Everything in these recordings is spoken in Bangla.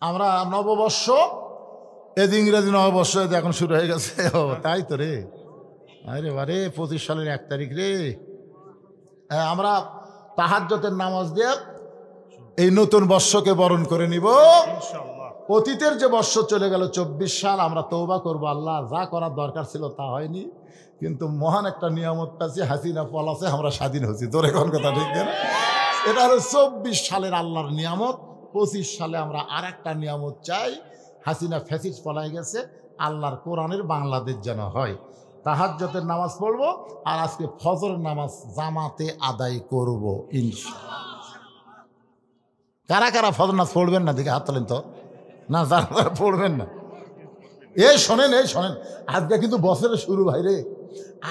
আমরা নববর্ষ, এদ ইংরেজি নববর্ষ এখন শুরু হয়ে গেছে। তাই তো রে, আরে বারে 25 সালের 1 তারিখ রে। আমরা তাহাজ্জুদের নামাজ দিয়ে এই নতুন বর্ষকে বরণ করে নিব। অতীতের যে বর্ষ চলে গেল 24 সাল, আমরা তওবা করব। আল্লাহ, যা করার দরকার ছিল তা হয়নি, কিন্তু মহান একটা নিয়ামত পাচ্ছি, হাসিনা পলাছে, আমরা স্বাধীন হচ্ছি। তোর এখন কথা ঠিক না? এটা হলো 24 সালের আল্লাহর নিয়ামত। 25 সালে আমরা আর একটা নিয়ামত চাই। হাসিনা ফ্যাসিস্ট পলাই গেছে, আল্লাহর কোরআনের বাংলাদেশ যেন হয়। তাহাজ্জুদের নামাজ পড়ব, আর আজকে ফজরের নামাজ জামাতে আদায় করব ইনশাআল্লাহ। কারা কারা ফজর নামাজ পড়বেন না দেখে হাত তোলেন তো। না, যারা পড়বেন না, এই শোনেন, আজকে কিন্তু বছরের শুরু ভাই রে।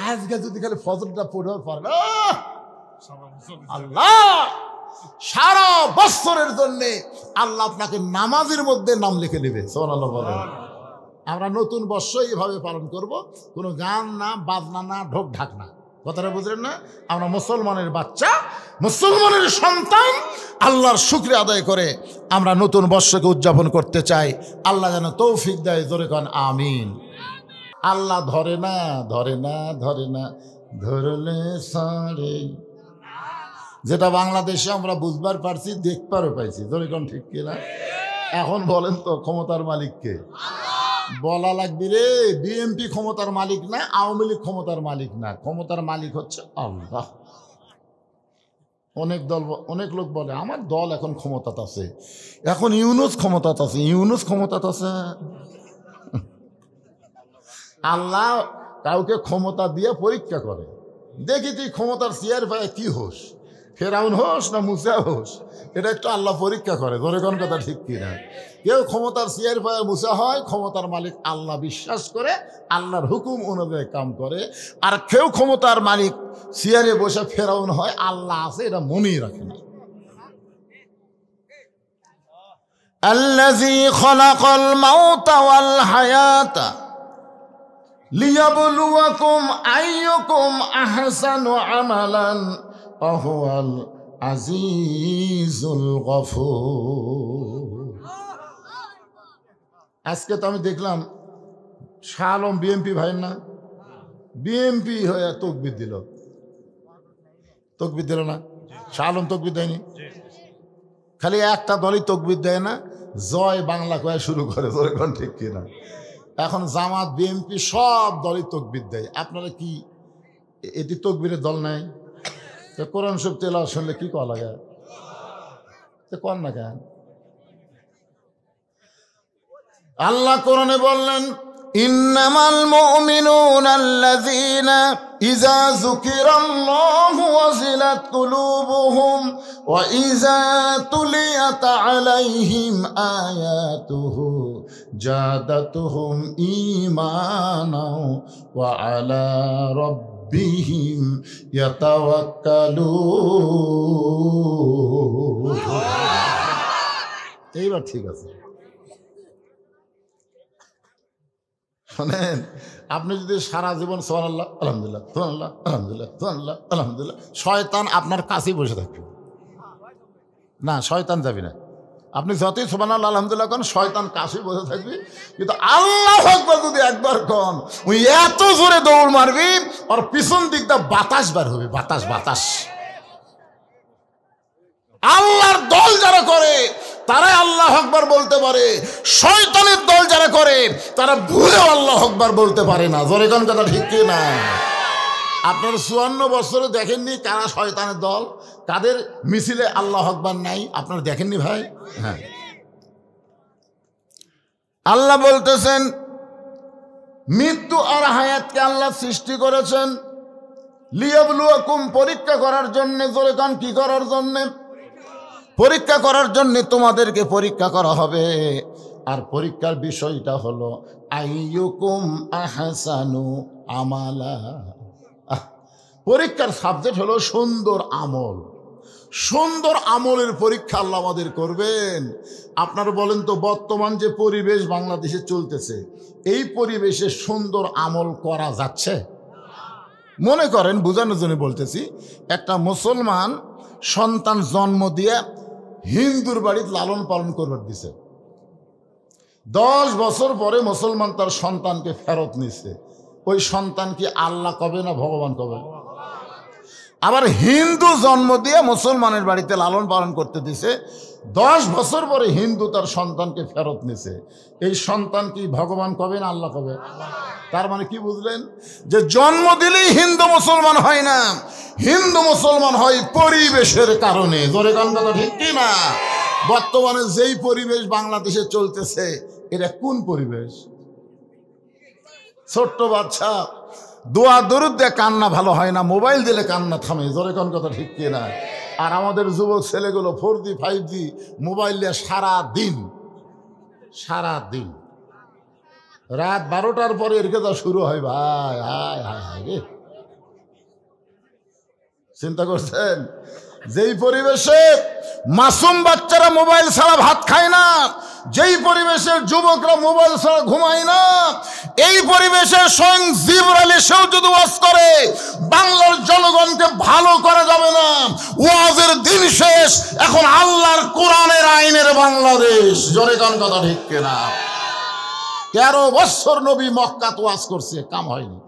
আজকে যদি খালি ফজরটা পড়বার পারেন, আল্লাহ সারা বছরের জন্য আল্লাহ আপনাকে নামাজের মধ্যে নাম লিখে নেবে। সুবহানাল্লাহ বলেন। আমরা নতুন বর্ষ এইভাবে পালন করব, কোনো গান না, বাজনা না, ঢোক ঢাক না। কথাটা বুঝলেন না? আমরা মুসলমানের বাচ্চা, মুসলমানের সন্তান, আল্লাহর শুকরিয়া আদায় করে আমরা নতুন বর্ষকে উদযাপন করতে চাই। আল্লাহ যেন তৌফিক দেয়। জোরে কন আমিন। আল্লাহ ধরে না, ধরলে সারে, যেটা বাংলাদেশে আমরা বুঝবার পারছি, দেখবারও পাইছি। জোরে কন ঠিক কিনা? এখন বলেন তো ক্ষমতার মালিককে? বলা লাগবে রে। বিএনপি ক্ষমতার মালিক না, আওয়ামী লীগ ক্ষমতার মালিক না, ক্ষমতার মালিক হচ্ছে আল্লাহ। অনেক লোক বলে আমার দল এখন ক্ষমতাতে আছে, এখন ইউনূস ক্ষমতাতে আছে। ইউনূস ক্ষমতাতে আছে? আল্লাহ কাউকে ক্ষমতা দিয়ে পরীক্ষা করে, দেখি তুই ক্ষমতার চেয়ার পায় কি হোস, ফেরাউন হোস না মুসা হোস, এটা একটু আল্লাহ পরীক্ষা করে। ধরে কোন কথা ঠিক কিনা? কেউ ক্ষমতার চেয়ার পায় মুসা হয়, ক্ষমতার মালিক আল্লাহ বিশ্বাস করে, আল্লাহর হুকুম অনুযায়ী কাম করে। আর কেউ ক্ষমতার মালিক চেয়ারে বসে ফেরাউন হয়, আল্লাহ আছে এটা মনেই রাখে না। আল্লাযী খালাকাল মাউতা ওয়াল হায়াতা লিয়াবলুয়াকুম আইয়ুকুম আহসানু আমালান ওয়া হুয়াল আজিজুল গফুর। আজকে তো আমি দেখলাম শাহ আলম বিএমপি ভাই না, বিএমপি হয়ে তকবির দিল না? শাহ আলম তকবির দেয়নি? খালি একটা দলই তকবির দেয় না, জয় বাংলা কয়ে শুরু করে। তোর এখন ঠিক কিনা? এখন জামাত, বিএমপি সব দলই তকবির দেয়। আপনারা কি এটি তকবিরের দল নাই? কোরআন শরীফ তেলাওয়াত শুনলে কি করা লাগে? কর না কেন? আল্লাহ কোরআনে বললেন, ইন্নামাল মুমিনুনা আল্লাযীনা ইযা যুকিরাল্লাহু ওয়াজিলাত কুলুবুহুম ওয়া ইযা তুলিয়াত আলাইহিম আয়াতুহু জাদাতুহুম ঈমানাও ওয়া আলা রাব্বিহিম ইয়াতাওয়াক্কালুন। এইবার ঠিক আছে। শোনেন, আপনি যদি সারা জীবন সুবহানাল্লাহ আলহামদুলিল্লাহ সুবহানাল্লাহ আলহামদুলিল্লাহ সুবহানাল্লাহ আলহামদুলিল্লাহ, শয়তান আপনার কাছেই বসে থাকবে না, শয়তান যাবে না। আপনি যতই সুবহানাল্লাহ আলহামদুলিল্লাহ কন, শয়তান কাছেই বসে থাকবে। কিন্তু আল্লাহু আকবার যদি একবার কন, ওই এত জোরে দৌড় মারবি, আর পিছন দিকটা বাতাস বার হবে, বাতাস। আল্লাহর দল যারা করে তারাই আল্লাহু আকবার বলতে পারে, শয়তানের দল যারা করে তারা ভুলেও আল্লাহু আকবার বলতে পারে না। জোরে কোন কথা ঠিক কি না? আপনারা 54 বছরে দেখেননি কারা শয়তানের দল, কাদের মিছিলে আল্লাহু আকবার নাই? আপনারা দেখেননি ভাই? হ্যাঁ, আল্লাহ বলতেছেন মৃত্যু আর হায়াতকে আল্লাহ সৃষ্টি করেছেন লিয়াবলুয়াকুম, পরীক্ষা করার জন্য। জোরে কোন কি করার জন্য? পরীক্ষা করার জন্য তোমাদেরকে পরীক্ষা করা হবে। আর পরীক্ষার বিষয়টা হলো আইয়ুকুম আহসানু আমালা। পরীক্ষার সাবজেক্ট হলো সুন্দর আমল। সুন্দর আমলের পরীক্ষা আল্লাহ আমাদের করবেন। আপনারা বলেন তো, বর্তমান যে পরিবেশ বাংলাদেশে চলতেছে, এই পরিবেশে সুন্দর আমল করা যাচ্ছে? মনে করেন, বোঝানোর জন্য বলতেছি, একটা মুসলমান সন্তান জন্ম দিয়ে হিন্দুর বাড়িতে লালন পালন করবার দিছে, 10 বছর পরে মুসলমান তার সন্তানকে ফেরত নিছে। ওই সন্তান কি আল্লাহ কবে না ভগবান কবে? আবার হিন্দু জন্ম দিয়ে মুসলমানের বাড়িতে লালন পালন করতে দিছে, 10 বছর পরে হিন্দু তার সন্তানকে ফেরত নিছে। এই সন্তান কি ভগবান কবে না আল্লাহ কবে? তার মানে কি বুঝলেন? যে জন্ম দিলেই হিন্দু মুসলমান হয় না, হিন্দু মুসলমান হয় পরিবেশের কারণে। জোরে গান কথা ঠিক কি না? বর্তমানে যেই পরিবেশ বাংলাদেশে চলতেছে, এটা কোন পরিবেশ? ছোট্ট বাচ্চা দোয়া দরুদ দিয়ে কান্না ভালো হয় না, মোবাইল দিলে কান্না থামে। জোরে কোন কথা ঠিক কি না? আর আমাদের যুবক ছেলেগুলো 4G 5G মোবাইল দিয়ে সারাদিন রাত 12টার পরে এর কথা শুরু হয়। ভাই হায় হায় হায় রে, চিন্তা করছেন? যেই পরিবেশে মাসুম বাচ্চারা মোবাইল ছাড়া ভাত খায় না, যেই পরিবেশের যুবকরা মোবাইল ছাড়া ঘুমায় না, এই পরিবেশে স্বয়ং জিবরাইল এসেও যদি ওয়াজ করে বাংলার জনগণকে ভালো করা যাবে না। ওয়াজের দিন শেষ, এখন আল্লাহর কোরআনের আইনের বাংলাদেশ। জোরে কোন কথা ঠিক কিনা? 13 বছর নবী মক্কাতে ওয়াজ করছে, কাম হয়নি।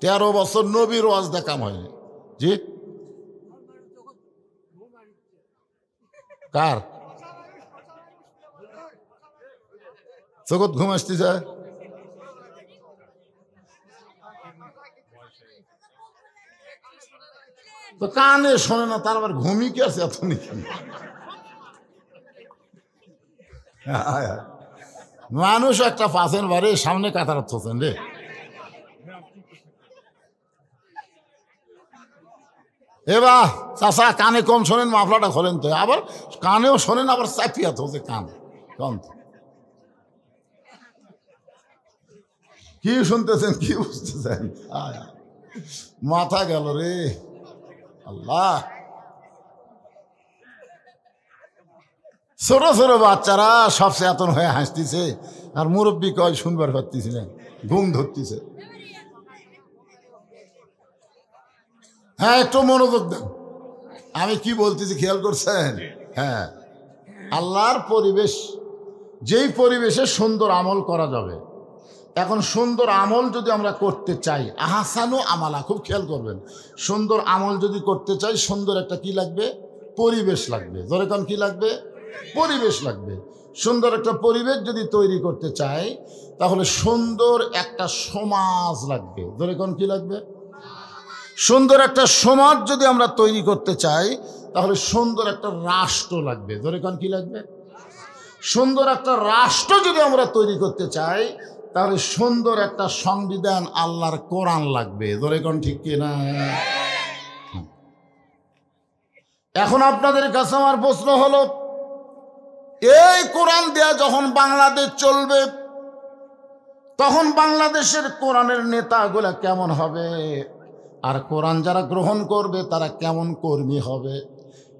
13 বছর নবীর ওয়াজ দিয়ে কাম হয়নি। জি কার জগৎ ঘুম আসতেছে? তো কানে শোনে না, তার আবার ঘুমি কি আছে এত নাকি? মানুষ একটা পাচ্ছেন বারে সামনে কাতার হচ্ছেন রে। এবার চাষা কানে কম শোনেন, মাফলাটা খোলেন তো। আবার কানেও শোনেন, আবার চাপিয়া তো কান কম। কি শুনতেছেন, কি বুঝতেছেন? মাথা গেল রে আল্লাহ। ছোট ছোট বাচ্চারা সব চেতন হয়ে হাসতেছে, আর মুরব্বী কয় শুনবার পারতেছি না, ঘুম ধরতেছে। হ্যাঁ, একটু মনোযোগ দেন, আমি কি বলতেছি খেয়াল করছেন? হ্যাঁ, আল্লাহর পরিবেশ, যেই পরিবেশে সুন্দর আমল করা যাবে। এখন সুন্দর আমল যদি আমরা করতে চাই, আহসানু আমালা, খুব খেয়াল করবেন, সুন্দর আমল যদি করতে চাই, সুন্দর একটা কি লাগবে? পরিবেশ লাগবে। জোরে কোন কি লাগবে? পরিবেশ লাগবে। সুন্দর একটা পরিবেশ যদি তৈরি করতে চাই, তাহলে সুন্দর একটা সমাজ লাগবে। জোরে কোন কি লাগবে? সুন্দর একটা সমাজ যদি আমরা তৈরি করতে চাই, তাহলে সুন্দর একটা রাষ্ট্র লাগবে। জোরে কোন কি লাগবে? সুন্দর একটা রাষ্ট্র যদি আমরা তৈরি করতে চাই, তাহলে সুন্দর একটা সংবিধান, আল্লাহর কোরআন লাগবে। জোরে কোন ঠিক কিনা? এখন আপনাদের কাছে আমার প্রশ্ন হলো, এই কোরআন দেয়া যখন বাংলাদেশ চলবে, তখন বাংলাদেশের কোরআনের নেতাগুলা কেমন হবে? আর কোরআন যারা গ্রহণ করবে তারা কেমন কর্মী হবে?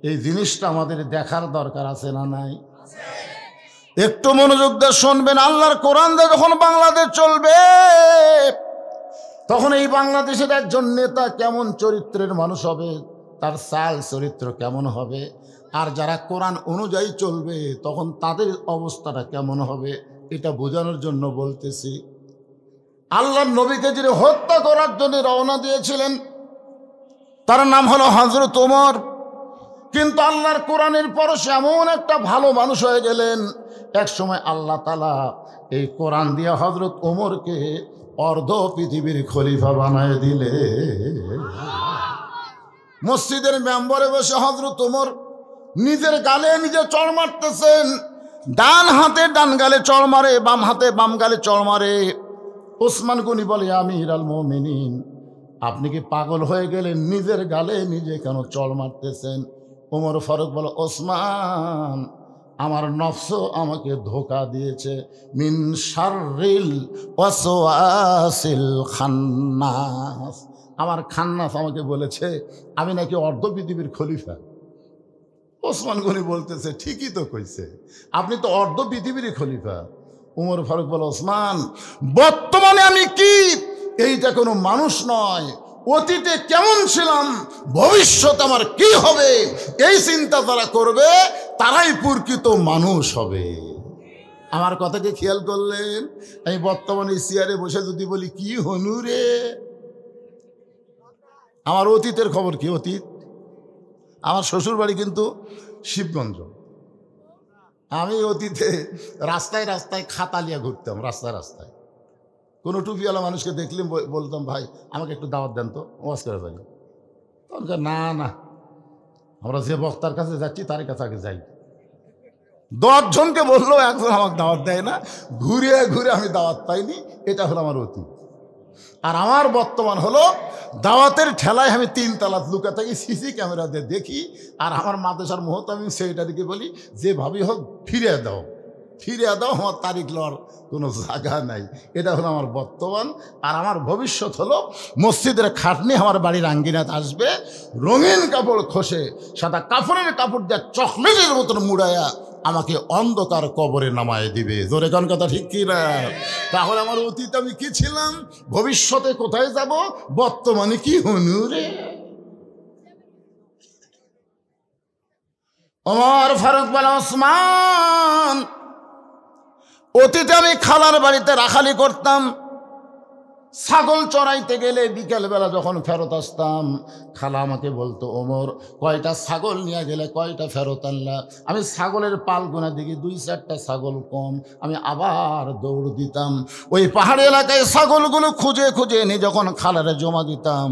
এই জিনিসটা আমাদের দেখার দরকার আছে না নাই? একটু মনোযোগ দিয়ে শুনবেন। আল্লাহর কোরআন দিয়ে যখন বাংলাদেশ চলবে, তখন এই বাংলাদেশের একজন নেতা কেমন চরিত্রের মানুষ হবে, তার চাল চরিত্র কেমন হবে, আর যারা কোরআন অনুযায়ী চলবে তখন তাদের অবস্থাটা কেমন হবে, এটা বোঝানোর জন্য বলতেছি। আল্লাহর নবীকে যিনি হত্যা করার জন্য রওনা দিয়েছিলেন, তার নাম হলো হযরত ওমর। কিন্তু আল্লাহর কোরআনের পরশে এমন একটা ভালো মানুষ হয়ে গেলেন, এক সময় আল্লাহ তাআলা এই কোরআন দিয়ে হযরত ওমরকে অর্ধ পৃথিবীর খলিফা বানায় দিলে। মসজিদের মেম্বরে বসে হযরত ওমর নিজের গালে নিজে চড় মারতেছেন। ডান হাতে ডান গালে চড় মারে, বাম হাতে বাম গালে চড় মারে। ওসমান গনি বলে, আমির আল মুমিনিন, আপনি কি পাগল হয়ে গেলেন? নিজের গালে নিজে কেন চড় মারতেছেন? ওমর ফারুক বলে, ওসমান, আমার নফস আমাকে ধোকা দিয়েছে। মিন শাররিল ওয়াসওয়াসিল খান্নাস, আমার খান্নাস আমাকে বলেছে আমি নাকি অর্ধ পৃথিবীর খলিফা। ওসমান গনি বলতেছে, ঠিকই তো কইছে, আপনি তো অর্ধ পৃথিবীরই খলিফা। উমর ফারুক বলে, ওসমান, বর্তমানে আমি কি, এইটা কোনো মানুষ নয়, অতীতে কেমন ছিলাম, ভবিষ্যৎ আমার কি হবে, এই চিন্তা যারা করবে তারাই প্রকৃত মানুষ হবে। আমার কথাকে খেয়াল করলেন? আমি বর্তমানে চেয়ারে বসে যদি বলি কি হনু রে, আমার অতীতের খবর কি? অতীত আমার শ্বশুর বাড়ি কিন্তু শিবগঞ্জ। আমি অতীতে রাস্তায় রাস্তায় খাতা নিয়ে ঘুরতাম, রাস্তায় রাস্তায় কোনো টুপিওয়ালা মানুষকে দেখলে বলতাম, ভাই আমাকে একটু দাওয়াত দেন তো, ওয়াজ করে পারি। তখন না না, আমরা যে বক্তার কাছে যাচ্ছি তার কাছে আগে যাই। 10 জনকে বললো, একজন আমাকে দাওয়াত দেয় না। ঘুরে ঘুরে আমি দাওয়াত পাইনি। এটা হলো আমার অতীত। আর আমার বর্তমান হলো দাওয়াতের ঠেলায় আমি 3 তলা লুকা থাকি, সিসি ক্যামেরা দিয়ে দেখি। আর আমার মাদ্রাসার মুহূর্তে আমি সেইটাকে বলি, যেভাবেই হোক ফিরিয়ে দাও, ফিরিয়ে দাও, আমার তারিখ লওয়ার কোনো জায়গা নাই। এটা হলো আমার বর্তমান। আর আমার ভবিষ্যৎ হলো মসজিদের খাটনি আমার বাড়ির আঙ্গিনাতে আসবে, রঙিন কাপড় খসে সাদা কাপড়ের কাপড় দিয়ে চকলেটের মতন মুড়াইয়া আমাকে অন্ধকার কবরে নামায় দিবে। জোরে কোন কথা ঠিক কি না? তাহলে আমার অতীত আমি কি ছিলাম, ভবিষ্যতে কোথায় যাব, বর্তমানে কি হনু রে। ওমর ফারুক বলে, ওসমান, অতীতে আমি খালার বাড়িতে রাখালি করতাম। ছাগল চড়াইতে গেলে বিকেলবেলা যখন ফেরত আসতাম, খালা আমাকে বলতো, ওমর কয়টা ছাগল নিয়ে গেলে, কয়টা ফেরত আনলা? আমি ছাগলের পাল গোনা দেখি 2-4টা ছাগল কম, আমি আবার দৌড় দিতাম। ওই পাহাড়ি এলাকায় ছাগলগুলো খুঁজে খুঁজে এনে যখন খালারে জমা দিতাম,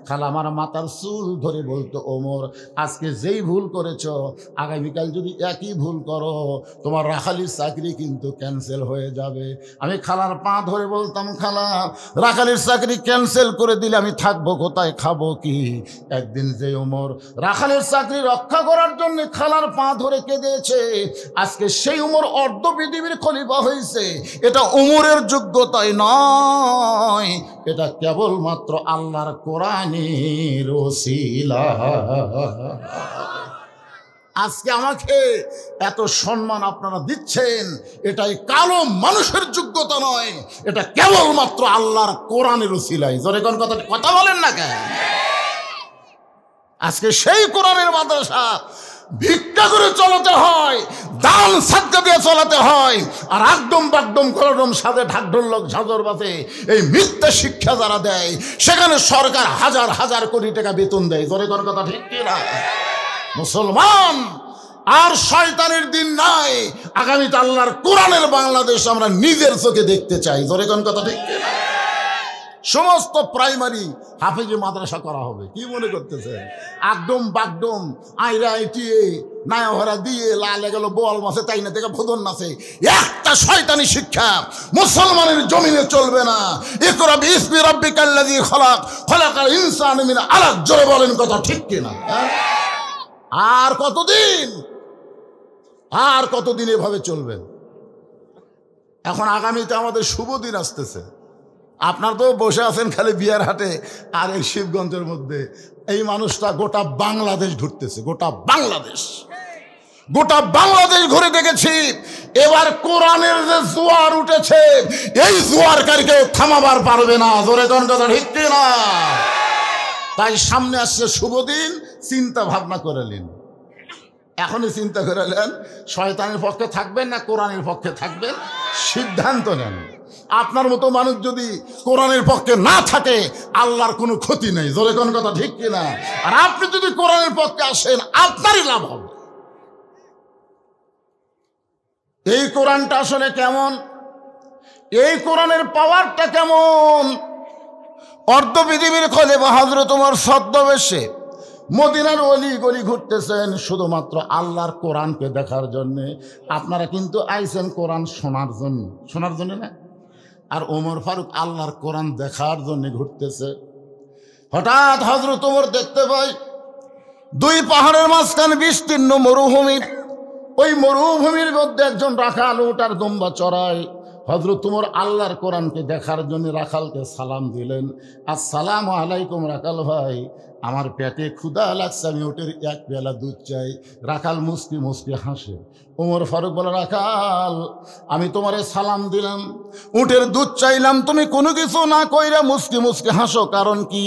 খালা আমার মাথার চুল ধরে বলতো, ওমর আজকে যেই ভুল করেছ, আগামীকাল যদি একই ভুল করো, তোমার রাখালির চাকরি কিন্তু ক্যান্সেল হয়ে যাবে। আমি খালার পা ধরে বলতাম, খালা রাখালির চাকরি ক্যান্সেল করে দিলে আমি থাকবো কোথায়, খাবো কি? একদিন যে ওমর রাখালির চাকরি রক্ষা করার জন্য খালার পা ধরে কেঁদেছে, আজকে সেই ওমর অর্ধ পৃথিবীর খলিফা হয়েছে। এটা ওমরের যোগ্যতাই নয়, এটা কেবলমাত্র আল্লাহর কোরআনের ওসিলা। আজকে আমাকে এত সম্মান আপনারা দিচ্ছেন, এটাই কালো মানুষের যোগ্যতা নয়, এটা কেবলমাত্র আল্লাহর কোরআনের ওসিলাই। জোরে কোন কথা বলেন না কেন? আজকে সেই কোরআনের মাদ্রাসা ভিক্ষা করে চলাতে হয়, দান সাদকা দিয়ে চলাতে হয়, আর একদম বাকদম কলডম সাথে ঢাকঢোল লোক ঝাঁঝর বাজে এই মিথ্যা শিক্ষা যারা দেয়, সেখানে সরকার হাজার হাজার কোটি টাকা বেতন দেয়। জোরে কোন কথা ঠিক কিনা? মুসলমান, আর শয়তানের দিন নাই। আগামীতে আল্লাহর কোরআনের বাংলাদেশ আমরা নিজের চোখে দেখতে চাই। জোরে কোন কথা ঠিক কিনা? সমস্ত প্রাইমারি হাফেজি মাদ্রাসা করা হবে। কি মনে করতেছেন? একদম বাকডম আইরা আইটিয়ে নায়াভরা দিয়ে লালে গেল বোয়াল মাছে তাই না থেকে ভোদন নাচে, একটা শয়তানি শিক্ষা মুসলমানের জমিনে চলবে না। ইকরা বিসমি রাব্বিকাল্লাযী খলাক, খলাকাল ইনসানা মিন আলাক। জোরে বলেন কথা ঠিক কিনা? আর কতদিন, আর কতদিন এভাবে চলবে? এখন আগামীতে আমাদের শুভ দিন আসতেছে। আপনার তো বসে আছেন খালি বিয়ার হাটে আর এই শিবগঞ্জের মধ্যে। এই মানুষটা গোটা বাংলাদেশ ঘুরতেছে, গোটা বাংলাদেশ, গোটা বাংলাদেশ ঘুরে দেখেছি। এবার কোরআনের যে জোয়ার উঠেছে, এই জোয়ারকারীকে থামাবার পারবে না। জোরে কোন কথা ঠিক না? তাই সামনে আসছে শুভ দিন, চিন্তা ভাবনা করে নিন। এখনই চিন্তা করে নেন, শয়তানের পক্ষে থাকবেন না কোরআনের পক্ষে থাকবেন, সিদ্ধান্ত নেন। আপনার মতো মানুষ যদি কোরআনের পক্ষে না থাকে, আল্লাহর কোনো ক্ষতি নেই। জোরে কোন কথা ঠিক কিনা? আর আপনি যদি কোরআনের পক্ষে আসেন, আপনারই লাভ হবে। এই কোরআনটা আসলে কেমন, এই কোরআনের পাওয়ারটা কেমন? অর্ধ পৃথিবীর খলিফা হযরত ওমর ছদ্মবেশে মদিনার অলি গলি ঘুরতেছেন শুধুমাত্র আল্লাহর কোরআনকে দেখার জন্য। আপনারা কিন্তু আইছেন কোরআন শোনার জন্য, শোনার জন্য না। আর ওমর ফারুক আল্লাহর কোরআন দেখার জন্য ঘুরতেছে। হঠাৎ হযরত ওমর দেখতে পাই 2 পাহাড়ের মাঝখানে বিস্তীর্ণ মরুভূমি। ওই মরুভূমির মধ্যে একজন রাখাল উট আর দুম্বা চড়ায়। হযরত ওমর আল্লাহর কোরআনকে দেখার জন্য রাখালকে সালাম দিলেন, আসসালামু আলাইকুম রাখাল ভাই, আমার পেটে ক্ষুধা লাগছে, আমি উটের এক পেয়ালা দুধ চাই। রাখাল মুসকি মুসকি হাসে। ওমর ফারুক বলে, রাখাল আমি তোমারে সালাম দিলাম, উটের দুধ চাইলাম, তুমি কোনো কিছু না কইরা মুসকি মুসকি হাসো, কারণ কি?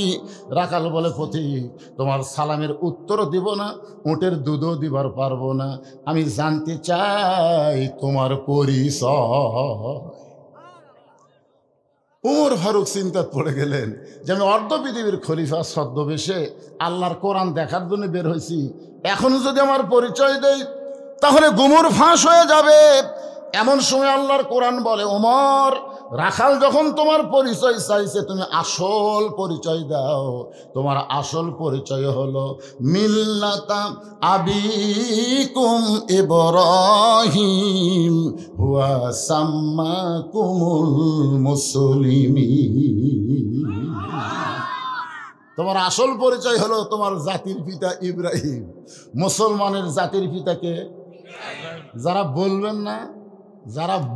রাখাল বলে, পথিক তোমার সালামের উত্তর দিব না, উটের দুধও দিবার পারবো না, আমি জানতে চাই তোমার পরিচয়। ওমর ফারুক চিন্তায় পড়ে গেলেন যে আমি অর্ধ পৃথিবীর খলিফা ছদ্মবেশে আল্লাহর কোরআন দেখার জন্য বের হয়েছি, এখন যদি আমার পরিচয় দেই তাহলে গুমর ফাঁস হয়ে যাবে। এমন সময় আল্লাহর কোরআন বলে, ওমর রাখাল যখন তোমার পরিচয় চাইছে, তুমি আসল পরিচয় দাও। তোমার আসল পরিচয় হলো মিল্লাতা আবিকুম ইব্রাহিম হুয়া সাম্মাকুমুল মুসলিমিন। তোমার আসল পরিচয় হলো তোমার জাতির পিতা ইব্রাহিম। মুসলমানের জাতির পিতাকে যারা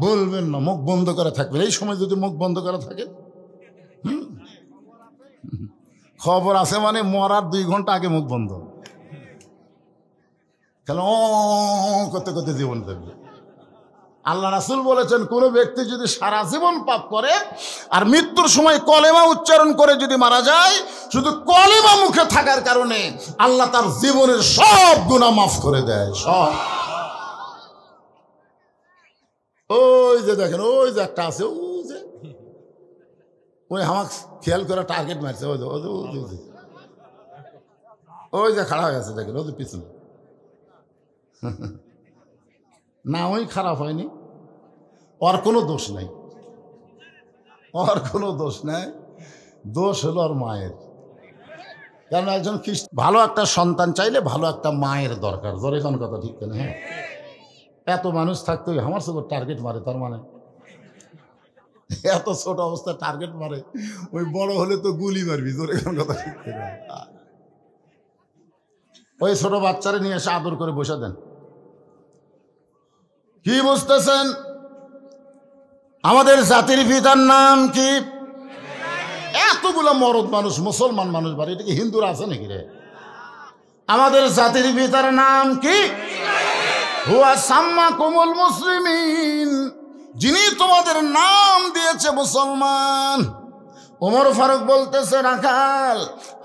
বলবেন না, মুখ বন্ধ করে থাকবেন। এই সময় যদি মুখ বন্ধ করে থাকে, খবর আছে মানে মরার 2 ঘন্টা আগে মুখ বন্ধ, তাহলে ও করতে করতে জীবন থাকবে। আল্লাহ রাসূল বলেছেন, কোনো ব্যক্তি যদি সারা জীবন পাপ করে আর মৃত্যুর সময় কলেমা উচ্চারণ করে যদি মারা যায়, শুধু কলেমা মুখে থাকার কারণে আল্লাহ তার জীবনের সব গুনাহ মাফ করে দেয়, সব। ওই যে দেখেন, ওই যে একটা আছে, ওই আমাক খেয়াল করে টার্গেট মারছে, ওই যে খাড়া হয়ে আছে, দেখেন ওই যে পিছনে। না, ওই খারাপ হয়নি, ওর কোনো দোষ নাই, ওর কোনো দোষ নাই, দোষ হলো ওর মায়ের। কারণ একজন ভালো একটা সন্তান চাইলে ভালো একটা মায়ের দরকার। জোরে কোন কথা, ঠিক কেন? হ্যাঁ, এত মানুষ থাকতে আমার সঙ্গে টার্গেট মারে, তার মানে এত ছোট অবস্থায় টার্গেট মারে, ওই বড় হলে তো গুলি মারবি। জোরে কোন কথা, ঠিক কেন? ওই ছোট বাচ্চারে নিয়ে এসে আদর করে বসে দেন। কি বুঝতেছেন? আমাদের জাতির পিতার নাম কি? এতগুলো মরদ মানুষ, মুসলমান মানুষ বাড়ি, এটা কি হিন্দুরা আছে নাকি রে? আমাদের জাতির পিতার নাম কি? হুয়া সাম্মাকুমুল মুসলিমিন, যিনি তোমাদের নাম দিয়েছে মুসলমান। ওমর ফারুক বলতেছে, রাখাল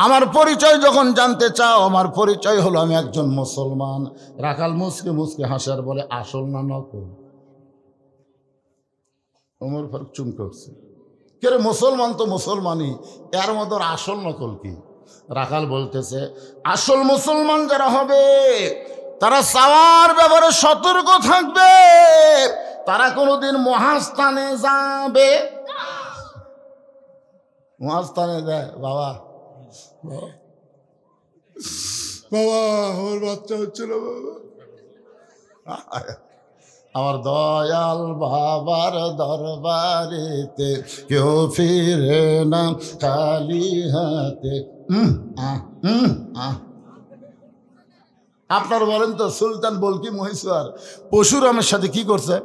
আমার পরিচয় যখন জানতে চাও, আমার পরিচয় হলো আমি একজন মুসলমান। রাখাল মুসকে মুসকে হাসার বলে, আসল না নকল? ওমর ফারুক চুমকে উঠছে, কে রে, মুসলমান তো মুসলমানই, এর মধ্যে আসল নকল কি? রাখাল বলতেছে, আসল মুসলমান যারা হবে তারা চাওয়ার ব্যাপারে সতর্ক থাকবে, তারা কোনোদিন মহাস্থানে যাবে। মহাস্থানে যায় বাবা, বাবা আমার বাচ্চা হচ্ছিল, বাবা আমার দয়াল বাবার দরবারেতে কেউ ফিরে না খালি হাতে। আপনার বলেন তো, সুলতান বলকি মহেশ্বর পশুরামের সাথে কি করছে?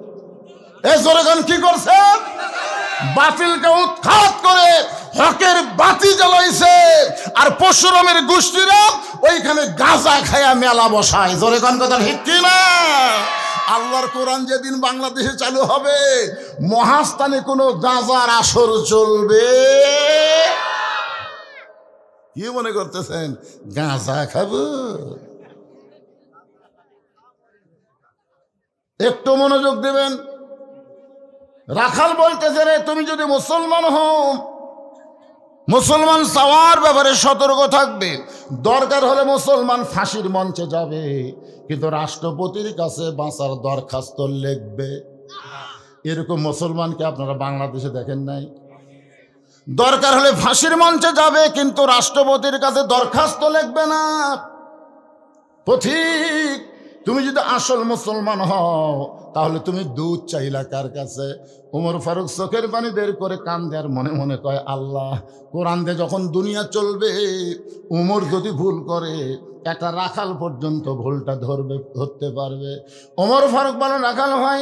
এ জোরেগান কি করছে? বাতিলকে উৎখাত করে হকের বাতি জ্বালাইছে, আর পশুরামের গোষ্ঠীরা ওইখানে গাঁজা খায়া মেলা বসায়। জোরেগান কথা ঠিক কি না? আল্লাহর কোরআন যেদিন বাংলাদেশে চালু হবে, মহাস্থানে কোনো গাঁজার আসর চলবে? কি মনে করতেছেন গাঁজা খাবো? একটু মনোযোগ দেবেন। রাখাল বলতেছে, রে তুমি যদি মুসলমান হও, মুসলমান চাওয়ার ব্যাপারে সতর্ক থাকবে, দরকার হলে মুসলমান ফাঁসির মঞ্চে যাবে, কিন্তু রাষ্ট্রপতির কাছে বাঁচার দরখাস্ত লিখবে। এরকম মুসলমানকে আপনারা বাংলাদেশে দেখেন নাই? দরকার হলে ফাঁসির মঞ্চে যাবে, কিন্তু রাষ্ট্রপতির কাছে দরখাস্ত লিখবে না। পথিক, তুমি যদি আসল মুসলমান হও তাহলে তুমি দুধ চাইলা কার কাছে? ওমর ফারুক চোখের পানি বের করে কান্দে আর মনে মনে কয়, আল্লাহ, কোরআন দিয়ে যখন দুনিয়া চলবে, উমর যদি ভুল করে একটা রাখাল পর্যন্ত ভুলটা ধরতে পারবে। ওমর ফারুক বলেন, রাখাল ভাই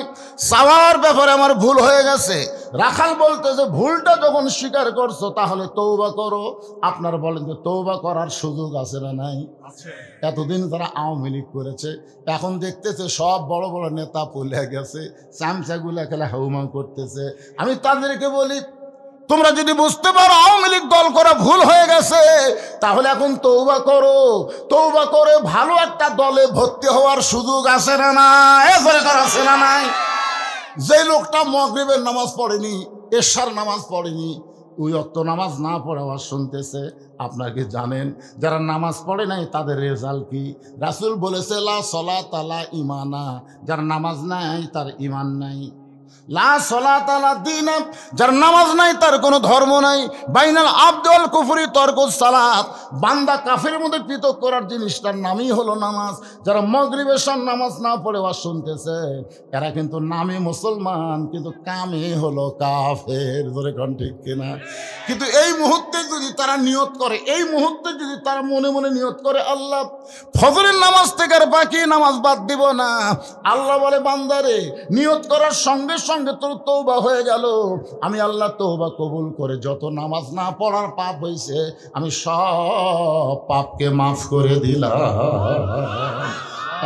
চাওয়ার ব্যাপারে আমার ভুল হয়ে গেছে। রাখাল বলতেছে, ভুলটা যখন স্বীকার করছো তাহলে তওবা করো। আপনার বলেন যে তওবা করার সুযোগ আছে না নাই? এতদিন তারা আওয়ামী লীগ করেছে, এখন দেখতেছে সব বড় বড় নেতা পলে গেছে, চামচাগুলা খেলা হাউমাউ করতেছে। আমি তাদেরকে বলি, তোমরা যদি বুঝতে পারো আওয়ামী লীগ দল করা ভুল হয়ে গেছে, তাহলে এখন তওবা করো। তওবা করে ভালো একটা দলে ভর্তি হওয়ার সুযোগ আছে না নাই? আছে না নাই? যে লোকটা মাগরিবের নামাজ পড়েনি, এশার নামাজ পড়েনি, ওই ওয়াক্ত নামাজ না পড়ে আওয়াজ শুনতেছে, আপনারা কি জানেন যারা নামাজ পড়ে নাই তাদের রেজাল্ট কি? রাসূল বলেছে, লা সলাতা লা ঈমানা, যার নামাজ নাই তার ঈমান নাই। লা সলাতা লা দীন, যার নামাজ নাই তার কোনো ধর্ম নাই। বাইনাল আবদ ওয়াল কুফরি তরকুস সালাত, বান্দা কাফের মধ্যে পৃথক করার জিনিসটার নামই হলো নামাজ। যারা মাগরিব এশার নামাজ না পড়ে ওয়াজ শুনতেছে, এরা কিন্তু নামে মুসলমান কিন্তু কামে হলো কাফের। ধরে কোন ঠিক কিনা? কিন্তু এই মুহূর্তে যদি তারা নিয়ত করে, এই মুহূর্তে যদি তারা মনে মনে নিয়ত করে, আল্লাহ ফজরের নামাজ থেকে আর বাকি নামাজ বাদ দিব না, আল্লাহ বলে, বান্দারে নিয়ত করার সঙ্গে সঙ্গে তোর তওবা হয়ে গেল, আমি আল্লাহ তওবা কবুল করে যত নামাজ না পড়ার পাপ হয়েছে আমি সব পাপকে মাফ করে দিলাম।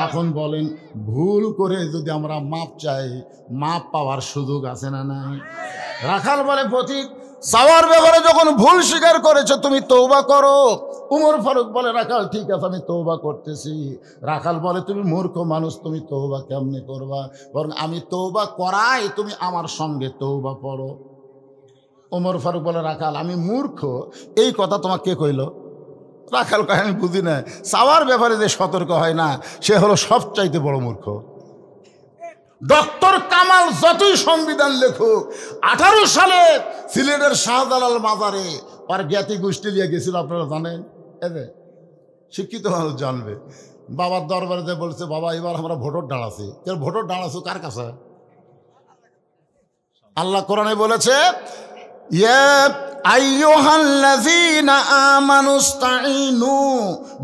এখন বলেন, ভুল করে যদি আমরা মাপ চাই, মাপ পাওয়ার সুযোগ আছে না নাই? রাখাল বলে, পথিক চাওয়ার ব্যাপারে যখন ভুল স্বীকার করেছে তুমি তওবা করো। উমর ফারুক বলে, রাখাল ঠিক আছে আমি তওবা করতেছি। রাখাল বলে, তুমি মূর্খ মানুষ, তুমি তওবা কেমনে করবা? বরং আমি তওবা করাই, তুমি আমার সঙ্গে তওবা পড়ো। উমর ফারুক বলে, রাখাল আমি মূর্খ এই কথা তোমাকে কে কইল? রাখাল কয়, আমি বুঝি না, চাওয়ার ব্যাপারে যে সতর্ক হয় না সে হলো সবচাইতে বড় মূর্খ। ডক্টর কামাল যতই সংবিধান লেখুক, 18 সালে সিলেটের শাহজালাল মাজারে আর জ্ঞাতি গোষ্ঠী নিয়ে গেছিল, আপনারা জানেন, শিক্ষিত মানুষ জানবে। বাবার দরবারে যে বলছে, বাবা এবার আমরা ভোটর দাঁড়াচ্ছি। ভোটর দাঁড়াচ্ছ কার কাছে? আল্লাহ কোরআনে বলেছে, ইয়া আইয়ুহাল্লাযীনা আমানুস্তাঈনু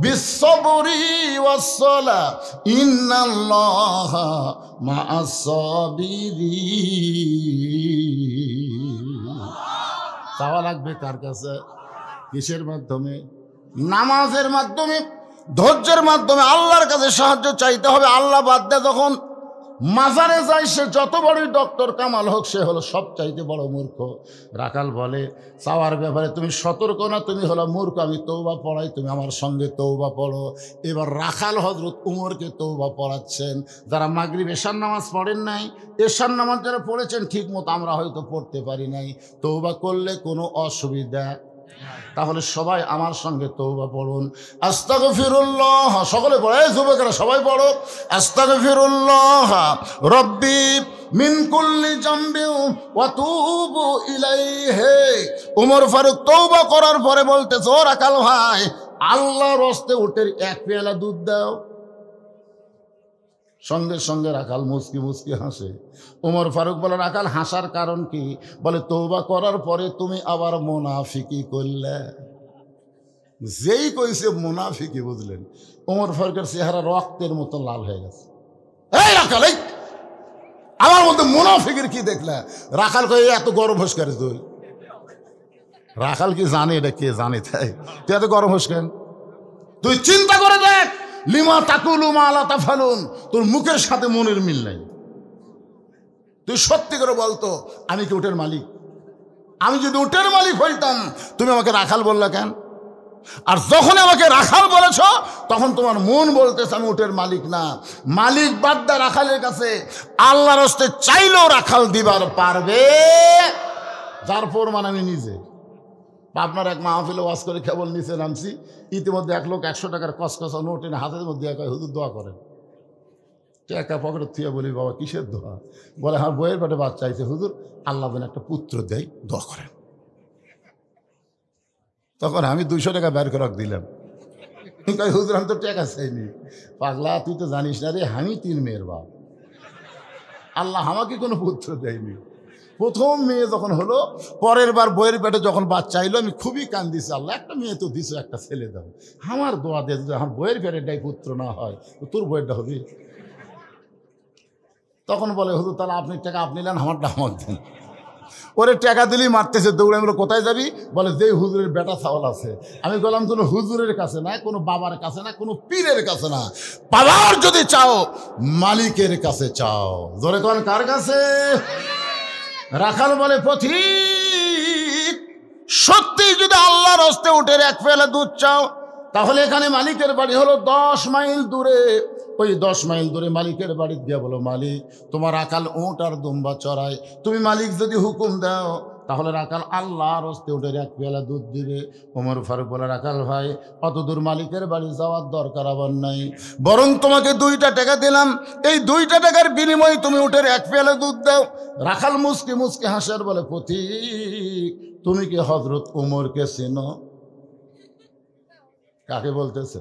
বিস-সাবরি ওয়াস-সালাহ ইন্নাল্লাহা মা'আস-সাবিরিন। চাওয়া লাগবে কার কাছে? কিসের মাধ্যমে? নামাজের মাধ্যমে, ধৈর্যের মাধ্যমে আল্লাহর কাছে সাহায্য চাইতে হবে। আল্লাহ বাদ দিয়ে যখন মাজারে যায়, সে যত বড়ই ডক্টর কামাল হোক, সে হলো সবচাইতে বড় মূর্খ। রাখাল বলে, চাওয়ার ব্যাপারে তুমি সতর্ক না, তুমি হলো মূর্খ। আমি তওবা পড়াই, তুমি আমার সঙ্গে তওবা পড়ো। এবার রাখাল হযরত উমরকে তওবা পড়াচ্ছেন। যারা মাগরিব এশার নামাজ পড়েন নাই, এশার নামাজ যারা পড়েছেন ঠিক মতো, আমরা হয়তো পড়তে পারি নাই, তওবা করলে কোনো অসুবিধা। তাহলে সবাই আমার সঙ্গে তওবা পড়ুন, আস্তাগফিরুল্লাহ। সকলে পড়ে, যুবকেরা সবাই পড়ো, আস্তাগফিরুল্লাহ রব্বি মিন কুল্লি জামবি ওয়া তুবু ইলাইহি। উমর ফারুক তওবা করার পরে বলতেছে, ও রাখাল ভাই, আল্লাহর রাস্তে উটের এক পেয়ালা দুধ দাও। সঙ্গে সঙ্গে রাখাল মুচকি মুচকি হাসে। উমর ফারুক বলে, রাখাল হাসার কারণ কি? বলে, তওবা করার পরে তুমি আবার মুনাফিকি করলে। যেই কইছে মুনাফিকি, বুঝলেন, উমর ফারুকের চেহারা রক্তের মতো লাল হয়ে গেছে। এই রাখাল, এই আমার মধ্যে মুনাফিকের কি দেখলে? রাখাল কয়ে, এত গরম হোস করে তুই? রাখাল কি জানে এটা কে জানে? তাই তুই এত গরম হোস কেন? তুই চিন্তা করে দেখ, লিমা তাকুলু মা লা তাফালুন, তোর মুখের সাথে মনের মিল নাই। তুই সত্যি করে বলতো, আমি কি উটের মালিক? আমি যদি উটের মালিক হইতাম, তুমি আমাকে রাখাল বললা কেন? আর যখন আমাকে রাখাল বলেছ, তখন তোমার মন বলতেছে আমি উটের মালিক না। মালিক বাদ্দা রাখালের কাছে আল্লাহর হস্তে চাইলেও রাখাল দিবার পারবে, যার প্রমাণ আমি নিজে। আপনার এক মাহফিলে ওয়াজ করে কেবল নিচে নামছি, ইতিমধ্যে এক লোক 100 টাকার কসকসা নোট এনে হাতের মধ্যে কয়, হুজুর দোয়া করেন। টাকা পকেটে থুয়ে বলি, বাবা কিসের দোয়া? বলে, আমার বইয়ের পেটে বাচ্চা চাইছে, হুজুর আল্লাহ যেন একটা পুত্র দেয়, দোয়া করেন। তখন আমি 200 টাকা বের করে দিলাম। কয়, হুজুর আমি তো টাকা চাইনি। পাগলা, তুই তো জানিস না রে, আমি 3 মেয়ের বাপ, আল্লাহ আমাকে কোনো পুত্র দেয়নি। প্রথম মেয়ে যখন হলো, পরের বার বইয়ের পেটে যখন বাচ্চা আইলো, আমি খুবই কান্দিছি, আল্লাহ একটা মেয়ে তো দিছো, একটা ছেলে দাও, আমার দোয়া দিয়ে যদি আমার বইয়ের পেটেরটাই পুত্র না হয় তো তোর বইয়েরটা হবে। তখন বলে হুজুর তাহলে আপনি টাকা আপনি নেন, আমারটা আমার দেন। ওরে টাকা দিলেই মারতেছে, দৌড়ে। আমি কোথায় যাবি? বলে যে হুজুরের বেটা ছাওয়াল আছে। আমি বললাম কোনো হুজুরের কাছে না, কোনো বাবার কাছে না, কোনো পীরের কাছে না, বাবার যদি চাও মালিকের কাছে চাও। জোরে কোন কার কাছে? রাখাল বলে পথিক, সত্যি যদি আল্লাহর হস্তে উঠের এক ফেলা দুধ চাও, তাহলে এখানে মালিকের বাড়ি হলো 10 মাইল দূরে। ওই 10 মাইল দূরে মালিকের বাড়ি গিয়ে বলো, মালিক তোমার রাখাল উঁট আর দুম্বা চড়ায়, তুমি মালিক যদি হুকুম দাও তাহলে রাখাল আল্লাহর হস্তে উঠের এক পেয়ালা দুধ দিবে। ওমর ফারুক বলে, রাখাল ভাই অত দূর মালিকের বাড়ি যাওয়ার দরকার আবার নাই, বরং তোমাকে 2টা টাকা দিলাম, এই 2টা টাকার বিনিময়ে তুমি উঠের এক পেয়ালা দুধ দাও। রাখাল মুসকি মুসকি হাসার বলে, পথিক তুমি কি হযরত ওমরকে চেনো? কাকে বলতেছে?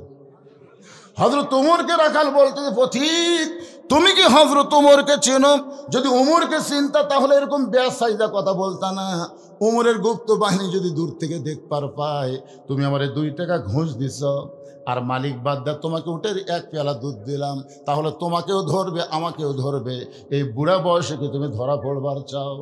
হযরত ওমরকে। রাখাল বলতেছে, পথিক তুমি কি হযরত ওমরকে চেনো? যদি ওমরকে চিনতা তাহলে এরকম বেসাইদা কথা বলতা না। ওমরের গুপ্ত বাহিনী যদি দূর থেকে দেখবার পায় তুমি আমারে 2 টাকা ঘুষ দিছ, আর মালিক বাদ দা তোমাকে উঠে এক পেয়ালা দুধ দিলাম, তাহলে তোমাকেও ধরবে আমাকেও ধরবে। এই বুড়া বয়সে কি তুমি ধরা পড়বার চাও?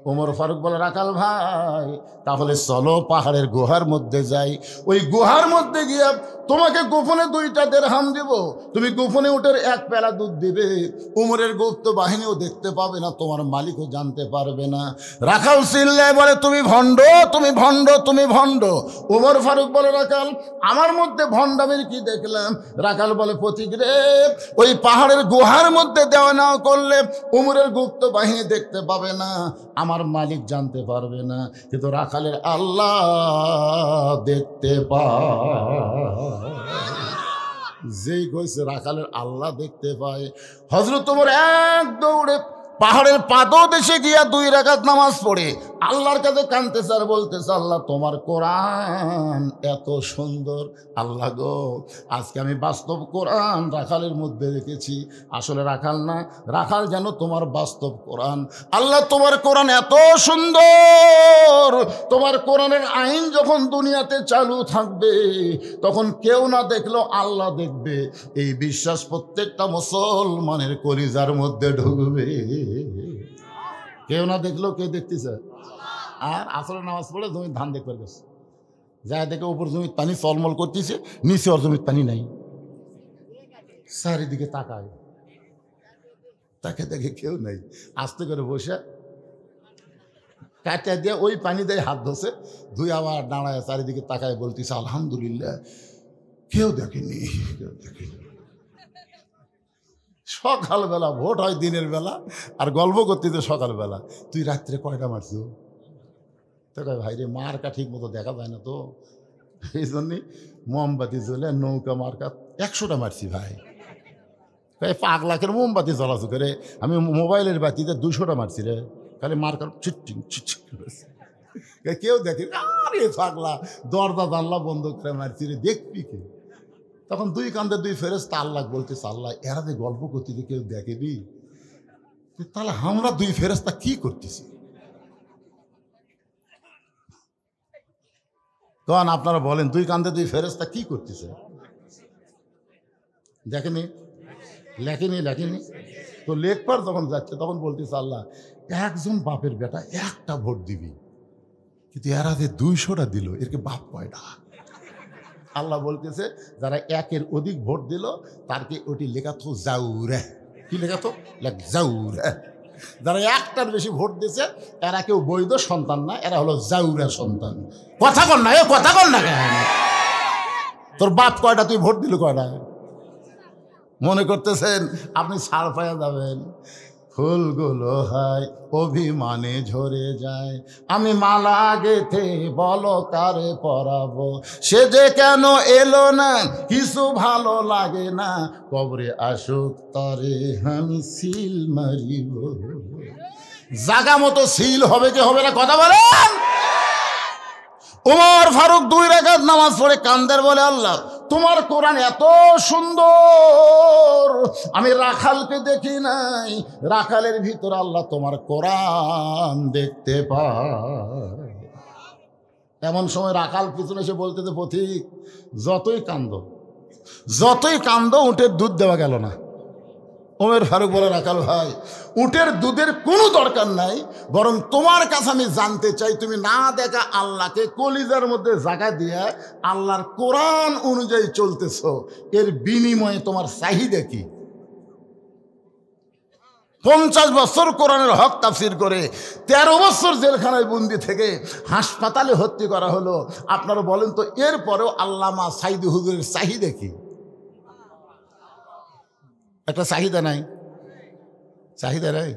ওমর ফারুক বলে, রাখাল ভাই তাহলে চলো পাহাড়ের গুহার মধ্যে যাই, ওই গুহার মধ্যে গিয়ে তোমাকে গোপনে 2টা দিরহাম দিব, তুমি গোপনে উঠে এক পেয়ালা দুধ দিবে, ওমরের গুপ্ত বাহিনীও দেখতে পাবে না, তোমার মালিকও জানতে পারবে না। রাখাল চিল্লায় বলে, তুমি ভণ্ড, তুমি ভণ্ড, তুমি ভণ্ড। ওমর ফারুক বলে, রাখাল আমার মধ্যে ভণ্ডামির কি দেখলাম? রাখাল বলে, পথিক রে ওই পাহাড়ের গুহার মধ্যে দেওয়া নেওয়া করলে ওমরের গুপ্ত বাহিনী দেখতে পাবে না, আমার মালিক জানতে পারবে না, কিন্তু রাখালের আল্লাহ দেখতে পায়। যেই কইছে রাখালের আল্লাহ দেখতে পায়, হযরত ওমর এক দৌড়ে পাহাড়ের পাদদেশে গিয়া 2 রাকাত নামাজ পড়ে আল্লাহর কাছে কাঁদতেছে আর বলতেছে, আল্লাহ তোমার কোরআন এত সুন্দর, আল্লাহ গো আজকে আমি বাস্তব কোরআন রাখালের মধ্যে রেখেছি, আসলে রাখাল না, রাখাল যেন তোমার বাস্তব কোরআন। আল্লাহ তোমার কোরআন এত সুন্দর, তোমার কোরআনের আইন যখন দুনিয়াতে চালু থাকবে তখন কেউ না দেখলেও আল্লাহ দেখবে, এই বিশ্বাস প্রত্যেকটা মুসলমানের কলিজার মধ্যে ঢুকবে। কেউ না দেখলেও কে দেখতেছে? আর আসলে নামাজ পড়ে জমির ধান দেখবার গেছে, যা দেখে উপর জমির পানি চলমল করতেছে, নিচে ওর জমির পানি নাই, চারিদিকে তাকায়, তাকে দেখে কেউ নাই, আস্তে করে বসে কাটা দিয়ে ওই পানি দিয়ে হাত ধসে ধুই আবার দাঁড়ায় চারিদিকে তাকায় বলতেছে, আলহামদুলিল্লাহ কেউ দেখেনি, কেউ দেখেনি। সকালবেলা ভোট হয় দিনের বেলা, আর গল্প করতেছে সকালবেলা, তুই রাত্রে কয়টা মারছ? তো কয় ভাই রে মার্কা ঠিক মতো দেখা যায় না তো, এই জন্যে মোমবাতি জ্বলে নৌকা মার্কা 100টা মারছি ভাই। 5 লাখের মোমবাতি জ্বলাছো করে, আমি মোবাইলের বাতিতে 200টা মারছি রে, খালি মার্কার চিটচিং চিটচিং করেছে, কেউ দেখে আরে পাগলা দরজা জানলা বন্ধ করে মারছি রে, দেখবি কে? তখন 2 কান্দে 2 ফেরেশতা আল্লাহ বলতেছে, আল্লাহ এরা যে গল্প করতেছে কেউ দেখেবি, তাহলে আমরা 2 ফেরেশতা কি করতেছি? তখন আপনারা বলেন 2 কান্দে 2 ফেরেশতা কি করতেছে? দেখেনি, লেখেনি, লেখেনি তো লেখবার যখন যাচ্ছে তখন বলতেছে, আল্লাহ একজন বাপের বেটা একটা ভোট দিবি, কিন্তু এরা যে 200টা দিল, এরকে বাপ কয়টা? আল্লাহ বলতেছে, যারা 1-এর অধিক ভোট দিল তারকে ওটি লেখা তো জাউরে। কি লেখা তো? জাউরে। যারা 1টার বেশি ভোট দিয়েছে এরা কেউ বৈধ সন্তান না, এরা হলো জাউরা সন্তান। কথা কর না, এ কথা কর না কেন? তোর বাপ কয়টা, তুই ভোট দিল কয়টা? মনে করতেছেন আপনি ছাড় পাইয়া যাবেন? ফুলগুলো হয় অভিমানে ঝরে যায়, আমি মালা গেথে বলো কারে পরাবো, সে যে কেন এলো না, কিছু ভালো লাগে না, কবরে আসুক তারে আমি সিল মারিব। জাগা মতো সিল হবে কি হবে না কথা বলেন? ওমর ফারুক 2 রাকাত নামাজ পড়ে কান্দের বলে, আল্লাহ তোমার কোরআন এত সুন্দর, আমি রাখালকে দেখি নাই, রাখালের ভিতরে আল্লাহ তোমার কোরআন দেখতে পায়। এমন সময় রাখাল পিছনে এসে বলতেছে, পথিক যতই কান্দ উটের দুধ দেওয়া গেল না। ওমর ফারুক বলে, রাখাল ভাই, উটের দুধের কোনো দরকার নাই, বরং তোমার কাছে আমি জানতে চাই, তুমি না দেখা আল্লাহকে কলিজার মধ্যে জায়গা দিয়ে আল্লাহর কোরআন অনুযায়ী চলতেছ, এর বিনিময়ে তোমার চাহিদা কি? 50 বছর কোরআনের হক তাফসির করে 13 বছর জেলখানায় বন্দি থেকে হাসপাতালে ভর্তি করা হলো। আপনারা বলেন তো, এরপরেও আল্লামা সাইদি হুজুরের চাহিদা কি? একটা চাহিদা নাই?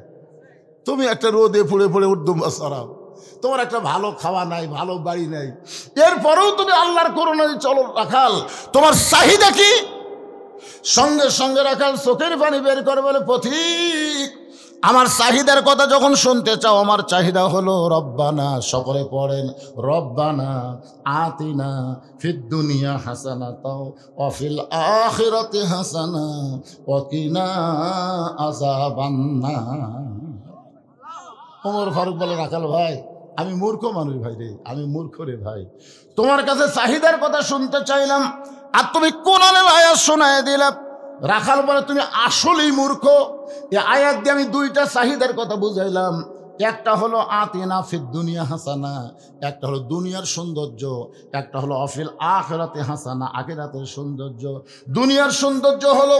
তুমি একটা রোদে পুড়ে পুড়ে উর্দুম সরাও, তোমার একটা ভালো খাওয়া নাই, ভালো বাড়ি নাই, এরপরেও তুমি আল্লাহর কোরআনে চলো। রাখাল, তোমার চাহিদা কি? সঙ্গে সঙ্গে রাখাল চোখের পানি বের করে বলে, পথিক, আমার চাহিদার কথা যখন শুনতে চাও, আমার চাহিদা হলো রব্বানা, সকলে পড়েন, রব্বানা আতিনা ফিদ দুনিয়া হাসানাতাও ওয়া ফিল আখিরাতি হাসানা ওয়া কিনা আযাবান্নার। ওমর ফারুক বলে, রাখাল ভাই, আমি মূর্খ মানুষ ভাই রে, আমি মূর্খ রে ভাই, তোমার কাছে চাহিদার কথা শুনতে চাইলাম আর তুমি কোরআনের আয়াত শোনায় দিলাম। রাখাল বলে, তুমি আসলেই মূর্খ। এই আয়াত দিয়ে আমি 2টা চাহিদার কথা বুঝাইলাম, একটা হলো আতিনা ফিদ দুনিয়া হাসানা, একটা হলো দুনিয়ার সৌন্দর্য, একটা হলো অফিল আখিরাতে হাসানা, আখিরাতের সৌন্দর্য। দুনিয়ার সৌন্দর্য হলো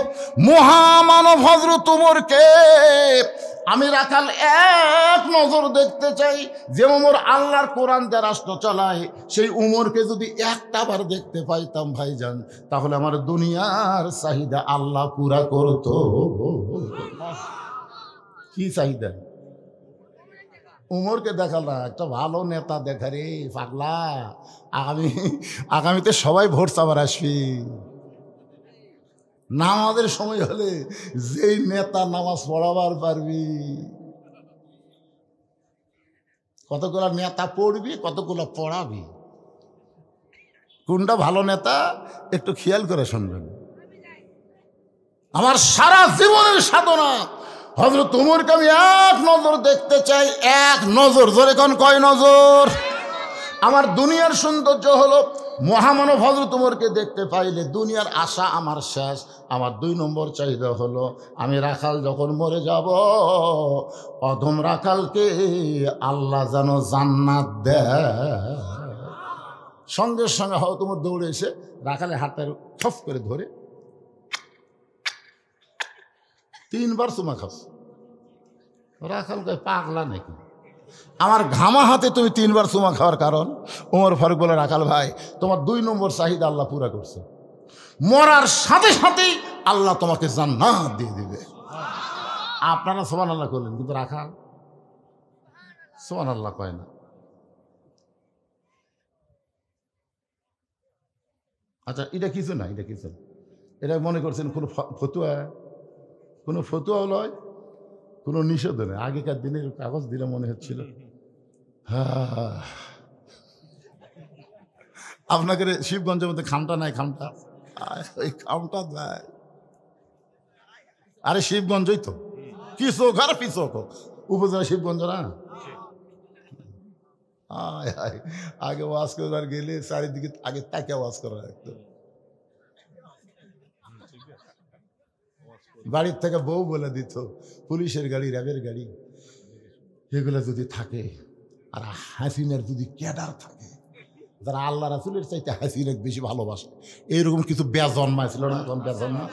মহামানব হযরত ওমরকে আমি রাখাল এক নজর দেখতে চাই। যে ওমর আল্লাহর কোরআন দিয়ে রাষ্ট্র চালায়, সেই উমরকে যদি একটা বার দেখতে পাইতাম ভাইজান, তাহলে আমার দুনিয়ার চাহিদা আল্লাহ পুরা করত। কি চাহিদা? উমরকে দেখাল না, একটা ভালো নেতা দেখা রে পাগলা, আগামীতে সবাই ভোট চাবার আসবি। নামাজের সময় হলে যেই নেতা নামাজ পড়াবার পারবি, কতগুলো নেতা পড়বি, কতগুলো পড়াবি, কোনটা ভালো নেতা একটু খেয়াল করে শুনবেন। আমার সারা জীবনের সাধনা হযরত ওমরকে আমি এক নজর দেখতে চাই, এক নজর। জোরে কোন কয় নজর? আমার দুনিয়ার সৌন্দর্য হলো মহামানব হযরত ওমরকে দেখতে পাইলে দুনিয়ার আশা আমার শেষ। আমার 2 নম্বর চাহিদা হলো, আমি রাখাল যখন মরে যাব, অধম রাখালকে আল্লাহ যেন জান্নাত দেয়। সঙ্গে সঙ্গে হয়তো তোমার দৌড়ে এসে রাখালের হাতটা খপ করে ধরে 3 বার চুমা খাস। রাখাল কয়, পাগলা নাকি? আমার ঘামা হাতে তুমি 3 বার চুমা খাওয়ার কারণ? ওমর ফারুক বলে, রাখাল ভাই, তোমার 2 নম্বর চাহিদা আল্লাহ পুরা করছে, মরার সাথে সাথেই আল্লাহ তোমাকে জান্নাত দিয়ে দিবে। আপনারা সুবহানাল্লাহ করলেন, কিন্তু রাখাল সুবহানাল্লাহ কয় না। আচ্ছা, এটা কিছু না, এটা কিছু না, এটা মনে করছেন কোনো ফতুয়া, কোনো ফতুয়াও নয়, কোনো নিষেধ নেই। আগেকার দিনের কাগজ দিলে মনে হচ্ছিল। হ্যাঁ, আপনাকে শিবগঞ্জের মধ্যে খামটা নাই, খামটা, ওই খামটা দেয়। আরে শিবগঞ্জই তো, কি চোখ আর কি চোখ, উপজেলা শিবগঞ্জ না। আগে ওয়াজ করবার গেলে চারিদিকে আগে তাকে ওয়াজ করা রাখতো। বাড়ির থেকে বউ বলে দিত, পুলিশের গাড়ি, র্যাবের গাড়ি, এগুলো যদি থাকে, আর হাসিনার যদি ক্যাডার থাকে, যারা আল্লাহ রাসূলের চাইতে হাসিনাকে বেশি ভালোবাসে, এইরকম কিছু বেজন্মা ছিল না? তখন বেজন্মা,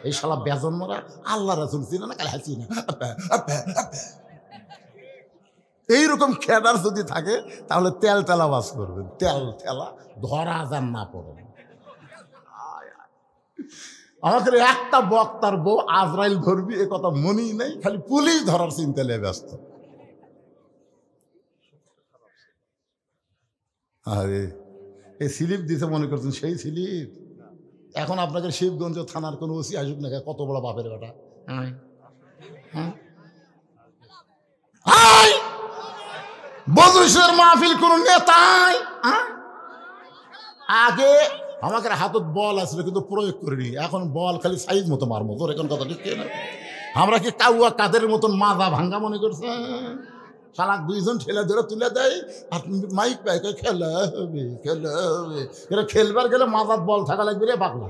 এই শালা বেজন্মরা আল্লাহ রাসূল ছিল না, কালে হাসিনা। এইরকম ক্যাডার যদি থাকে, তাহলে তেল তেলা বাস করবেন, তেল তেলা, ধরা যান না পড়ে। আমাদের একটা বক্তার বউ আজরাইল ধরবি এ কথা মনেই নেই, খালি পুলিশ ধরার চিন্তা নিয়ে ব্যস্ত। আরে এই স্লিপ দিতে মনে করছেন সেই স্লিপ? এখন আপনাকে শিবগঞ্জ থানার কোনো ওসি আসুক না, কত বড় বাপের বেটা। বজুসের মাহফিল কোন নেতাই আগে আমাকে হাতত বল আসলে কিন্তু প্রয়োগ করিনি, এখন বল খালি সাইজ মতো মারবো। তোর এখন কথা ঠিক না? আমরা কি কাউয়া কাদের মতন মাজা ভাঙ্গা মনে করছে? শালা দুইজন ঠেলে ধরে তুলে দেয় আর মাইক পাইকে খেলা হবে খেলা হবে। এরা খেলবার গেলে মাজার বল থাকা লাগবে রে পাগলা।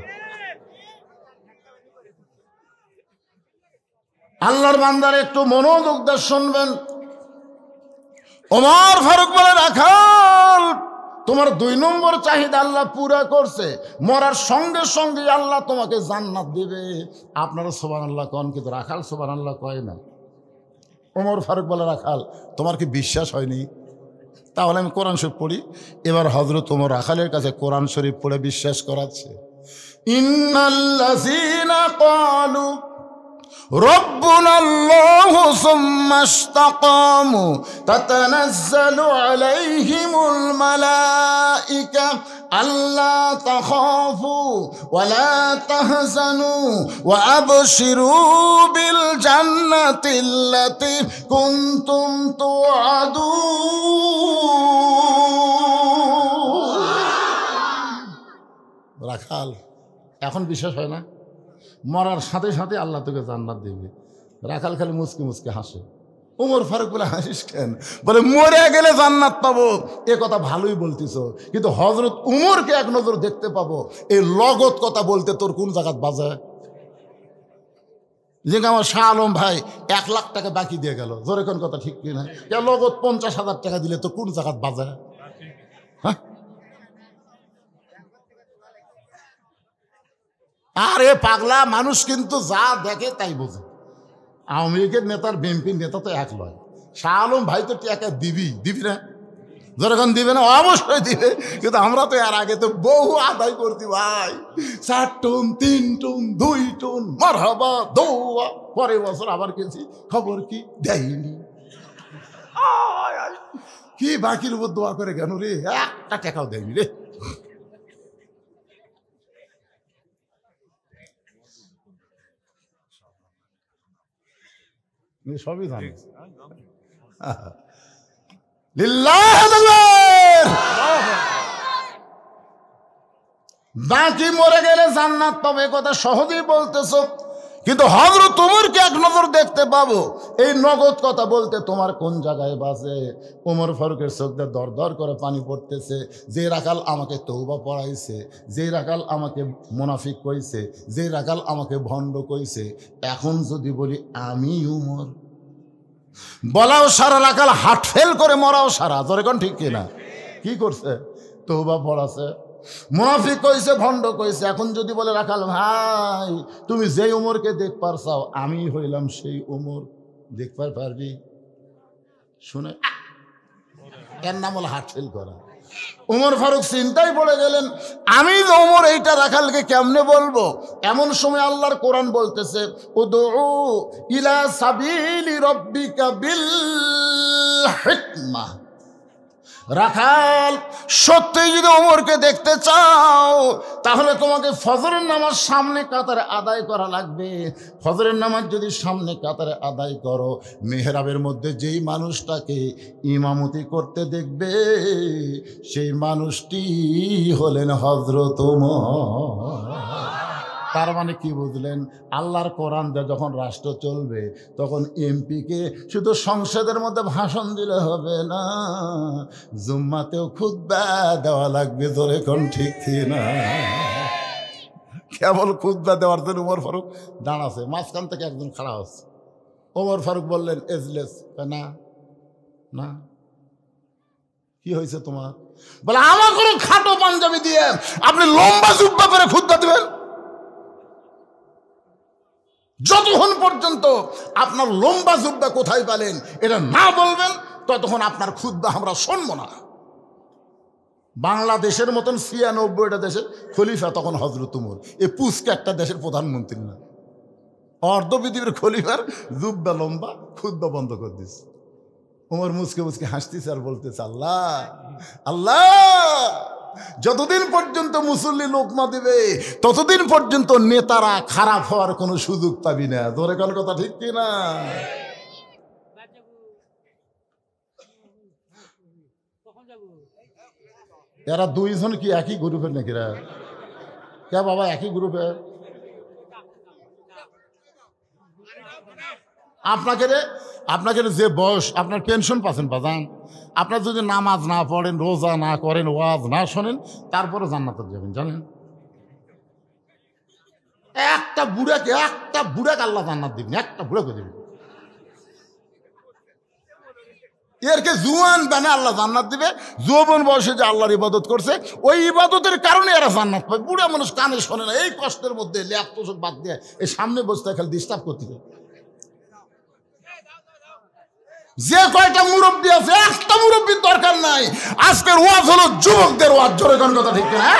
আল্লাহর বান্দার একটু মনোযোগ দিয়ে শুনবেন। ওমর ফারুক বলে, রাখাল তোমার 2 নম্বর চাহিদা আল্লাহ পুরা করছে, মরার সঙ্গে সঙ্গে আল্লাহ তোমাকে জান্নাত দিবে। আপনারা সুবহানাল্লাহ কন, কিন্তু রাখাল সুবহানাল্লাহ কয় না। ওমর ফারুক বলে, রাখাল তোমার কি বিশ্বাস হয়নি? তাহলে আমি কোরআন শরীফ পড়ি। এবার হযরত ওমর রাখালের কাছে কোরআন শরীফ পড়ে বিশ্বাস করাচ্ছে। ইন্নাল্লাযীনা ক্বালু ربنا الله ثم استقاموا تتنزل عليهم الملائكة ألا تخافوا ولا تحزنوا وأبشروا بالجنة التي كنتم توعدون। রাখাল এখন বিশ্বাস হয় না? মরার সাথে সাথে আল্লাহ তোকে জান্নাত দেবে। রাখাল খালি মুচকি মুচকি হাসে। ওমর ফারুক বলে, হাসিস কেন? বলে, মরে গেলে জান্নাত পাবো এ কথা ভালোই বলতিস, কিন্তু হযরত উমরকে এক নজর দেখতে পাবো এই লগত কথা বলতে তোর কোন জায়গাত বাজে? যে আমার শাহ আলম ভাই 1 লাখ টাকা বাকি দিয়ে গেল, জোরে কোন কথা ঠিক কিনা? লগত 50,000 টাকা দিলে তো কোন জায়গাত বাজে? হ্যাঁ, আরে পাগলা, মানুষ কিন্তু যা দেখে তাই বোঝে। আওয়ামী লীগের নেতার বিএনপির নেতা তো এক লয়। শাহ আলম ভাই তো টাকা দিবি না? যখন দিবে না অবশ্যই দিবে, কিন্তু আমরা তো এর আগে তো বহু আদায় করছি ভাই। 4 টন 3 টন 2 টন মারহাবা দৌয়া, পরের বছর আবার গেছি, খবর কি দেয়নি। কি বাকির উপর দোয়া করে কেন রে? একটা টাকাও দেয়নি রে। সবই জানি। বাকি মরে গেলে জান্নাত পাবে কথা সহজেই বলতেছ, কিন্তু হযরত ওমরকে এক নজর দেখতে পাবো এই নগদ কথা বলতে তোমার কোন জায়গায় বাজে? ওমর ফারুকের চোখ দিয়ে দর দর করে পানি পড়তেছে। যে রাখাল আমাকে তওবা পড়াইছে, যে রাখাল আমাকে মুনাফিক কইছে, যে রাখাল আমাকে ভণ্ড কইছে, এখন যদি বলি আমি ওমর, বলাও সারা, রাখাল হার্ট ফেল করে মরাও সারা। জোরে কোন ঠিক কিনা? কি করছে? তওবা পড়াছে, মুনাফিক কইছে, ভণ্ড কইছে। এখন যদি বলে রাখাল ভাই তুমি যে ওমরকে দেখবার চাও আমি হইলাম সেই ওমর, দেখবার পারবি? শুনে এর নাম হলো হার্ট ফেল করা। ওমর ফারুক চিন্তায় পড়ে গেলেন, আমি ওমর এইটা রাখালকে কেমনে বলবো? এমন সময় আল্লাহর কোরআন বলতেছে, উদউ ইলা সাবিলি রাব্বিকা বিল হিকমাহ। রাখাল সত্যি যদি ওমরকে দেখতে চাও তাহলে তোমাকে ফজরের নামাজ সামনে কাতারে আদায় করা লাগবে। ফজরের নামাজ যদি সামনে কাতারে আদায় করো, মেহরাবের মধ্যে যেই মানুষটাকে ইমামতি করতে দেখবে সেই মানুষটি হলেন হযরত ওমর। তার মানে কি বুঝলেন? আল্লাহর কোরআন দিয়ে যখন রাষ্ট্র চলবে তখন এমপিকে শুধু সংসদের মধ্যে ভাষণ দিলে হবে না, জুম্মাতেও খুতবা দেওয়া লাগবে। ধরে কোন ঠিক না? কেবল খুতবা দেওয়ার জন্য ওমর ফারুক দাঁড়াছে, মাঝখান থেকে একজন খাড়া হচ্ছে। ওমর ফারুক বললেন, এজলেস। না না, কি হয়েছে তোমার? বলে, আমার কোনো খাটো পাঞ্জাবি দিয়ে আপনি লম্বা জুব্বা করে খুতবা দেবেন? যতক্ষণ পর্যন্ত আপনার লম্বা জুব্বা কোথায় পেলেন এটা না বলবেন ততক্ষণ আপনার খুতবা আমরা শুনবো না। বাংলাদেশের মতন ৯৬টা দেশের খলিফা তখন হযরত ওমর, এ পুচকে একটা দেশের প্রধানমন্ত্রী না। অর্ধ পৃথিবীর খলিফার জুব্বা লম্বা, খুতবা বন্ধ করে দিচ্ছে। ওমর মুচকে মুচকে হাসতেছে আর বলতেছে, আল্লাহ আল্লাহ, যতদিন পর্যন্ত মুসল্লি লোকমা দিবে ততদিন পর্যন্ত নেতারা খারাপ হওয়ার কোনো সুযোগ পাবি না। ধরে কোন কথা ঠিক কিনা? এরা দুইজন কি একই গ্রুপের নাকি? কে বাবা একই গ্রুপে? আপনাকে যে বয়স, আপনার পেনশন পাচ্ছেন বাজান, আপনার যদি নামাজ না পড়েন, রোজা না করেন, ওয়াজ না শোনেন, তারপরে জান্নাতে যাবেন জানেন? একটা বুড়াকে আল্লাহ জান্নাত দিবেন, একটা বুড়াকে দিবেন। এরকে জুয়ান বানে আল্লাহ জান্নাত দিবে। যৌবন বয়সে যে আল্লাহর ইবাদত করছে, ওই ইবাদতের কারণে এরা জান্নাত পায়। বুড়া মানুষ কানে শোনে না, এই কষ্টের মধ্যে ল্যাপটপ বাদ দিয়ে এই সামনে বসতে খালি ডিস্টার্ব করতে যায়। যে কয়টা মুরব্বী আছে, একটা মুরব্বীর দরকার নাই। আজকের ওয়াজ হলো যুবকদের ওয়াজ। জোরে কোন কথা ঠিক না?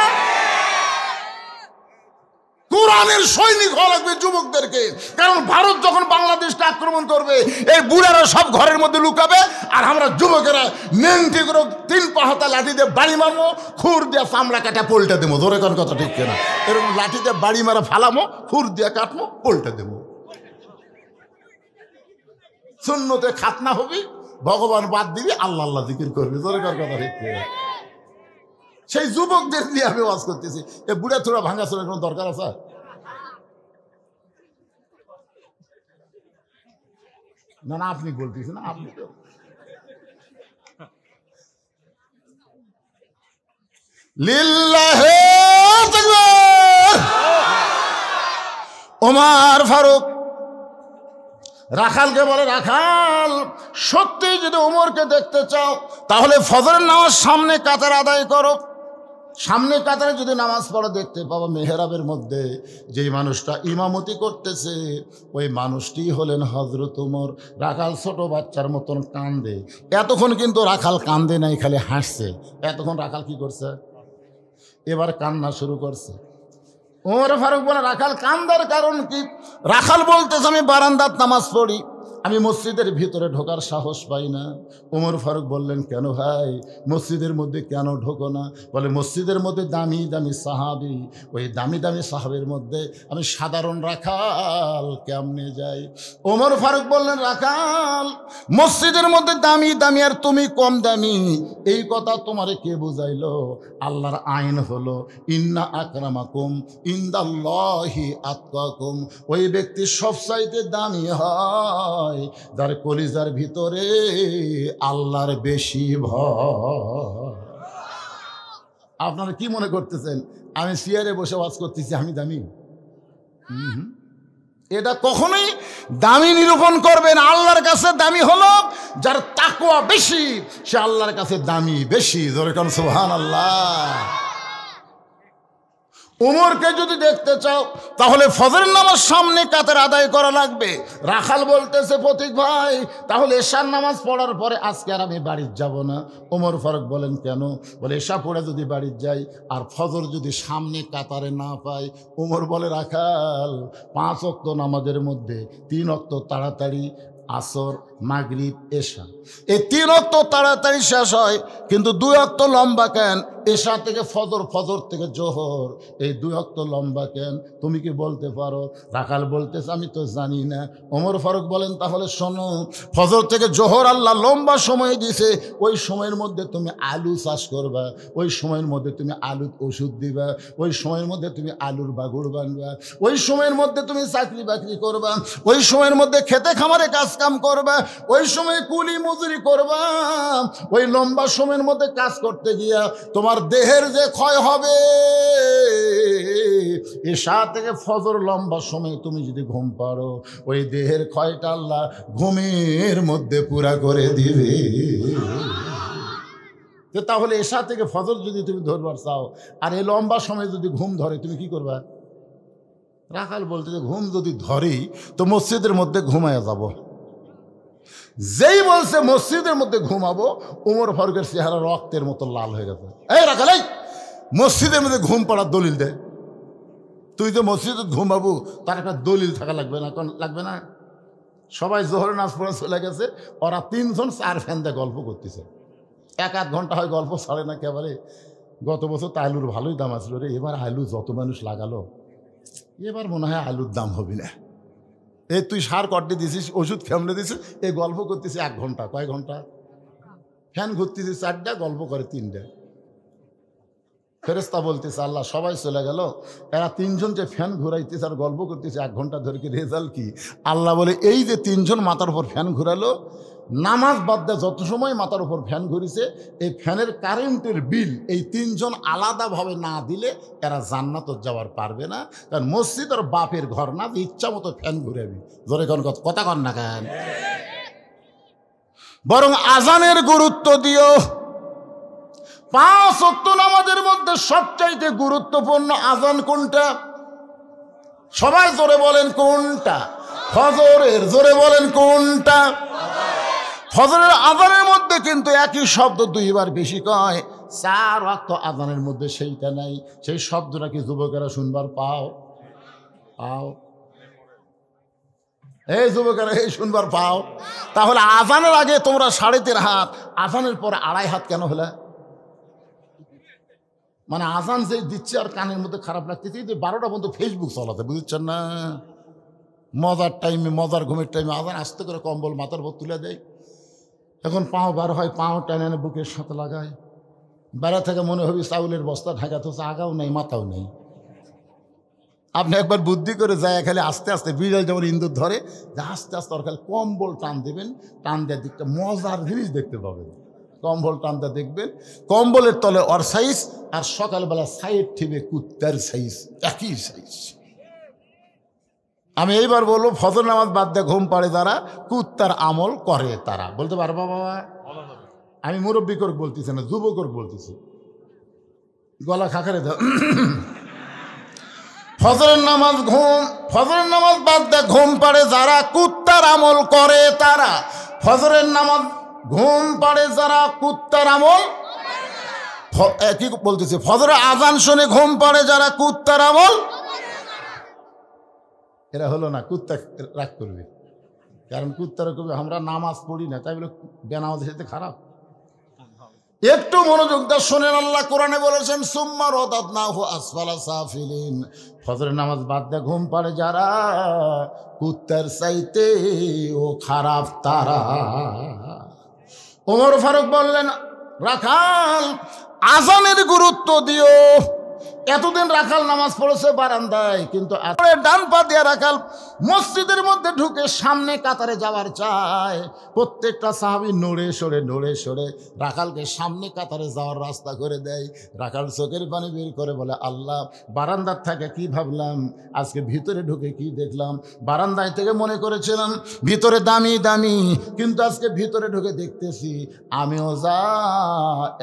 কোরআনের সৈনিক হওয়া লাগবে যুবকদেরকে। কারণ ভারত যখন বাংলাদেশকে আক্রমণ করবে, এই বুড়ারা সব ঘরের মধ্যে লুকাবে, আর আমরা যুবকেরা নেংটি করে 3 পাহাতা লাঠি দিয়ে বাড়ি মারবো, খুর দিয়ে চামড়া কাটা পোল্টে দেবো। ধরে কোন কথা ঠিক না? এরকম লাঠি দিয়ে বাড়ি মারা ফালামো, খুর দিয়ে কাটবো, পোল্টে দেবো। সুন্নতে খাতনা হবি, ভগবান বাদ দিবি, আল্লাহ আল্লাহ জিকির করবি। ধরে কোন কথা ঠিক না? সেই যুবকদের নিয়ে আমি ওয়াজ করতেছি। এ বুড়া থোড়া ভাঙা চোরের কোনো দরকার আছে? না না, আপনি বলতেছেন, আপনি তো লিল্লাহে তাকবীর। ওমর ফারুক রাখালকে বলে, রাখাল, সত্যি যদি ওমরকে দেখতে চাও তাহলে ফজরের নামাজ সামনে কাতার আদায় করো। সামনে কাতারে যদি নামাজ পড়া দেখতে পাবো, মেহরাবের মধ্যে যেই মানুষটা ইমামতি করতেছে ওই মানুষটি হলেন হযরত ওমর। রাখাল ছোট বাচ্চার মতন কান্দে। এতক্ষণ কিন্তু রাখাল কান্দে নাই, খালি হাসছে। এতক্ষণ রাখাল কি করছে? এবার কান্না শুরু করছে। ওমর ফারুক বলে, রাখাল কান্দার কারণ কি? রাখাল বলতেছে, আমি বারান্দার নামাজ পড়ি, আমি মসজিদের ভিতরে ঢোকার সাহস পাই না। ওমর ফারুক বললেন, কেন ভাই, মসজিদের মধ্যে কেন ঢোকো না? বলে, মসজিদের মধ্যে দামি দামি সাহাবী, ওই দামি দামি সাহাবের মধ্যে আমি সাধারণ রাখাল কেমনে যাই? ওমর ফারুক বললেন, রাখাল, মসজিদের মধ্যে দামি দামি আর তুমি কম দামি, এই কথা তোমারে কে বুঝাইলো? আল্লাহর আইন হলো ইন্না আকরামাকুম ইনদাল্লাহি আতকাকুম। ওই ব্যক্তি সবচাইতে দামি হয় যার কলিজার ভিতরে আল্লাহর বেশি ভয়। আপনারা কি মনে করতেছেন আমি চেয়ারে বসে ওয়াজ করতেছি আমি দামি? এটা কখনোই দামি নিরূপণ করবেন। আল্লাহর কাছে দামি হলো যার তাকওয়া বেশি, সে আল্লাহর কাছে দামি বেশি। জোরে কোন সুবহানাল্লাহ। ওমরকে যদি দেখতে চাও তাহলে ফজরের নামাজ সামনে কাতার আদায় করা লাগবে। রাখাল বলতেছে, প্রতীক ভাই, তাহলে এশার নামাজ পড়ার পরে আজকে আর আমি বাড়ি যাব না। ওমর ফারুক বলেন, কেন? বলে, এশা পড়ে যদি বাড়ি যাই আর ফজর যদি সামনে কাতারে না পাই। ওমর বলে, রাখাল, 5 ওয়াক্ত নামাজের মধ্যে 3 ওয়াক্ত তাড়াতাড়ি, আসর, মাগরিব, এশা, এই 3 ওয়াক্ত তাড়াতাড়ি শেষ হয়, কিন্তু 2 ওয়াক্ত লম্বা কেন? এশা থেকে ফজর, ফজর থেকে জোহর, এই 2 ওয়াক্ত লম্বা কেন? তুমি কি বলতে পারো? রাখাল বলতেছে, আমি তো জানি না। ওমর ফারুক বলেন, তাহলে শোনো, ফজর থেকে জোহর আল্লাহ লম্বা সময় দিছে। ওই সময়ের মধ্যে তুমি আলু চাষ করবা, ওই সময়ের মধ্যে তুমি আলুর ওষুধ দিবা, ওই সময়ের মধ্যে তুমি আলুর বাগুড় বানবা, ওই সময়ের মধ্যে তুমি চাকরি বাকরি করবা, ওই সময়ের মধ্যে খেতে খামারে কাজ কাম করবা, ওই সময় কুলি মজুরি করবা। ওই লম্বা সময়ের মধ্যে কাজ করতে গিয়া তোমার দেহের যে ক্ষয় হবে, এশা থেকে ফজর লম্বা সময় তুমি যদি ঘুম পারো, ওই দেহের ক্ষয়টা আল্লাহ ঘুমের মধ্যে পুরা করে দিবে। তাহলে এশা থেকে ফজর যদি তুমি ধরবার চাও আর এই লম্বা সময় যদি ঘুম ধরে, তুমি কি করবা? রাখাল বলতে, যে ঘুম যদি ধরেই তো মসজিদের মধ্যে ঘুমায়া যাব। যেই বলছে মসজিদের মধ্যে ঘুমাবো, ওমর ফারুকের চেহারা রক্তের মতো লাল হয়ে গেছে। এই রাখাল, এই মসজিদের মধ্যে ঘুম পড়ার দলিল দে। তুই তো মসজিদে ঘুমাবো, তার একটা দলিল থাকা লাগবে না? লাগবে না? সবাই জোহরের নামাজ পড়ে চলে গেছে, ওরা 3 জন 4 ফ্যানতে গল্প করতেছে। 1-8 ঘন্টা হয় গল্প ছাড়ে না একেবারে। গত বছর তো আলুর ভালোই দাম আসলো রে, এবার আলু যত মানুষ লাগালো, এবার মনে হয় আলুর দাম হবে না। এই তুই সার কটে দিছিস, ওষুধ কেমনে দিছিস, এই গল্প করতেছি 1 ঘন্টা। কয় ঘন্টা? ফ্যান ঘুরতেছি 4টা, গল্প করে 3টা। ফেরেশতা বলতেছে আল্লাহ সবাই চলে গেল, এরা তিনজন যে ফ্যান ঘুরাইতেছে আর গল্প করতেছে 1 ঘন্টা ধরে, কি রেজাল্ট কি? আল্লাহ বলে এই যে তিনজন মাথার উপর ফ্যান ঘুরালো, নামাজ বাদ দেয় যত সময় মাথার উপর ফ্যান ঘুরিছে, এই ফ্যানের কারেন্টের বিল এই তিনজন আলাদাভাবে না দিলে এরা জান্নাত যাওয়ার পারবে না। কারণ মসজিদ আর বাপের ঘর না, ইচ্ছা মতো ফ্যান ঘুরাবি। ধরে কোন কথা কন না কেন? বরং আজানের গুরুত্ব দিও। 5 ওয়াক্ত নামাজের মধ্যে সবচাইতে গুরুত্বপূর্ণ আজান কোনটা? সবাই জোরে বলেন কোনটা? ফজরের। জোরে বলেন কোনটা? ফজরের আজানের মধ্যে কিন্তু একই শব্দ 2 বার বেশি কয়। 4 ওয়াক্ত আজানের মধ্যে সেইটা নাই। সেই শব্দটা কি যুবকেরা শুনবার পাও? পাও? এই যুবকেরা এই শুনবার পাও? তাহলে আজানের আগে তোমরা 3.5 হাত, আজানের পরে 2.5 হাত কেন হলে? মানে আজান যে দিচ্ছে আর কানের মধ্যে খারাপ লাগতেছে, 12টা পর্যন্ত ফেসবুক চালাতে, বুঝছেন না? মজার টাইমে, মজার ঘুমের টাইমে আজান আস্তে করে কম্বল মাথার উপর তুলে দেয়। এখন পাও বার হয়, পাও টেনে এনে বুকের সাথে লাগায়। বেড়া থেকে মনে হবে চাউলের বস্তা ঢাকাতে হচ্ছে, আগাও নেই মাথাও নেই। আপনি একবার বুদ্ধি করে যায় খালি আস্তে আস্তে, বিড়াল যেমন ইন্দুর ধরে, যে আস্তে আস্তে ওর খালি কম্বল টান দেবেন, টান দেওয়ার দিকটা মজার জিনিস দেখতে পাবেন। কম্বল টানতে দেখবেন, কম্বলের তলে ওর সাইজ, আর সকালবেলা সাইড ঠিবে কুত্তার সাইজ, একই সাইজ। আমি এইবার বলবো, ফজর নামাজ বাদ দিয়ে ঘুম পাড়ে যারা, কুত্তার আমল করে তারা। বলতে পারবো বাবা? আমি মুরব্বী করে বলতেছি না, যুবক করে বলতেছি। গলা খাকারে দাও। ফজরের নামাজ বাদ দিয়ে ঘুম পাড়ে যারা, কুত্তার আমল করে তারা। ফজরের নামাজ ঘুম পাড়ে যারা, কুত্তার আমল কি বলতেছে? ফজরের আজান শুনে ঘুম পাড়ে যারা, কুত্তার আমল। এরা হলো না, কুত্তা রাগ করবে। কারণ কুত্তারা করবে আমরা নামাজ পড়ি না, তাই বলে বেনামাজের সাথে খারাপ। একটু মনোযোগ দিয়ে শোনেন, আল্লাহ কোরআনে বলেছেন সুম্মা রাদাদনাহু আসফালা সাফিলিন। ফজরের নামাজ বাদ দিয়ে ঘুম পাড়ে যারা, কুত্তার চাইতে ও খারাপ তারা। ওমর ফারুক বললেন, রাখাল আজানের গুরুত্ব দিও। এতদিন রাখাল নামাজ পড়েছে বারান্দায়, কিন্তু ডান পা দিয়ে রাখাল মসজিদের মধ্যে ঢুকে সামনে কাতারে যাওয়ার চায়। প্রত্যেকটা সাহাবী নড়ে সরে রাখালকে সামনে কাতারে যাওয়ার রাস্তা করে দেয়। রাখাল চোখের পানি বের করে বলে, আল্লাহ, বারান্দার থেকে কি ভাবলাম, আজকে ভিতরে ঢুকে কি দেখলাম। বারান্দায় থেকে মনে করেছিলাম ভিতরে দামি দামি, কিন্তু আজকে ভিতরে ঢুকে দেখতেছি আমিও যা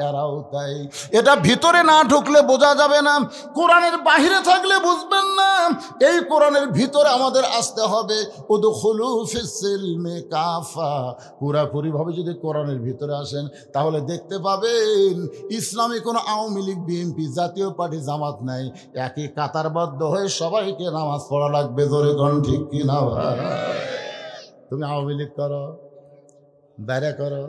এরাও তাই। এটা ভিতরে না ঢুকলে বোঝা যাবে না, কোরআনের বাহিরে থাকলে বুঝবেন না। এই কোরআনের ভিতরে আমাদের আসতে হবে। উদখুলু ফিস-সিলমি কাফা। পুরাপুরি ভাবে যদি কোরআনের ভিতরে আসেন, তাহলে দেখতে পাবেন ইসলামী কোনো আওয়ামী লীগ, বিএনপি, জাতীয় পার্টি, জামাত নাই। একই কাতারবদ্ধ হয়ে সবাইকে নামাজ পড়া লাগবে। জোরে কোন ঠিক কিনা ভাই? তুমি আওয়ামী লীগ করো, বাইরে করো,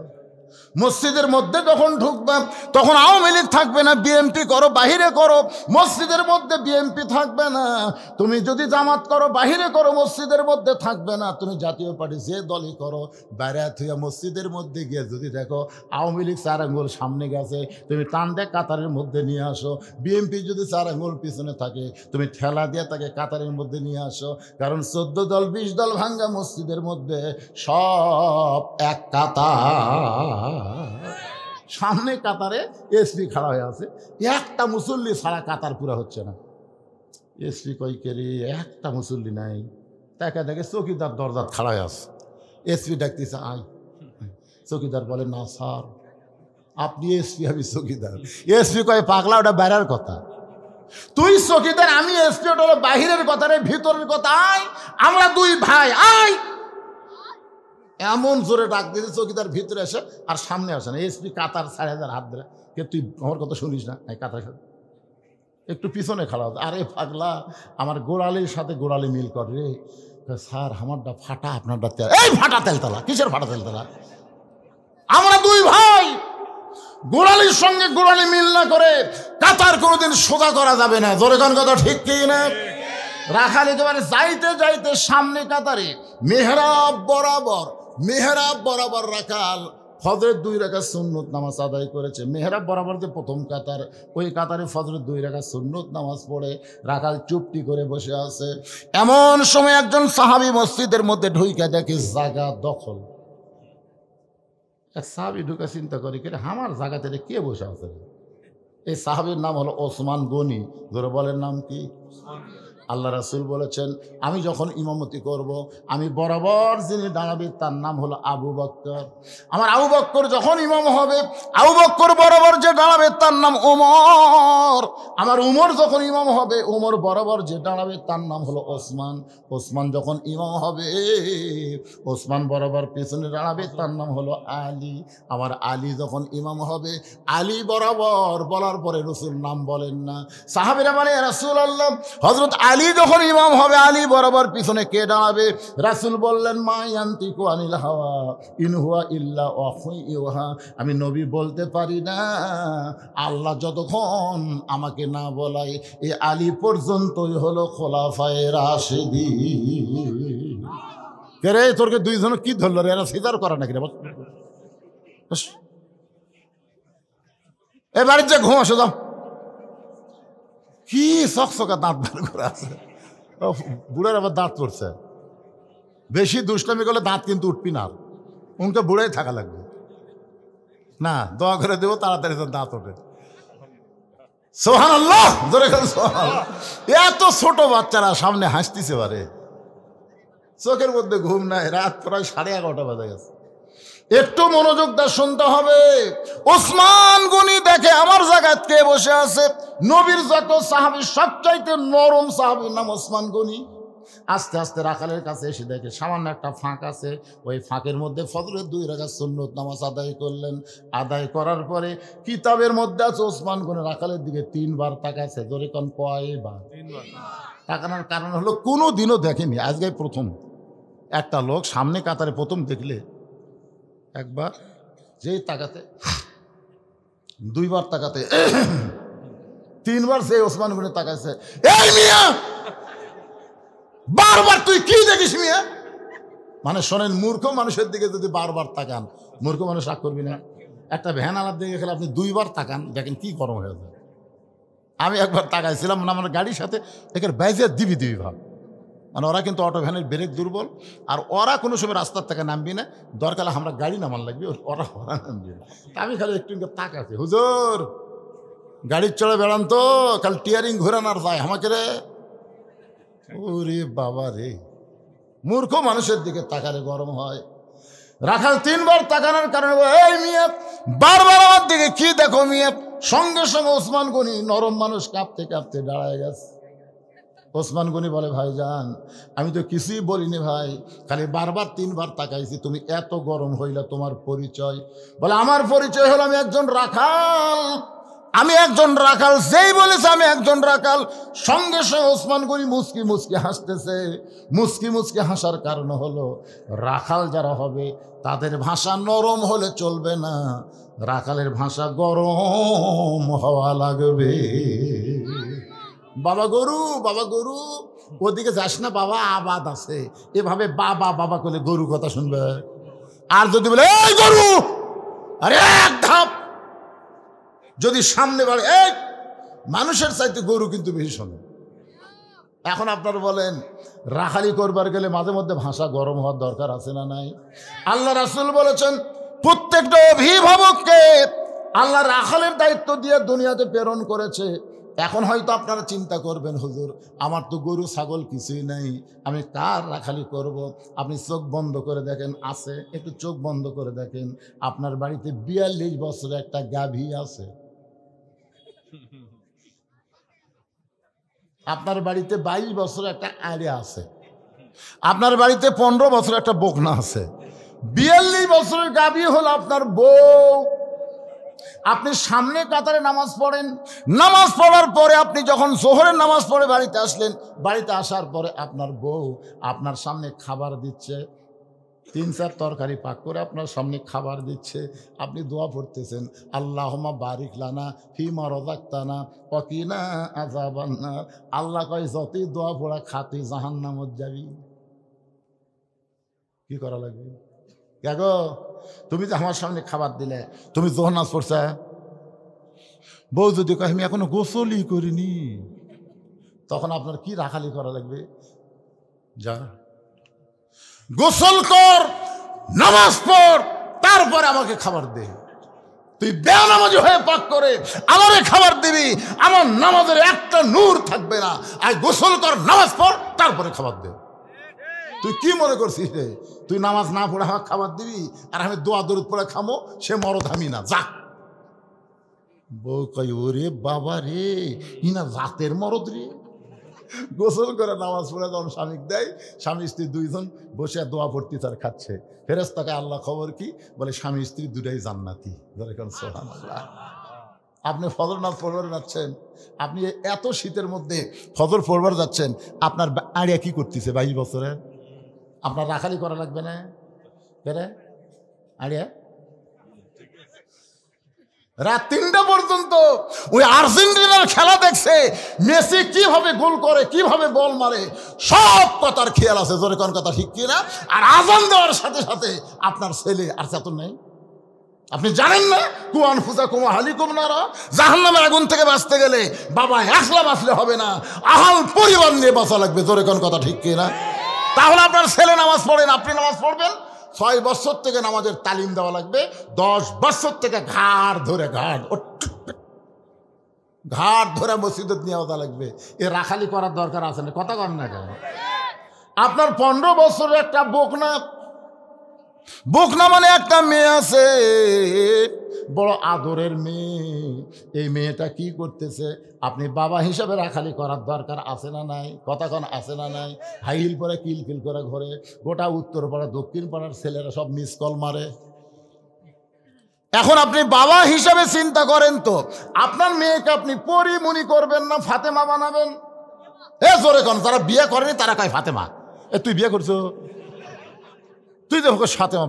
মসজিদের মধ্যে যখন ঢুকবে তখন আওয়ামী লীগ থাকবে না, বিএনপি করো, বাহিরে করো, মসজিদের মধ্যে বিএনপি থাকবে না। তুমি যদি জামাত করো, বাহিরে করো, মসজিদের মধ্যে থাকবে না। তুমি জাতীয় পার্টি যে দলই করো, বাইরে থেকে মসজিদের মধ্যে গিয়ে যদি দেখো আওয়ামী লীগ 4 আঙ্গুল সামনে গেছে, তুমি টান দিয়ে কাতারের মধ্যে নিয়ে আসো। বিএনপি যদি 4 আঙ্গুল পিছনে থাকে, তুমি ঠেলা দিয়ে তাকে কাতারের মধ্যে নিয়ে আসো। কারণ 14 দল 20 দল ভাঙ্গা মসজিদের মধ্যে সব এক কাতার। সামনে কাতারে এসপি খাড়া হয়ে আছে, একটা মুসল্লি ছাড়া কাতার পুরা হচ্ছে না। এসপি কই কেরে, একটা মুসল্লি নাই। তাকে দেখে চৌকিদার দরজার খাড়া হয়ে আছে। এসপি ডাকতেছে, আয়। চৌকিদার বলে, না স্যার, আপনি এসপি, আমি চৌকিদার। এসপি কয়, পাগলা, ওটা বাইরের কথা। তুই চৌকিদার, আমি এসপি, ওটা হলো বাহিরের কথা রে, ভিতরের কথা। আয়, আমরা 2 ভাই, আয়। এমন জোরে ডাক দিয়েছে, চৌকিদার ভিতরে আসে আর সামনে আসে না। এসপি কাতার 4,000 হাত ধরে, কে তুই আমার কথা শুনিস না? কাতার একটু পিছনে খাড়া হতো। আরে পাগলা, আমার গোড়ালির সাথে গোড়ালি মিল কর রে। স্যার, আমারটা ফাটা, আপনারটা তেল। এই ফাটা তেলতলা, কিসের ফাটা তেলতলা? আমরা 2 ভাই, গোড়ালির সঙ্গে গোড়ালি মিল না করে কাতার কোনোদিন সোজা করা যাবে না। জোরে কোন কথা ঠিক কি না? রাখাল একেবারে যাইতে যাইতে সামনে কাতারে মেহরাব বরাবর রাখাল ফজরের 2 রাকাত সুন্নত নামাজ আদায় করেছে। মেহরাব বরাবর যে প্রথম কাতার, ওই কাতারে ফজরের 2 রাকাত সুন্নত নামাজ পড়ে রাখাল চুপটি করে বসে আছে। এমন সময় একজন সাহাবী মসজিদের মধ্যে ঢুইকা দেখে জায়গা দখল। এক সাহাবী ঢুকে চিন্তা করে কে আমার জায়গাতে কে বসে আছে? এই সাহাবীর নাম হলো ওসমান গনি। ধরে বলেন নাম কি? আল্লাহ রাসূল বলেছেন, আমি যখন ইমামতি করব, আমি বরাবর যিনি দাঁড়াবে তার নাম হলো আবু বকর। আমার আবু বকর যখন ইমাম হবে, আবু বকর বরাবর যে দাঁড়াবে তার নাম ওমর। আমার উমর যখন ইমাম হবে, উমর বরাবর যে দাঁড়াবে তার নাম হলো ওসমান। ওসমান যখন ইমাম হবে, ওসমান বরাবর পেছনে দাঁড়াবে তার নাম হলো আলী। আমার আলী যখন ইমাম হবে, আলী বরাবর বলার পরে রাসূল নাম বলেন না। সাহাবীরা বলে ইয়া রাসূলুল্লাহ, হযরত আলী যখন ইমাম হবে, আলী বরাবর পিছনে কে দাঁড়াবে? রাসূল বললেন, মা ইয়ান্তিকু আনিল হাওয়া ইন হুয়া ইল্লা ওয়াহয়ুন ইউহা। আমি নবী বলতে পারি না, আল্লাহ যতক্ষণ আমাকে না বলায় এই আলী পর্যন্তই হলো খোলাফায়ে রাশিদিন। কে রে তোরকে দুইজন কি ধরলো রে? এরা সিজার করা নাকি রে? এবারে যে ঘুম আসো যাও। কি চকচকা দাঁত বের করে আছে। বুড়ার আবার দাঁত পড়ছে। বেশি দুষ্টামি করলে দাঁত কিন্তু উঠবি না, উনকে বুড়াই থাকা লাগবে না। দোয়া করে দেবো তাড়াতাড়ি দাঁত ওঠে। সুবহানাল্লাহ, জোরে করে সুবহানাল্লাহ। এত ছোট বাচ্চারা সামনে হাসতেছে পারে, চোখের মধ্যে ঘুম নাই, রাত প্রায় 11:30 বাজে গেছে। একটু মনোযোগ দিয়ে শুনতে হবে। ওসমান গনি দেখে আমার জায়গায় কে বসে আছে? নবীর যত সাহাবী সবচাইতে নরম সাহাবীর নাম ওসমান গনি। আস্তে আস্তে রাখালের কাছে এসে দেখে সামান্য একটা ফাঁক আছে, ওই ফাঁকের মধ্যে ফজরের 2 রাকাত সুন্নত নামাজ আদায় করলেন। আদায় করার পরে কিতাবের মধ্যে আছে ওসমান গনি রাখালের দিকে 3 বার তাকাইছে। ধরে কোন কয়বার? 3 বার। তাকানোর কারণ হলো কোনো দিনও দেখেনি, আজকে প্রথম। একটা লোক সামনে কাতারে প্রথম দেখলে একবার যেই তাকাতে, 2 বার তাকাতে, 3 বার সেই ওসমান গনি তাকাইছে। এই মিয়া, বারবার তুই কি দেখিস মিয়া? মানে শোনেন, মূর্খ মানুষের দিকে যদি বারবার তাকান, মূর্খ মানুষ রাগ করবি না? একটা ভ্যান আলার দিকে খেলে আপনি 2 বার তাকান, দেখেন কি গরম হয়ে যায়। আমি একবার তাকাইছিলাম না, আমার গাড়ির সাথে এখানে বাইজে দিবি ভাব। মানে ওরা কিন্তু অটো ভ্যানের ব্রেক দুর্বল, আর ওরা কোনো সময় রাস্তার থেকে নামবি না, দরকার আমরা গাড়ি নামান লাগবে, ওরা নামবি না। আমি খালি একটু তাকাচ্ছি, হুজুর গাড়ির চড়ে বেড়ান তো, খালি টিয়ারিং ঘুরান আর যায় আমাকে রে। ওরে বাবা রে, মূর্খ মানুষের দিকে তাকালে গরম হয়। রাখাল 3 বার তাকানোর কারণে এই মিয়া বারবার আমার দিকে কি দেখো মিয়া? সঙ্গে সঙ্গে ওসমান গনি নরম মানুষ কাঁপতে কাঁপতে দাঁড়ায় গেছে। ওসমান গনি বলে, ভাইজান আমি তো কিছুই বলিনি ভাই, খালি বারবার 3 বার তাকাইছি, তুমি এত গরম হইলা, তোমার পরিচয়? বলে, আমার পরিচয় হলো আমি একজন রাখাল। আমি একজন রাখাল। যেই বলেছে আমি একজন রাখাল, সঙ্গে সঙ্গে ওসমান গনি মুচকি মুচকি হাসতেছে। মুচকি মুচকি হাসার কারণ হলো রাখাল যারা হবে তাদের ভাষা নরম হলে চলবে না, রাখালের ভাষা গরম হওয়া লাগবে। বাবা গরু, বাবা গরু, ওদিকে যাস না বাবা, আবাদ আছে। এভাবে বাবা বাবা করলে গরু কথা শুনবে। আর যদি বলে এই গরু, আরে এক ধাপ যদি সামনে বাড়ে, এই মানুষের চাইতে গরু কিন্তু বেশি শোনে। এখন আপনারা বলেন, রাখালি করবার গেলে মাঝে মধ্যে ভাষা গরম হওয়ার দরকার আছে না নাই? আল্লাহ রাসূল বলেছেন, প্রত্যেকটা অভিভাবককে আল্লাহ রাখালের দায়িত্ব দিয়ে দুনিয়াতে প্রেরণ করেছে। এখন হয়তো আপনারা চিন্তা করবেন, হুজুর আমার তো গরু ছাগল কিছুই নাই, আমি কার রাখালি করব? আপনি চোখ বন্ধ করে দেখেন, আছে, একটু চোখ বন্ধ করে দেখেন, আপনার বাড়িতে 42 বছরের একটা গাভী আছে, আপনার বাড়িতে 22 বছরের একটা আড়ে আছে, আপনার বাড়িতে 15 বছরের একটা বকনা আছে, 42 বছরের গাভী হলো আপনার বউ। আপনি সামনে কাতারে নামাজ পড়েন, নামাজ পড়ার পরে আপনি যখন জোহরের নামাজ পড়ে বাড়িতে আসলেন, বাড়িতে আসার পরে আপনার বউ আপনার সামনে খাবার দিচ্ছে, 3-4 তরকারি পাক করে আপনার সামনে খাবার দিচ্ছে, আপনি দোয়া পড়তেছেন, আল্লাহুম্মা বারিক লানা ফিমা রাযাকতানা ওয়া কিনা আযাবান নার। আল্লাহ কয়, যতই দোয়া পড়া খাতি জাহান্নামত যাবি। কি করা লাগবে? গো তুমি যে আমার সামনে খাবার দিলে, তুমি যোহর নামাজ পড়ছা? বউ যদি কয় আমি এখনো গোসলই করিনি, তখন আপনার কি রাখালি করা লাগবে? যা গোসল কর, নামাজ পড়, তারপরে আমাকে খাবার দে। তুই বেনামাজি হয়ে পাক করে আমারে খাবার দিবি, আমার নামাজের একটা নূর থাকবে না। আর গোসল কর, নামাজ পড়, তারপরে খাবার দে। তুই কি মনে করছিস রে? তুই নামাজ না পড়ে আমাকে খাবার দিবি আর আমি দোয়া দরুদ পড়ে খামো, সে মরদ আমি না, যা। বউ কই ওরে বাবা রে, ইনা রাতের মরদ রে। গোসল করে নামাজ পড়ে যখন স্বামীকে দেয়, স্বামী স্ত্রী দুইজন বসে দোয়া পড়তে তার খাচ্ছে। ফেরেশতাকে আল্লাহ খবর কি বলে, স্বামী স্ত্রী দুটাই জান্নাতি। সুবহানাল্লাহ। আপনি ফজর নামাজ পড়বার যাচ্ছেন, আপনি এত শীতের মধ্যে ফজর পড়বার যাচ্ছেন, আপনার আড়িয়া কি করতেছে 22 বছরে? আপনার রাখালি করা লাগবে না? কেরে আড়িয়া রাত 3টা পর্যন্ত ওই আর্জেন্টিনার খেলা দেখছে, মেসি কিভাবে গোল করে, কিভাবে বল মারে, সব কথার খেয়াল আছে। জোরে কোন কথা ঠিক কিনা? আর আজান দেওয়ার সাথে সাথে আপনার ছেলে আর চেতন নেই। আপনি জানেন না কুয়ান ফুজা কুমা হালিকুম নারা, জাহান্নামের আগুন থেকে বাঁচতে গেলে বাবা একলা বাঁচলে হবে না, আহাল পরিবার নিয়ে বাঁচা লাগবে। জোরে কোন কথা ঠিক কিনা? তাহলে আপনার ছেলে নামাজ পড়েন, আপনি নামাজ পড়বেন। 6 বছর থেকে নামাজের তালিম দেওয়া লাগবে, 10 বছর থেকে ঘাড় ধরে মসজিদে নিয়ে আসা লাগবে। এ রাখালি করার দরকার আছে না? কথা কন না কেন? আপনার 15 বছরের একটা বোকনা মানে একটা মেয়ে আছে, বড় আদরের মেয়ে। এই মেয়েটা কি করতেছে? আপনি বাবা হিসাবে রাখালি করার দরকার আছে না নাই? কথা কন আছে না নাই? হাইল পরে কিলকিল করে ঘরে গোটা উত্তর পাড়া দক্ষিণ পাড়ার ছেলেরা সব মিস কল মারে। এখন আপনি বাবা হিসাবে চিন্তা করেন তো, আপনার মেয়েকে আপনি পরিমণি করবেন না ফাতেমা বানাবেন? এ জোরে কন, যারা বিয়ে করেনি তারা কয় ফাতেমা। এ তুই বিয়ে করছো, তুই তো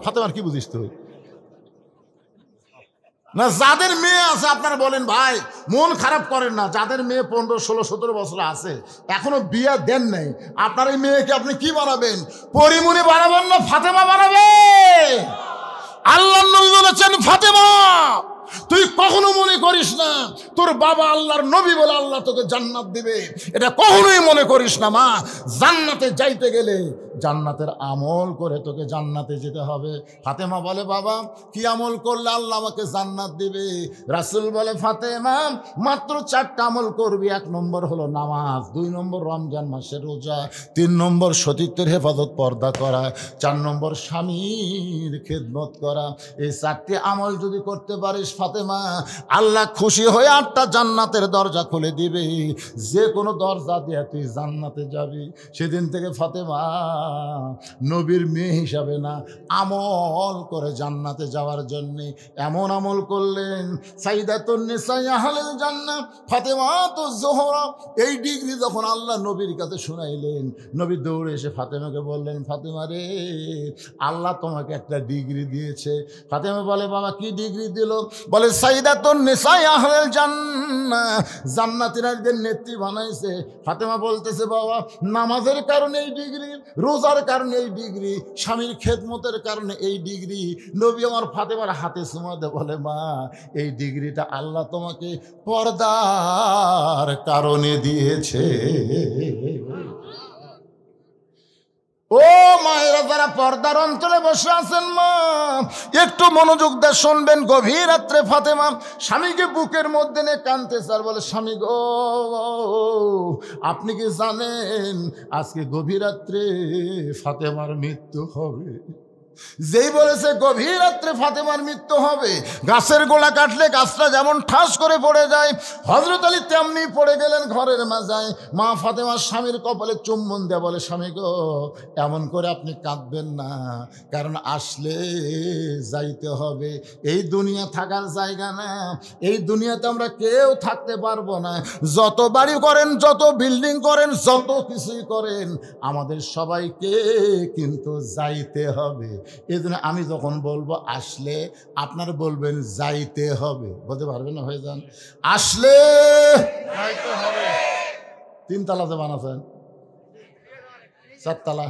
ফাতেমার কি বুঝিস তুই? না, যাদের মেয়ে আছে আপনারা বলেন ভাই মন খারাপ করেন না, যাদের মেয়ে 15, 16, 17 বছর আছে এখনো বিয়ে দেন নাই, আপনার এই মেয়েকে আপনি কি বানাবেন? পরিমণি বানাবেন না ফাতেমা বানাবেন? আল্লাহর নবী বলেছেন ফাতেমা তুই কখনো মনে করিস না তোর বাবা আল্লাহর নবী বলে আল্লাহ তোকে জান্নাত দিবে, এটা কখনোই মনে করিস না। মা, জান্নাতে যাইতে গেলে জান্নাতের আমল করে তোকে জান্নাতে যেতে হবে। ফাতেমা বলে বাবা কি আমল করলে আল্লাহ আমাকে জান্নাত দিবে? রাসূল বলে ফাতেমা মাত্র 4টা আমল করবি। 1 নম্বর হলো নামাজ, 2 নম্বর রমজান মাসের রোজা, 3 নম্বর সতীত্বের হেফাজত পর্দা করা, 4 নম্বর স্বামীর খেদমত করা। এই 4টি আমল যদি করতে পারিস ফাতেমা, আল্লাহ খুশি হয়ে 8টা জান্নাতের দরজা খুলে দিবে। যে কোনো দরজা দিয়ে তুই জান্নাতে যাবি। সেদিন থেকে ফাতেমা নবীর মেয়ে হিসাবে না, আমল করে জান্নাতে যাওয়ার জন্যে এমন আমল করলেন সাইয়্যিদাতুন নিসা আহলিল জান্নাহ ফাতেমাতুজ জোহরা। এই ডিগ্রি যখন আল্লাহ নবীর কাছে শুনাইলেন, নবী দৌড়ে এসে ফাতেমাকে বললেন ফাতেমা রে, আল্লাহ তোমাকে একটা ডিগ্রি দিয়েছে। ফাতেমা বলে বাবা কি ডিগ্রি দিল? বলে সাইয়্যিদাতুন নিসা আহলিল জান্নাহ, জান্নাতীদের নেত্রী বানাইছে। ফাতেমা বলতেছে বাবা নামাজের কারণে এই ডিগ্রি, রোজার কারণে এই ডিগ্রি, স্বামীর খেদমতের কারণে এই ডিগ্রি। নবী আমার ফাতেমার হাতে চুমা দিয়ে বলে মা এই ডিগ্রিটা আল্লাহ তোমাকে পর্দার কারণে দিয়েছে। ও মায়েরা যারা পর্দার অঞ্চলে বসে আছেন মা, একটু মনোযোগ দিয়ে শুনবেন। গভীর রাত্রে ফাতেমা স্বামীকে বুকের মধ্যে নিয়ে কাঁদতেছে আর বলে স্বামী গো, আপনি কি জানেন আজকে গভীর রাত্রে ফাতেমার মৃত্যু হবে? যেই বলেছে গভীর রাত্রে ফাতেমার মৃত্যু হবে, গাছের গোড়া কাটলে গাছটা যেমন ঠাস করে পড়ে যায়, হযরত আলী তেমনি পড়ে গেলেন ঘরের মাঝায়। মা ফাতেমার স্বামীর কপালে চুম্বন দেয়া বলে স্বামী গো এমন করে আপনি কাঁদবেন না, কারণ আসলে যাইতে হবে। এই দুনিয়া থাকার জায়গা না, এই দুনিয়াতে আমরা কেউ থাকতে পারবো না। যত বাড়ি করেন, যত বিল্ডিং করেন, যত কিছুই করেন, আমাদের সবাইকে কিন্তু যাইতে হবে। এই জন্য আমি যখন বলবো আসলে, আপনার বলবেন যাইতে হবে। বলতে পারবেন না? হয়ে যান আসলে যাইতে হবে। 3 তালা যে বানাচ্ছেন, 4 তালা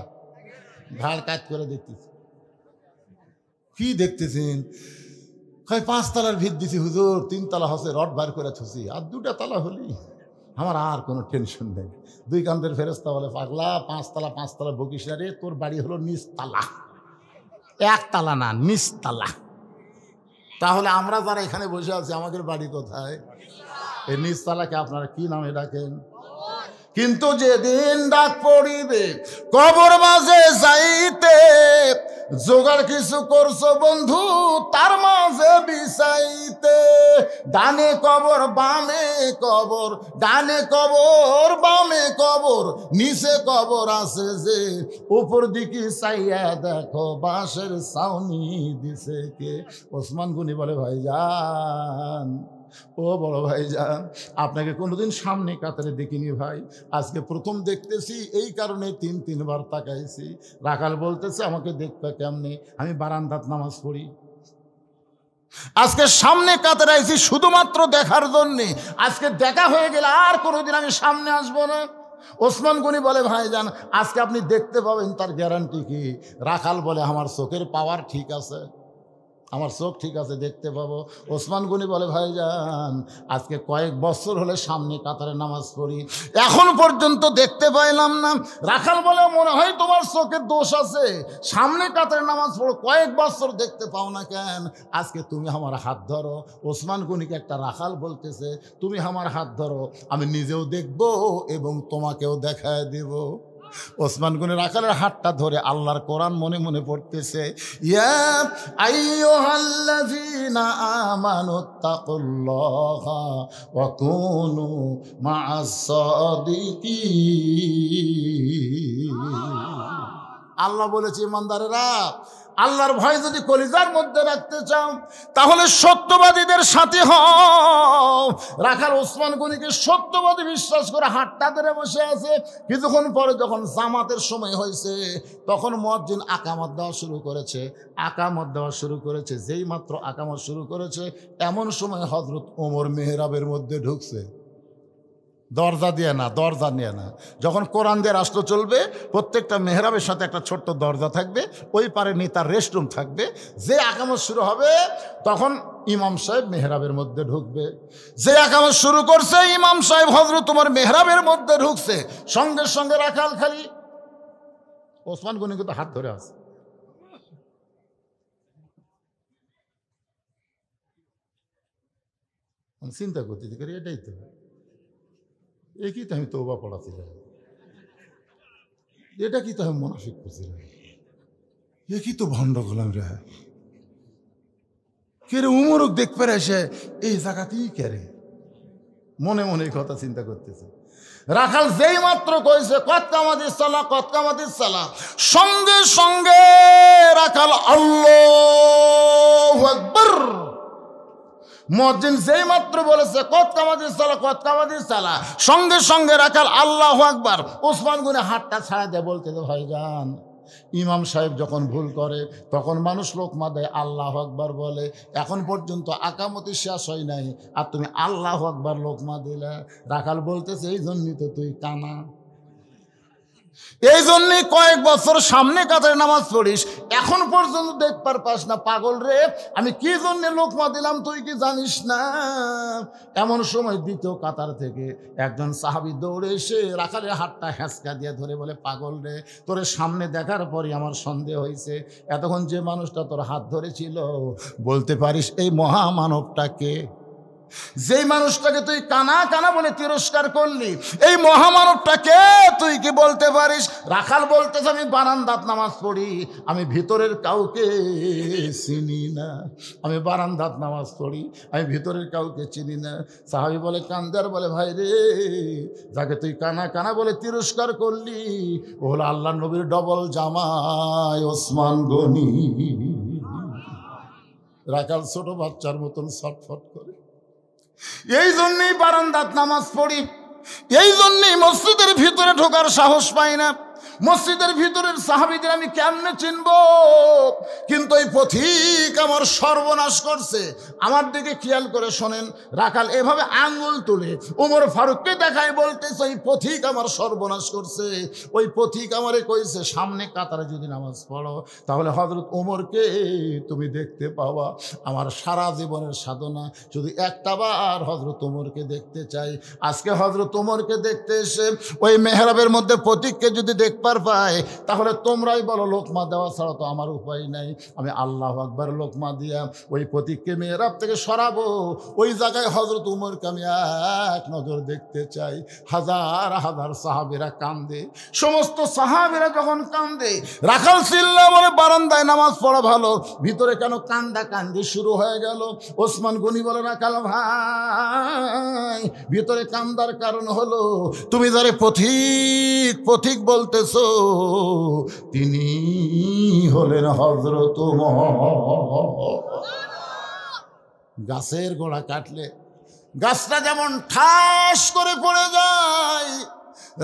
ঘাড় কাজ করে দেখতেছি। কি দেখতেছেন? কয় 5 তলার ভিত দিছি হুজুর, 3 তলা হচ্ছে, রড বার করে থুছি, আর 2টা তলা হলি আমার আর কোনো টেনশন নেই। 2 কান্দের ফেরেশতা বলে, পাগলা, 5 তলা বকিস না রে, তোর বাড়ি হলো নিচতলা, 1 তলা না, নিচতলা। তাহলে আমরা যারা এখানে বসে আছি আমাদের বাড়ি কোথায়? এই নিচতলাকে আপনারা কি নামে ডাকেন? কিন্তু যেদিন ডাক পড়িবে কবর মাঝে যাইতে, জোগাড় কিছু করছো বন্ধু তার মাঝে বিছাইতে। ডানে কবর বামে কবর, ডানে কবর বামে কবর, নিচে কবর আছে যে, উপর দিকে চাইয়া দেখো বাঁশের ছাউনি দিছে কে। ওসমান গনি বলে, ভাইজান, ও বড় ভাইজান, আপনাকে কোনোদিন সামনে কাতারে দেখিনি ভাই, আজকে প্রথম দেখতেছি, এই কারণে 3 বার তাকাইছি। রাখাল বলতেছে, আমাকে দেখবে কেমনে? আমি বারান্দাত নামাজ পড়ি, আজকে সামনে কাতারে আইছি শুধুমাত্র দেখার জন্যে। আজকে দেখা হয়ে গেলে আর কোনোদিন আমি সামনে আসবো না। ওসমান গনি বলে, ভাইজান, আজকে আপনি দেখতে পাবেন, তার গ্যারান্টি কি? রাখাল বলে, আমার চোখের পাওয়ার ঠিক আছে, আমার চোখ ঠিক আছে, দেখতে পাবো। ওসমান গনি বলে, ভাইজান, আজকে কয়েক বছর হলে সামনে কাতারে নামাজ পড়ি, এখন পর্যন্ত দেখতে পাইলাম না। রাখাল বলে, মনে হয় তোমার চোখের দোষ আছে, সামনে কাতারে নামাজ পড়ো, কয়েক বছর দেখতে পাও না কেন? আজকে তুমি আমার হাত ধরো। ওসমান গনিকে একটা রাখাল বলতেছে, তুমি আমার হাত ধরো, আমি নিজেও দেখবো এবং তোমাকেও দেখায় দেব। ওসমান গনি রাখালের হাতটা ধরে আল্লাহর কোরআন মনে মনে পড়তেছে, ইয়া আইয়ুহাল্লাযীনা আমানুত্তাকুল্লাহা ওয়া কুনু মা'আস সাদিকিন। আল্লাহ বলেছে, ইমানদারেরা, আল্লাহর ভয় যদি কলিজার মধ্যে রাখতে চাও তাহলে সত্যবাদীদের সাথে হও। রাখাল ওসমান গনিকে সত্যবাদী বিশ্বাস করে হাতটা ধরে বসে আছে। কিছুক্ষণ পরে যখন জামাতের সময় হয়েছে, তখন মুয়াজ্জিন আকামত দেওয়া শুরু করেছে। যেই মাত্র আকামত শুরু করেছে, এমন সময় হযরত ওমর মেহরাবের মধ্যে ঢুকছে। দরজা দিয়ে না, দরজা নিয়ে না। যখন কোরআন দিয়ে রাষ্ট্র চলবে, প্রত্যেকটা মেহরাবের সাথে একটা ছোট্ট দরজা থাকবে, ওই পারে নিয়ে তার রেস্টরুম থাকবে। যে আকামত শুরু হবে তখন ইমাম সাহেব মেহরাবের মধ্যে ঢুকবে। যে আকামত শুরু করছে, ইমাম সাহেব হযরত ওমর মেহরাবের মধ্যে ঢুকছে, সঙ্গে সঙ্গে রাখাল খালি ওসমান গনি কিন্তু হাত ধরে আছে। চিন্তা করতে করি, এটাই তো, একই তো আমি তওবা পড়াছিলাম, এটা কি তো আমি মুনাফিক করছিলাম, একই তো ভণ্ড করলাম রে। কে রে উমরক দেখবে এসে এই জায়গাতেই কেরে, মনে মনে এই কথা চিন্তা করতেছে। রাখাল যেই মাত্র কইছে কত কামাদিস সালাহ, সঙ্গে সঙ্গে রাখাল আল্লাহু আকবার। মুয়াজ্জিন যেই মাত্র বলেছে কত কামাদিস সালাহ, সঙ্গে সঙ্গে রাখাল আল্লাহু আকবার। ওসমান গনি হাতটা ছাড়া দিয়ে বলতেছে, ভাইজান, ইমাম সাহেব যখন ভুল করে তখন মানুষ লোকমা দেয়, আল্লাহু আকবার বলে, এখন পর্যন্ত আকামতি শেষ হয় নাই আর তুমি আল্লাহু আকবার লোকমা দিলে। রাখাল বলতেছে, এই জন্যই তো তুই কানা, এই জন্যই কয়েক বছর সামনে কাতারে নামাজ পড়িস, এখন পর্যন্ত দেখবার পাস না। পাগল রে, আমি কি জন্য লোকমা দিলাম তুই কি জানিস না? এমন সময় দ্বিতীয় কাতার থেকে একজন সাহাবী দৌড়ে এসে রাখালের হাতটা হ্যাঁচকা দিয়ে ধরে বলে, পাগল রে, তোর সামনে দেখার পরই আমার সন্দেহ হয়েছে, এতক্ষণ যে মানুষটা তোর হাত ধরেছিল, বলতে পারিস এই মহামানবটাকে? যেই মানুষটাকে তুই কানা কানা বলে তিরস্কার করলি, এই মহামানবটাকে তুই কি বলতে পারিস? রাখাল বলতেছে, আমি বারান্দাত নামাজ পড়ি, আমি ভিতরের কাউকে চিনি না, আমি বারান্দাত নামাজ পড়ি, আমি ভিতরের কাউকে চিনি না। সাহাবী বলে, কান্দার বলে, ভাই রে, যাকে তুই কানা কানা বলে তিরস্কার করলি, ও হলো আল্লাহ নবীর ডবল জামাই ওসমান গনি। রাখাল ছোট বাচ্চার মতন ছটফট করে। এই জন্যই বারান্দাত নামাজ পড়ি, এই জন্যই মসজিদের ভিতরে ঢোকার সাহস পাই না। মসজিদের ভিতরের সাহাবীদের আমি কেমনে চিনব? কিন্তু এই পথিক আমার সর্বনাশ করছে। আমার দিকে খেয়াল করে শোনেন, রাখাল এভাবে আঙ্গুল তুলে ওমর ফারুককে দেখায় বলতেছে এই পথিক আমার সর্বনাশ করছে। ওই পথিক আমারে কইছে সামনে কাতারে যদি নামাজ পড়ো তাহলে হযরত ওমরকে তুমি দেখতে পাওয়া। আমার সারা জীবনের সাধনা শুধু একটা বার হযরত ওমরকে দেখতে চাই। আজকে হযরত ওমরকে দেখতে এসে ওই মেহরাবের মধ্যে পথিককে যদি দেখবার পাই তাহলে তোমরাই বলো লোকমা দেওয়া ছাড়া তো আমার উপায় নাই। আমি আল্লাহু আকবার লোকমা দিয়া ওই পথিককে মেহরাব থেকে সরাবো। ওই জায়গায় হযরত ওমরকে আমি এক নজর দেখতে চাই। হাজার হাজার সাহাবীরা কান্দে। সমস্ত সাহাবীরা যখন কান্দে, রাখাল চিল্লা বলে বারান্দায় নামাজ পড়া ভালো, ভিতরে কেন কান্দা কান্দি শুরু হয়ে গেল? ওসমান গনি বলে রাখাল ভাই, ভিতরে কান্দার কারণ হলো তুমি যারে পথিক পথিক বলতেছো তিনি হলেন হযরত ওমর। গাছের গোড়া কাটলে গাছটা যেমন ঠাস করে পড়ে যায়,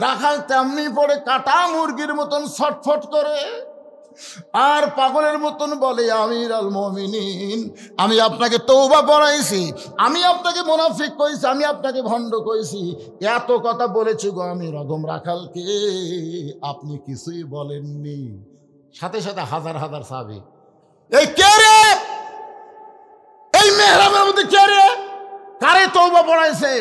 রাখাল তেমনি পড়ে কাটা মুরগির মতন ছটফট করে আর পাগলের মতন বলে আমির আল মুমিনিন, আমি আপনাকে তওবা পড়াইছি, আমি আপনাকে মুনাফিক কইছি, আমি আপনাকে ভণ্ড কইছি, এত কথা বলেছি গো আমি রদম রাখালকে, আপনি কিছুই বলেননি। সাথে সাথে হাজার হাজার সাহাবী, এই কে রে, এই মেহরাবের মধ্যে কে রে, কারে তওবা পড়াইছে,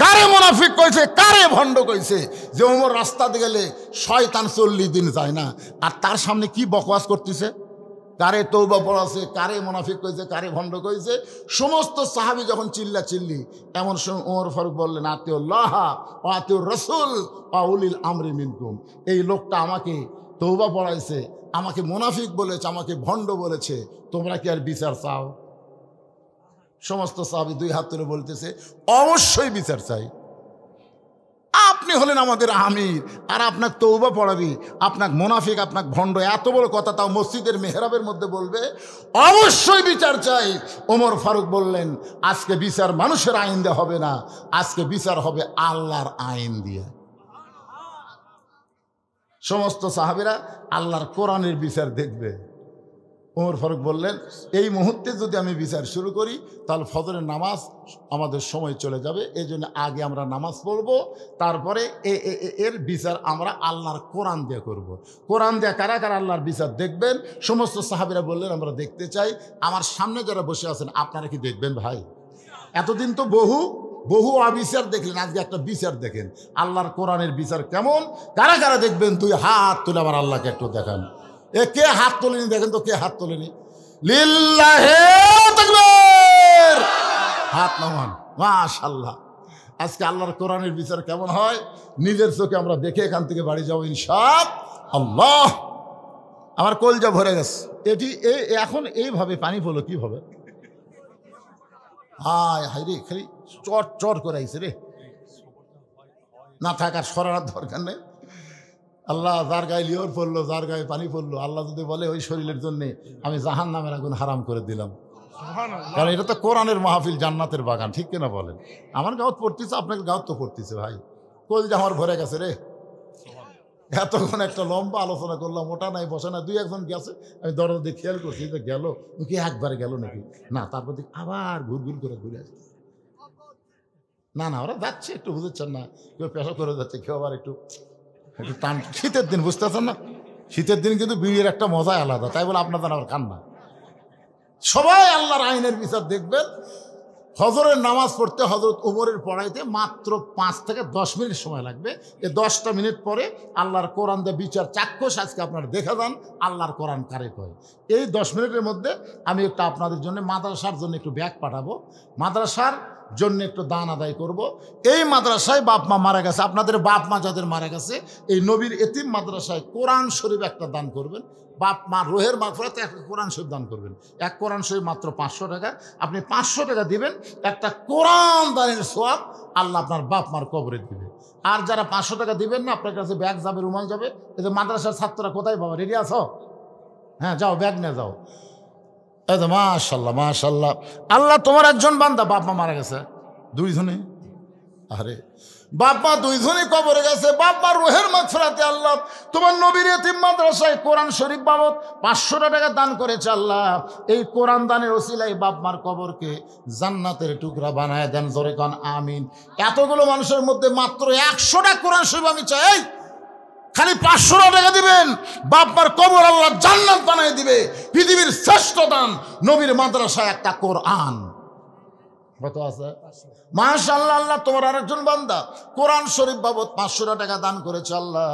কারে মুনাফিক কইছে, কারে ভণ্ড কইছে? যে ওমর রাস্তাতে গেলে শয়তান 40 দিন যায় না, আর তার সামনে কি বকওয়াস করতেছে? কারে তওবা পড়াছে, কারে মুনাফিক কইছে, কারে ভণ্ড কইছে? সমস্ত সাহাবী যখন চিল্লা চিল্লি, এমন সময় ওমর ফারুক বললেন আতিউল্লাহ ওয়া আতিউর রাসূল ওয়া উলিল আমরি মিনকুম। এই লোকটা আমাকে তওবা পড়াইছে, আমাকে মুনাফিক বলেছে, আমাকে ভণ্ড বলেছে, তোমরা কি আর বিচার চাও? সমস্ত সাহাবী দুই হাত তুলে বলতেছে অবশ্যই বিচার চাই। আপনি হলেন আমাদের আমির, আর আপনাকে তওবা পড়াবি, আপনাকে মুনাফিক, আপনাকে ভণ্ড, এত বড় কথা তাও মসজিদের মেহরাবের মধ্যে বলবে? অবশ্যই বিচার চাই। ওমর ফারুক বললেন আজকে বিচার মানুষের আইন দিয়ে হবে না, আজকে বিচার হবে আল্লাহর আইন দিয়ে। সমস্ত সাহাবীরা আল্লাহর কোরআনের বিচার দেখবে। ওমর ফারুক বললেন এই মুহূর্তে যদি আমি বিচার শুরু করি তাহলে ফজরের নামাজ আমাদের সময় চলে যাবে, এই জন্য আগে আমরা নামাজ পড়ব, তারপরে এর বিচার আমরা আল্লাহর কোরআন দিয়ে করব। কোরআন দিয়ে কারা কারা আল্লাহর বিচার দেখবেন? সমস্ত সাহাবীরা বললেন আমরা দেখতে চাই। আমার সামনে যারা বসে আছেন আপনারা কি দেখবেন ভাই? এতদিন তো বহু বহু অবিচার দেখলেন, আজকে একটা বিচার দেখেন, আল্লাহর কোরআনের বিচার কেমন, কারা কারা দেখবেন? দুই হাত তুলে আমার আল্লাহকে একটু দেখান। এ কে হাত তোলেনি দেখেন তো, কে হাত তোলেনি? লিল্লাহে তাকবীর, হাত নামান। মাশাআল্লাহ, আজকে আল্লাহর কোরআনের বিচার কেমন হয় নিজের চোখে আমরা দেখে এখান থেকে বাড়ি যাবো ইনশাআল্লাহ। আমার কলজা ভরে গেছে। এটি এখন এইভাবে পানি পড়লো কিভাবে? হায় হায় রে, খালি চট চট করে আইছে রে, না থাকার সরার দরকার নেই। আল্লাহ যার গায়ে লিওর পড়লো, যার গায়ে পানি পড়লো, আল্লাহ যদি বলে ওই শরীরের জন্যে আমি জাহান্নামের আগুন হারাম করে দিলাম। কারণ এটা তো কোরআনের মাহফিল, জান্নাতের বাগান, ঠিক কিনা বলেন? আমার গাঁত পড়তেছে, আপনার গাঁত তো পড়তেছে ভাই। কলজা আমার ভরে গেছে রে। এতক্ষণ একটা লম্বা আলোচনা করলাম, ওটা নাই বসে না, দুই একজন গেছে, আমি দরজা দিয়ে খেয়াল করছি যে গেল কি, একবারে গেল নাকি না, তারপর দেখি আবার ঘুরঘুর করে ঘুরে আসছে। না না, ওরা যাচ্ছে, একটু বুঝেছেন না, কেউ পেশা করে যাচ্ছে, কেউ আবার একটু একটু টান। শীতের দিন বুঝতে পারছেন না, শীতের দিন কিন্তু বিড়ির একটা মজাই আলাদা, তাই বলে আপনাদের আবার খান না। সবাই আল্লাহর আইনের বিচার দেখবেন। হজরের নামাজ পড়তে হজরত ওমরের পড়াইতে মাত্র 5 থেকে 10 মিনিট সময় লাগবে। এই 10টা মিনিট পরে আল্লাহর কোরআন দিয়ে বিচার চাক্ষুষ আজকে আপনারা দেখা যান আল্লাহর কোরআন কারে কয়। এই 10 মিনিটের মধ্যে আমি একটু আপনাদের জন্য মাদ্রাসার জন্য একটু ব্যাগ পাঠাবো, মাদ্রাসার জন্য একটু দান আদায় করব। এই মাদ্রাসায় বাপ মা মারা গেছে, আপনাদের বাপ মা যাদের মারা গেছে, এই নবীর এতিম মাদ্রাসায় কোরআন শরীফ একটা দান করবেন। বাপ মা রোহের মাগফিরাতে একটা কোরআন শরীফ দান করবেন। এক কোরআন শরীফ মাত্র 500 টাকা। আপনি 500 টাকা দিবেন, একটা কোরআন দানের সওয়াব আল্লাহ আপনার বাপ মার কবরে দিবে। আর যারা 500 টাকা দিবেন না, আপনার কাছে ব্যাগ যাবে, রুমাল যাবে। এই যে মাদ্রাসার ছাত্ররা কোথায় বাবা, রেডি আছো? হ্যাঁ যাও, ব্যাগ নিয়ে যাও। এই তো মাশাল্লাহ মাশাল্লাহ, আল্লাহ তোমার একজন বান্দা বাপ মা মারা গেছে, 2 জনে। আরে বাপ মা দুইজনই কবরে গেছে, বাপ মার রুহের মাগফিরাতে আল্লাহ তোমার নবীর এতিম মাদ্রাসায় কোরআন শরীফ বাবদ 500 টাকা দান করেছে আল্লাহ। এই কোরআন দানের ওসিলায় বাপ মার কবরকে জান্নাতের টুকরা বানায় দেন, জোরে কান আমিন। এতগুলো মানুষের মধ্যে মাত্র 100টা কোরআন শরীফ আমি চাই, খালি 500 টাকা দিবেন, বাপ মার কবর আল্লাহ জান্নাত বানায় দিবে। পৃথিবীর শ্রেষ্ঠ দান নবীর মাদ্রাসায় একটা কোরআন। কত আছে? মাশাআল্লাহ। আল্লাহ তোমার আরেকজন বান্দা কোরআন শরীফ বাবদ 500 টাকা দান করেছে আল্লাহ।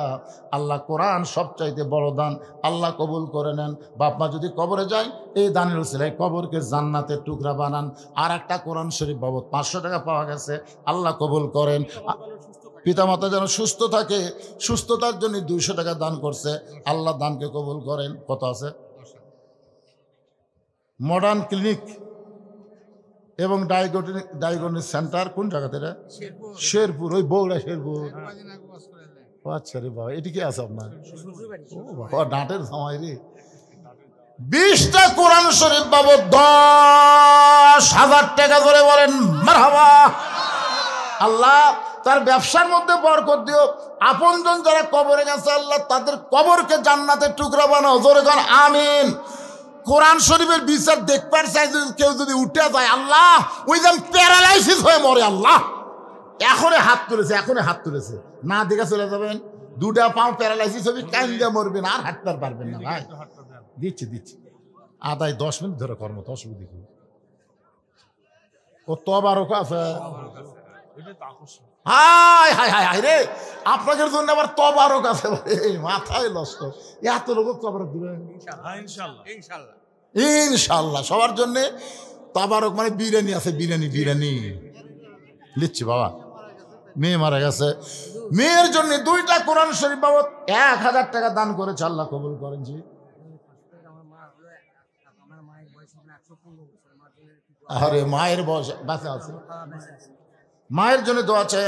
আল্লাহ কোরআন সবচাইতে বড় দান, আল্লাহ কবুল করে নেন। বাপ মা যদি কবরে যায় এই দানের উসিলায় কবরকে জান্নাতের টুকরা বানান। আর একটা কোরআন শরীফ বাবদ 500 টাকা পাওয়া গেছে, আল্লাহ কবুল করেন। পিতামাতা যেন সুস্থ থাকে, সুস্থতার জন্য 200 টাকা দান করছে, আল্লাহ দানকে কবুল করেন। কত আছে? মডার্ন ক্লিনিক এবং ডায়াগনস্টিক সেন্টার কোন জায়গাতে? শেরপুর, ওই বৌড়া শেরপুর। আচ্ছা রে বাবা, এটি কি আছে আপনার? ডাঁটের সময় রে। 20টা কোরআন শরীফ বাবদ 10,000 টাকা ধরে বলেন মারহাবা। আল্লাহ তার ব্যবসার মধ্যে বরকত দিও। আপনজন যারা কবরে গেছে আল্লাহ তাদের কবরকে জান্নাতের টুকরা বানাও, জোরে গান আমিন। কোরআন শরীফের বিচার দেখবার চাই, কেউ যদি উঠে যায় আল্লাহ ওই যেন প্যারালাইসিস হয়ে মরে। আল্লাহ এখনই হাত তুলেছে, না দেখে চলে যাবেন, 2টা পাও প্যারালাইসিস হবে, কান্দে মরবেন, আর হাঁটতে পারবেন না। ভাই দিচ্ছি আদায় 10 মিনিট ধরে কর্ম, তো অসুবিধা কি? ও তবারক আছে। হায় হায় হায় হায় রে, আপনাদের জন্য আবার তবারক আছে, মাথায় নষ্ট। এত লোক তবারক দিবেন ইনশাল্লাহ। সবার জন্য তবারক মানে বিরিয়ানি আছে, বিরিয়ানি লিচ্ছি বাবা। মেয়ে মারা গেছে, মেয়ের জন্য 2টা কোরআন শরীফ বাবদ 1000 টাকা দান করেছে, আল্লাহ কবুল করেন। জি আরে মায়ের বয়স বাঁচা আছে, মায়ের জন্য দোয়া চাই।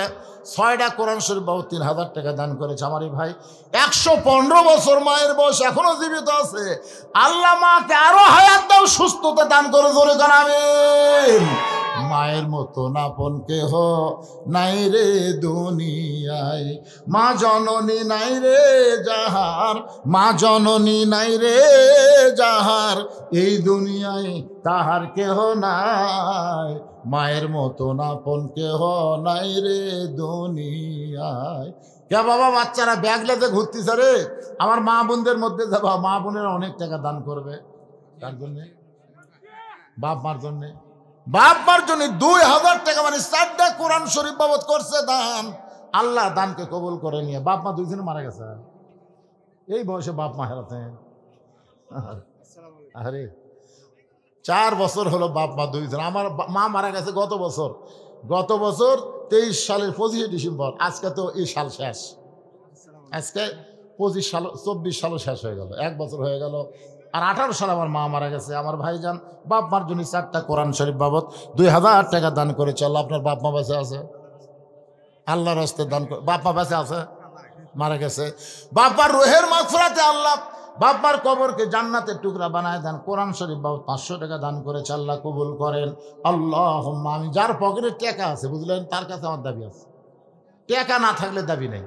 6টা কোরআন শরীফ বাবদ 3000 টাকা দান করেছে আমার এই ভাই। 115 বছর মায়ের বয়স, এখনো জীবিত আছে। আল্লাহ মাকে আরো হায়াত দাও, সুস্থতা দান করে, জোরে গান আমিন। মায়ের মতো আপন কেহ নাই রে দুনিয়ায়, মা জননী নাই রে যাহার, মা জননী নাই রে যাহার, এই দুনিয়ায় তাহার কেহ নাই। মায়ের মতো আপন কেহ নাই রে দুনিয়ায়। কে বাবা বাচ্চারা ব্যাগ লেতে ঘুরতেছে রে, আমার মা বোনদের মধ্যে যাবা, মা বোনেরা অনেক টাকা দান করবে। কার জন্যে? বাপ মার জন্যে। বাপ মার জন্য 2000 টাকা, মানে 4টা কোরআন শরীফ বাবদ করছে দান। আল্লাহ দানকে কবুল করে নিয়ে। বাপ মা 2 দিন মারা গেছে, এই বয়সে বাপ মা হারাতে। আরে 4 বছর হলো বাপ মা 2 জন। আমার মা মারা গেছে গত বছর 23 সালের 25 ডিসেম্বর। আজকে তো এই সাল শেষ, আজকে 24 সালও শেষ হয়ে গেল, 1 বছর হয়ে গেল। আর 18 সালে আমার মা মারা গেছে। আমার ভাইজান বাপ মার জন্য 4টা কোরআন শরীফ বাবদ 2000 টাকা দান করেছে। আল্লাহ আপনার বাপ মা বেঁচে আছে? আল্লাহর রাস্তায় দান করে। বাপ মা বেঁচে আছে? মারা গেছে। বাপার রুহের মাগফিরাতে আল্লাহ বাপার কবরকে জান্নাতের টুকরা বানায় দেন। কোরআন শরীফ বাবদ 500 টাকা দান করেছে, আল্লাহ কবুল করেন। আল্লাহুম্মা আমিন। যার পকেটে টাকা আছে বুঝলেন, তার কাছে আমার দাবি আছে। টাকা না থাকলে দাবি নেই।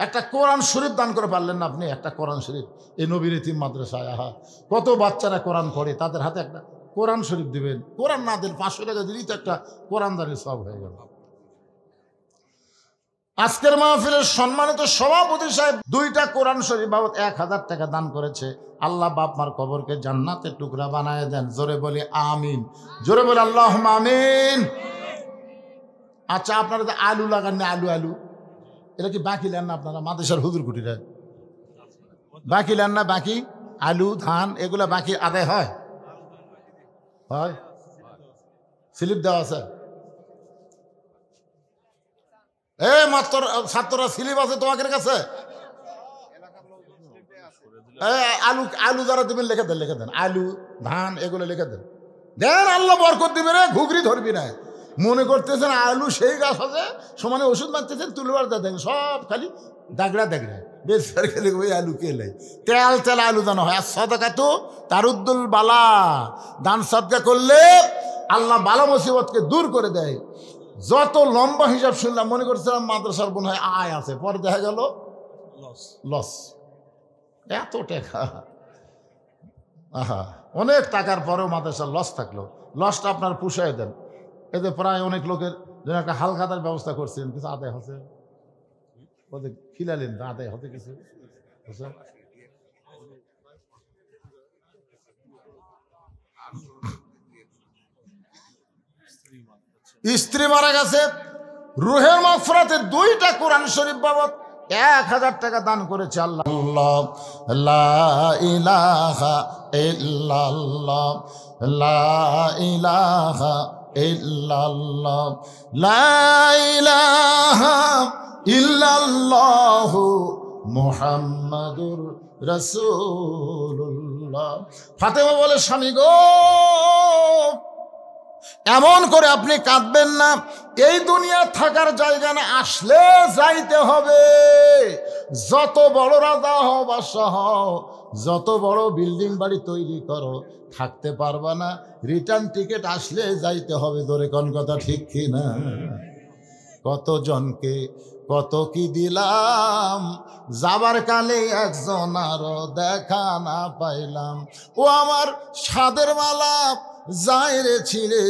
একটা কোরআন শরীফ দান করে পারলেন না আপনি? একটা কোরআন শরীফ এই নবীর এতিম মাদ্রাসায়, আহা কত বাচ্চারা কোরআন পড়ে, তাদের হাতে একটা কোরআন শরীফ দিবেন। কোরআন না দেন 500 টাকা দিলেই তো একটা কোরআন দানের সব হয়ে গেল। আজকের মাহফিলের সম্মানিত সভাপতি সাহেব 2টা কোরআন শরীফ বাবদ 1000 টাকা দান করেছে। আল্লাহ বাপ মার কবরকে জান্নাতের টুকরা বানায় দেন, জোরে বলি আমিন, জোরে বলি আল্লাহুম্মা আমিন। আচ্ছা আপনারা যে আলু লাগান না, আলু এটা কি বাকি নেন না আপনারা? মাদ্রাসার হুজুর কুটিরা বাকি নেন না? বাকি আলু ধান এগুলা বাকি আদায় হয়? স্লিপ দেওয়া আছে? মাত্র ছাত্ররা স্লিপ আছে তোমাদের কাছে? আলু যারা দিবেন লিখে দেন, আলু ধান এগুলো লিখে দেন। আল্লাহ বরকত দিবে রে, ঘুগরি ধরবি না। মনে করতেছেন আলু সেই গাছ আছে, সমানে ওষুধ মারতেছেন, তুলবার দেন, সব খালি দাগড়া বেশ খেলে ওই আলু কেলে তেল আলু দানো হয়। আর সদকা তো তারুদ্দুল বালা, দান সদকা করলে আল্লাহ বালা মুসিবতকে দূর করে দেয়। যত লম্বা হিসাব শুনলাম মনে করছিলাম মাদ্রাসার বোন হয় আয় আছে, পরে দেখা গেল লস। এত টাকা, আহা, অনেক টাকার পরেও মাদ্রাসার লস থাকলো, লসটা আপনার পুষায় দেন। এতে প্রায় অনেক লোকের যেন একটা হালখাতার ব্যবস্থা করছেন, কিছু আদায় হচ্ছে, ওদের খিলালেন আদায় হতে কিছু। স্ত্রী মারা গেছে, রুহের মাগফিরাতে 2টা কোরআন শরীফ বাবদ 1000 টাকা দান করেছে আল্লাহ। লা ইলাহা ইল্লাল্লাহ, লা ইলাহা ইল্লাল্লাহ, লা ইলাহা ইল্লাল্লাহু মুহাম্মাদুর রাসূলুল্লাহ। ফাতেমা বলে, স্বামী গো, এমন করে আপনি কাঁদবেন না, এই দুনিয়া থাকার জায়গা না, আসলে যাইতে হবে। যত বড় রাজা হও, বাদশাহ হও, যত বড় বিল্ডিং বাড়ি তৈরি করো, থাকতে পারবা না, রিটার্ন টিকিট আসলে যাইতে হবে। ধরে কোন কথা ঠিক কি না? কতজনকে কত কি দিলাম, যাবার কালে একজন আরো দেখা না পাইলাম। ও আমার সাদের মালা যায় রে ছিঁড়ে,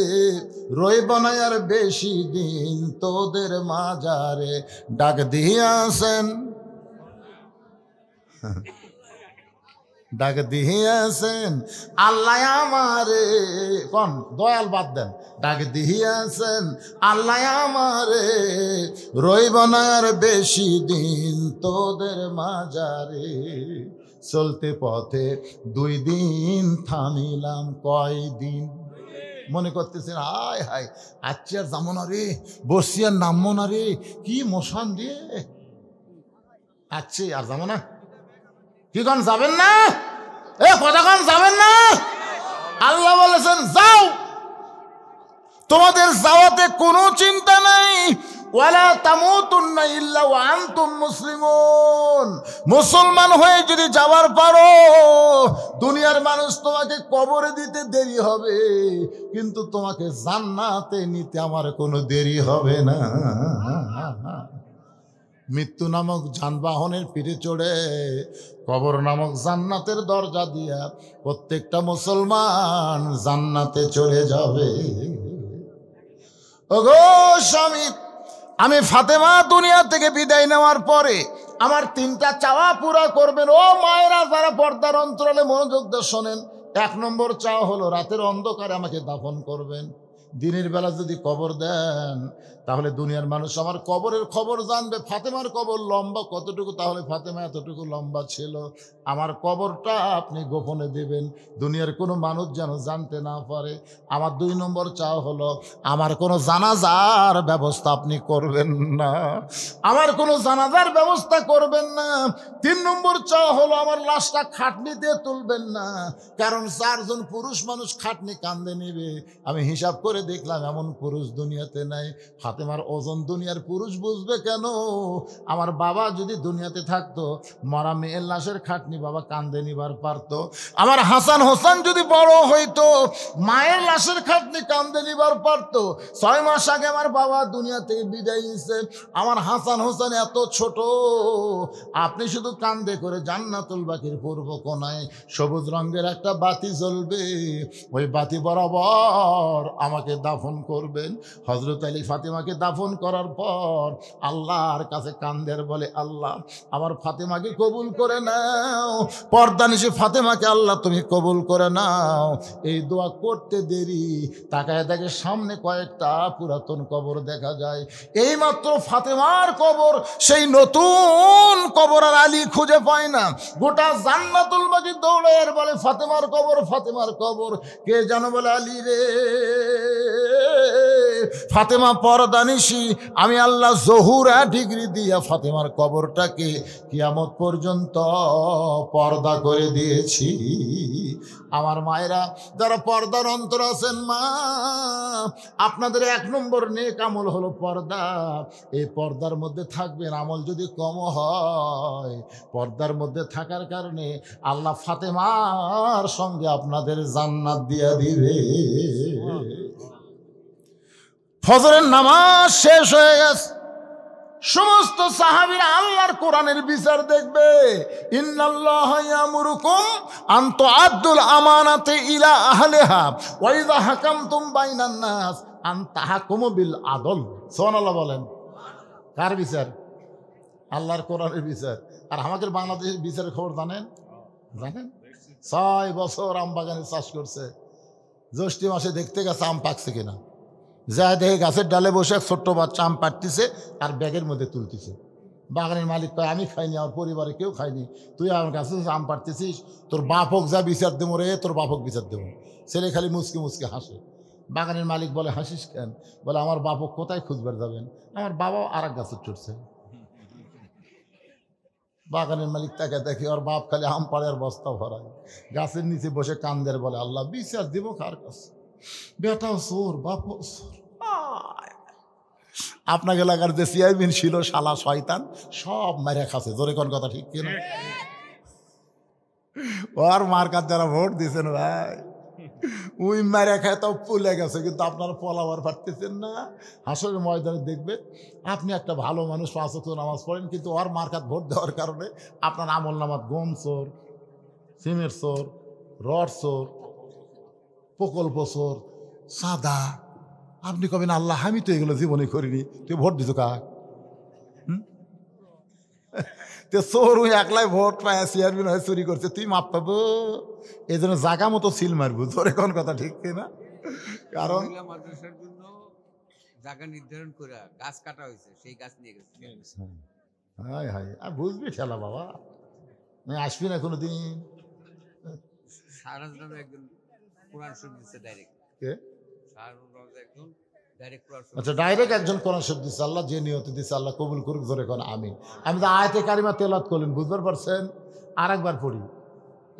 রইব না আর বেশি দিন তোদের মাজারে। ডাক দিয়াছেন, ডাক দিয়াছেন আল্লাহ আমারে, কোন দয়াল বাদ দেন, ডাক দিয়াছেন আল্লাহ আমারে, রইব না আর বেশি দিন তোদের মাজারে। চলতে পথে 2 দিন থামিলাম, কয়দিন মনে করতেছেন, হায় হায় আচ্ছি আর যাবো না রে, বসছি আর নামবো না রে, কি মশান দিয়ে আচ্ছি আর যাবো না। কি কোন যাবেন না? এ কতক্ষণ যাবেন না? আল্লাহ বলেছেন যাও, তোমাদের যাওয়াতে কোনো চিন্তা নাই। ওয়ালা তামুতুন্না ইল্লা ওয়া আনতুম মুসলিমুন, মুসলমান হয়ে যদি যাবার পারো, দুনিয়ার মানুষ তোমাকে কবরে দিতে দেরি হবে, কিন্তু তোমাকে জান্নাতে নিতে আমার কোনো দেরি হবে না। মৃত্যু নামক যানবাহনের পিঠে চড়ে কবর নামক জান্নাতের দরজা দিয়া প্রত্যেকটা মুসলমান জান্নাতে চলে যাবে। ওগো স্বামী, আমি ফাতেমা দুনিয়া থেকে বিদায় নেওয়ার পরে আমার 3টা চাওয়া পুরা করবেন। ও মায়েরা, যারা পর্দার অন্তরালে মনোযোগ দিয়ে শোনেন, 1 নম্বর চাওয়া হলো রাতের অন্ধকারে আমাকে দাফন করবেন। দিনের বেলা যদি কবর দেন, তাহলে দুনিয়ার মানুষ আমার কবরের খবর জানবে। ফাতেমার কবর লম্বা কতটুকু, তাহলে ফাতেমা এতটুকু লম্বা ছিল। আমার কবরটা আপনি গোপনে দেবেন, দুনিয়ার কোনো মানুষ যেন জানতে না পারে। আমার 2 নম্বর চাওয়া হলো আমার কোনো জানাজার ব্যবস্থা আপনি করবেন না, আমার কোনো জানাজার ব্যবস্থা করবেন না। 3 নম্বর চাওয়া হলো আমার লাশটা খাটনি দিয়ে তুলবেন না, কারণ 4 জন পুরুষ মানুষ খাটনি কান্দে নিবে। আমি হিসাব করে দেখলাম এমন পুরুষ দুনিয়াতে নাই। ফাতেমার ওজন দুনিয়ার পুরুষ বুঝবে কেন? আমার বাবা যদি দুনিয়াতে থাকতো, মরা মেয়ের লাশের খাটনি বাবা কান্দে নিবার পারতো। আমার হাসান হোসেন যদি বড় হইতো, মায়ের লাশের খাটনি কান্দে নিবার পারতো। 6 মাস আগে আমার বাবা দুনিয়া থেকে বিদায় নিছে। আমার হাসান হোসেন এত ছোট, আপনি শুধু কান্দে করে জান্নাতুল বাকির পূর্ব কোণায় সবুজ রঙের একটা বাতি জ্বলবে, ওই বাতি বরাবর আমাকে দাফন করবেন। হযরত আলী ফাতেমাকে দাফন করার পর আল্লাহর কাছে কান্দের বলে, আল্লাহ আমার ফাতেমাকে কবুল করে নাও, পর্দানিশি ফাতেমাকে আল্লাহ তুমি কবুল করে নাও। এই দোয়া করতে দেরি, তাকায় দেখে সামনে কয়েকটা পুরাতন কবর দেখা যায়। এইমাত্র ফাতেমার কবর, সেই নতুন কবর আর আলী খুঁজে পায় না। গোটা জান্নাতুল বাকি দৌড়ায় বলে ফাতেমার কবর, ফাতেমার কবর। কে জানো বলে আলী রে। ফাতেমা পর্দানিশি, আমি আল্লাহ জহুরা ডিগ্রি দিয়া ফাতেমার কবরটাকে কিয়ামত পর্যন্ত পর্দা করে দিয়েছি। আমার মায়েরা যারা পর্দার অন্তর আছেন, মা আপনাদের 1 নম্বর নেক আমল হলো পর্দা। এই পর্দার মধ্যে থাকবেন। আমল যদি কম হয়, পর্দার মধ্যে থাকার কারণে আল্লাহ ফাতেমার সঙ্গে আপনাদের জান্নাত দিয়া দিবে। ফজরের নামাজ শেষ হয়ে গেছে, সমস্ত সাহাবীরা আল্লাহর কোরআনের বিচার দেখবে। ইন্নাল্লাহা ইয়ামুরুকুম আন তুআদ্দুল আমানাতি ইলা আহলিহা ওয়া ইযা হাকামতুম বাইনান নাস আন তাহকুমু বিল আদল। সুবহানাল্লাহ বলেন। কার বিচার? আল্লাহর কোরআনের বিচার। আর আমাদের বাংলাদেশের বিচারের খবর জানেন? 6 বছর আম বাগানে চাষ করছে, জ্যৈষ্ঠ মাসে দেখতে গেছে আম পাকছে কিনা, যা দেখে গাছের ডালে বসে এক ছোট্ট বাচ্চা আম পাড়তেছে আর ব্যাগের মধ্যে তুলতেছে। বাগানের মালিক কয়, আমি খাইনি, আমার পরিবারে কেউ খাইনি, তুই আমার কাছে আম পাড়তেছিস, তোর বাপ হোক যা বিচার দেবো রে, তোর বাপ হোক বিচার দেবো। ছেলে খালি মুচকে মুচকে হাসে। বাগানের মালিক বলে, হাসিস কেন? বলে, আমার বাপ হোক কোথায় খুঁজবার যাবেন, আমার বাবাও আর এক গাছে চড়ছে। বাগানের মালিক তাকে দেখে, ওর বাপ খালি আম পাড়ে আর বস্তা ভরায়, গাছের নিচে বসে কান্দের, বলে, আল্লাহ বিচার দিব কার কাছে? বেটাও চোর, বাপও চোর। আপনার এলাকার যে চেয়ারম্যান ছিল শালা শয়তান, সব মারে খাচ্ছে। জোরে কোন কথা ঠিক কিনা? ওর মার্কার যারা ভোট দিয়েছেন ভাই, ওই মারে খায় তাও পুলে গেছে, কিন্তু আপনারা পলাবার পারতেছেন না। হাসরের ময়দানে দেখবে আপনি একটা ভালো মানুষ, 5 ওয়াক্ত নামাজ পড়েন, কিন্তু ওর মার্কাত ভোট দেওয়ার কারণে আপনার আমল নামাত গম চোর, সিমের চোর, রড চোর, প্রকল্প চোর, সাদা। আপনি কবেন, আল্লাহ আমি তো এগুলো জীবনে করিনি, তুই ভোট দিত কাক? চোর ওই একলাই ভোট পায়, চেয়ারম্যান হয়ে চুরি করছে, তুই মাপ পাবো? এই জন্য জাগা মতো সিল মারবো। জোরে কোন কথা ঠিক কিনা? কারণ মাদ্রাসার জন্য জায়গা নির্ধারণ করে গাছ কাটা হয়েছে, সেই গাছ নিয়ে গেছে। হাই হাই, আর বুঝবি ঠেলা বাবা, আসবি না কোনোদিন। শাহরাজ নামে একজন কোরআন শরীফ দিচ্ছে ডাইরেক্ট। কে? শাহরাজ একজন ডাইরেক্ট কোরআন শরীফ। আচ্ছা, ডাইরেক্ট একজন কোরআন শরীফ দিচ্ছে, আল্লাহ যে নিয়তে দিচ্ছে আল্লাহ কবুল করুক। জোরে কোন আমিন। আমি তো আয়াতে কারিমা তেলাওয়াত করলেন, বুঝবার পারছেন? আর একবার পড়ি,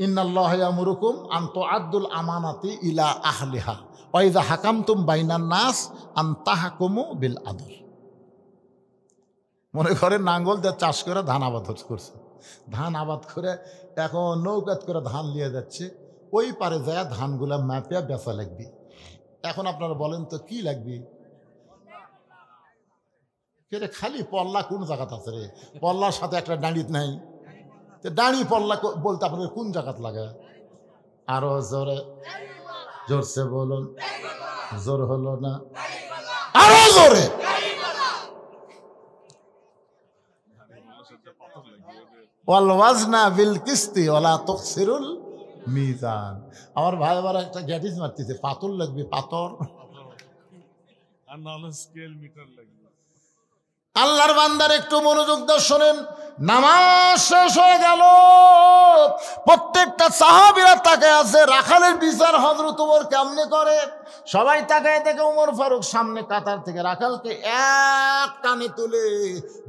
ইন্নাল্লাহা ইয়ামুরুকুম আন তুআদ্দুল আমানাতি ইলা আহলিহা ওয়া ইযা হাকামতুম বাইনান নাস আন তাহকুমু বিল আদল। মনে করেন নাঙ্গল দিয়ে চাষ করে ধান আবাদ করছে, ধান আবাদ করে এখন নৌকাত করে ধান নিয়ে যাচ্ছে, ওই পারে যায় ধানগুলা মাপিয়া বেচা লাগবে। এখন আপনারা বলেন তো কি লাগবে? রে খালি পল্লা কোন জায়গাত আছে রে? পল্লার সাথে একটা ডাঁড়ি নাই, দাঁড়ি পল্লা বলতে আপনাদের কোন জায়গাত লাগে? আরো জোরে, জোরসে বলুন, জোর হলো না, আরো জোরে। ওয়াল ওয়াজনা বিল কিসতি ওয়ালা তুখসিরুল মিজান। আমার ভাই আবার একটা গ্যাটিস মারতেছে, পাথর লাগবে, পাথর আর নাহলে স্কেল মিটার লাগবে। আল্লাহর বান্দার একটু মনোযোগ দিয়ে শোনেন। নামাজ শেষ হয়ে গেল, প্রত্যেকটা সাহাবীরা তাকায় আছে, রাখালের বিচার হযরত ওমর কেমনে করে। সবাই তাকায় দেখে ওমর ফারুক সামনে কাতার থেকে রাখালকে এক টানে তুলে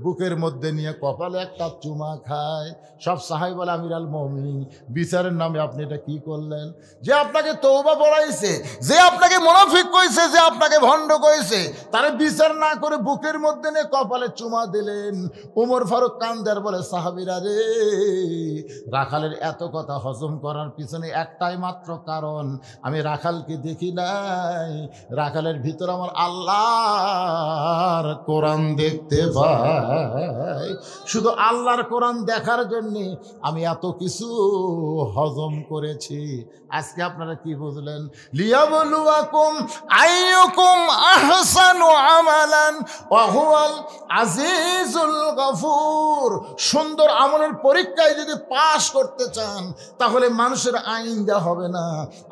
বুকের মধ্যে নিয়ে কপালে একটা চুমা খায়। সব সাহাবী বলে, আমির আল মুমিনিন, বিচারের নামে আপনি এটা কি করলেন? যে আপনাকে তওবা পড়াইছে, যে আপনাকে মুনাফিক কইছে, যে আপনাকে ভণ্ড কইছে, তারে বিচার না করে বুকের মধ্যে নিয়ে কপালে চুমা দিলেন। ওমর ফারুক কান্দার বলে, সাহাবীরা রে, রাখালের এত কথা হজম করার পিছনে একটাই মাত্র কারণ, আমি রাখালকে দেখি নাই, রাখালের ভিতর আমার আল্লাহর কোরআন দেখতে পাই। শুধু আল্লাহর কোরআন দেখার জন্য আমি এত কিছু হজম করেছি। আজকে আপনারা কি বুঝলেন? লিয়াবলুয়াকুম আইয়ুকুম আহসানু আমালান ওয়া হুয়াল আজিজুল গফুর। সুন্দর আমলের পরীক্ষায় যদি পাশ করতে চান, তাহলে মানুষের আইন দেওয়া হবে না,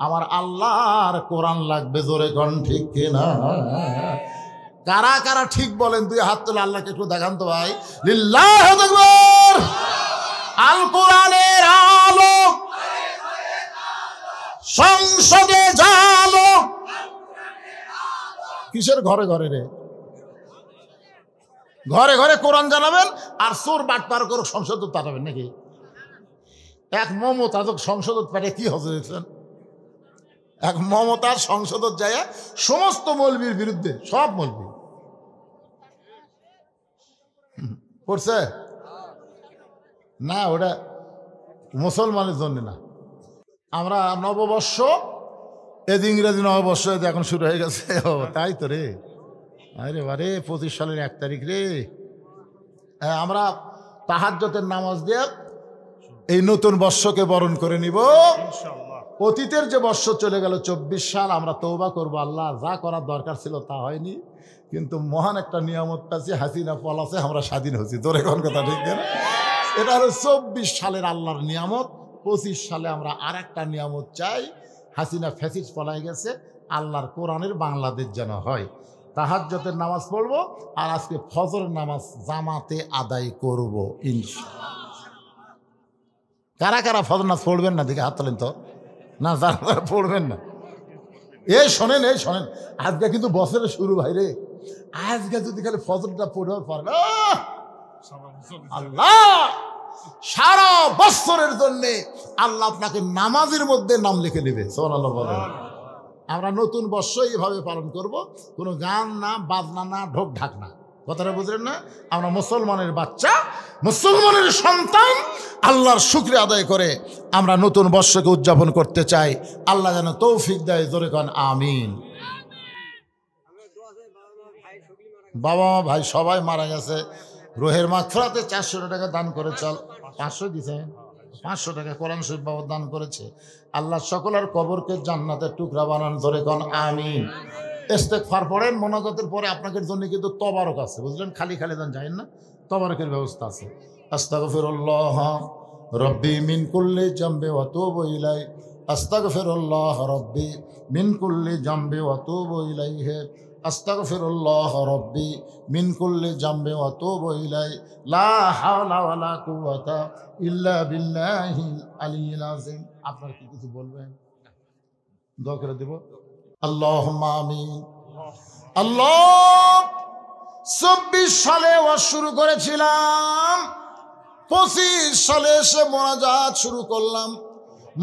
আমার আল্লাহর কোরআন লাগবে। জোরে কোন ঠিক কিনা? কারা কারা ঠিক বলেন? 2 হাত তুলে আল্লাহকে একটু দেখান তো ভাই। লিল্লাহু আকবার। আল কোরআনের আলো সংসদে জালো। কিসের ঘরে ঘরে রে? ঘরে ঘরে কোরআন জানাবেন, আর চোর বাটপার করে সংসদ পাঠাবেন নাকি? এক মমতা সংসদ পাঠে কি হয়েছেন? এক মমতার সংসদ যায় সমস্ত মৌলবীর বিরুদ্ধে, সব মৌলবী করছে না, ওটা মুসলমানের জন্য না। আমরা নববর্ষ, এদ ইংরেজি নববর্ষ এখন শুরু হয়ে গেছে। তাই তো রে, আরে বারে 25 সালের 1 তারিখ রে। আমরা তাহাজ্জুদের নামাজ দিয়ে এই নতুন বর্ষকে বরণ করে নিব। ইনশাআল্লাহ। অতীতের যে বর্ষ চলে গেল 24 সাল, আমরা তওবা করব। আল্লাহ যা করার দরকার ছিল তা হয়নি, কিন্তু মহান একটা নিয়ামত পাচ্ছি, হাসিনা পলাছে, আমরা স্বাধীন হচ্ছি। তোরে কোন কথা ঠিক না? এটা হলো 24 সালের আল্লাহর নিয়ামত। 25 সালে আমরা আর একটা নিয়ামত চাই, হাসিনা ফ্যাসিস্ট পলাই গেছে, আল্লাহর কোরআনের বাংলাদেশ যেন হয়। তাহাজ্জুদের নামাজ পড়বো আর আজকে ফজরের নামাজ জামাতে আদায় করব ইনশাআল্লাহ। কারা কারা ফজর নামাজ পড়বেন না দেখে হাত তোলেন তো। না, যারা পড়বেন না এই শোনেন, আজকে কিন্তু বছরের শুরু ভাই রে। আজকে যদি খালি ফজরটা পড়বার পারেন, আল্লাহ সারা বছরের জন্য আল্লাহ আপনাকে নামাজের মধ্যে নাম লিখে নেবে। সুবহানাল্লাহ বলেন। আমরা নতুন বর্ষ এইভাবে পালন করব, কোনো গান না, বাজনা না, ঢোক ঢাক না। কথাটা বুঝলেন না? আমরা মুসলমানের বাচ্চা, মুসলমানের সন্তান, আল্লাহর শুকরিয়া আদায় করে আমরা নতুন বর্ষকে উদযাপন করতে চাই। আল্লাহ যেন তৌফিক দেয়। জোরে কন আমিন। বাবা মা ভাই সবাই মারা গেছে। রোহের মাগফিরাতে 400 টাকা দান করে চল, 500 দিছে, 500 টাকা কোরআন শরীফ বাবা দান করেছে। আল্লাহ সকলের কবরকে জান্নাতের টুকরা বানান। ধরে কোন আমিন। ইস্তেগফার পড়েন, মোনাজাতের পরে আপনাদের জন্য কিন্তু তবারক আছে, বুঝলেন? খালি খালি দান যাবেন না, তবারকের ব্যবস্থা আছে। আস্তাগফিরুল্লাহ রব্বি মিন কুল্লি জামবি ওয়া তুবু ইলাই, আস্তাগফিরুল্লাহ রব্বি মিন কুল্লি জামবি ওয়া তুবু ইলাইহি, আস্তাগফিরুল্লাহ রব্বি মিন কুল্লি জামবি ওয়া তুবু ইলাই, লা হাওলা ওয়ালা কুওয়াতা ইল্লা বিল্লাহিল আলিয়্যিল আযীম। আপনারা কি কিছু বলবেন? দোয়া করে দেব। আল্লাহুম্মা আমিন। আল্লাহ 24 সালে ওয়াজ শুরু করেছিলাম, 25 সালে এসে মোনাজাত শুরু করলাম।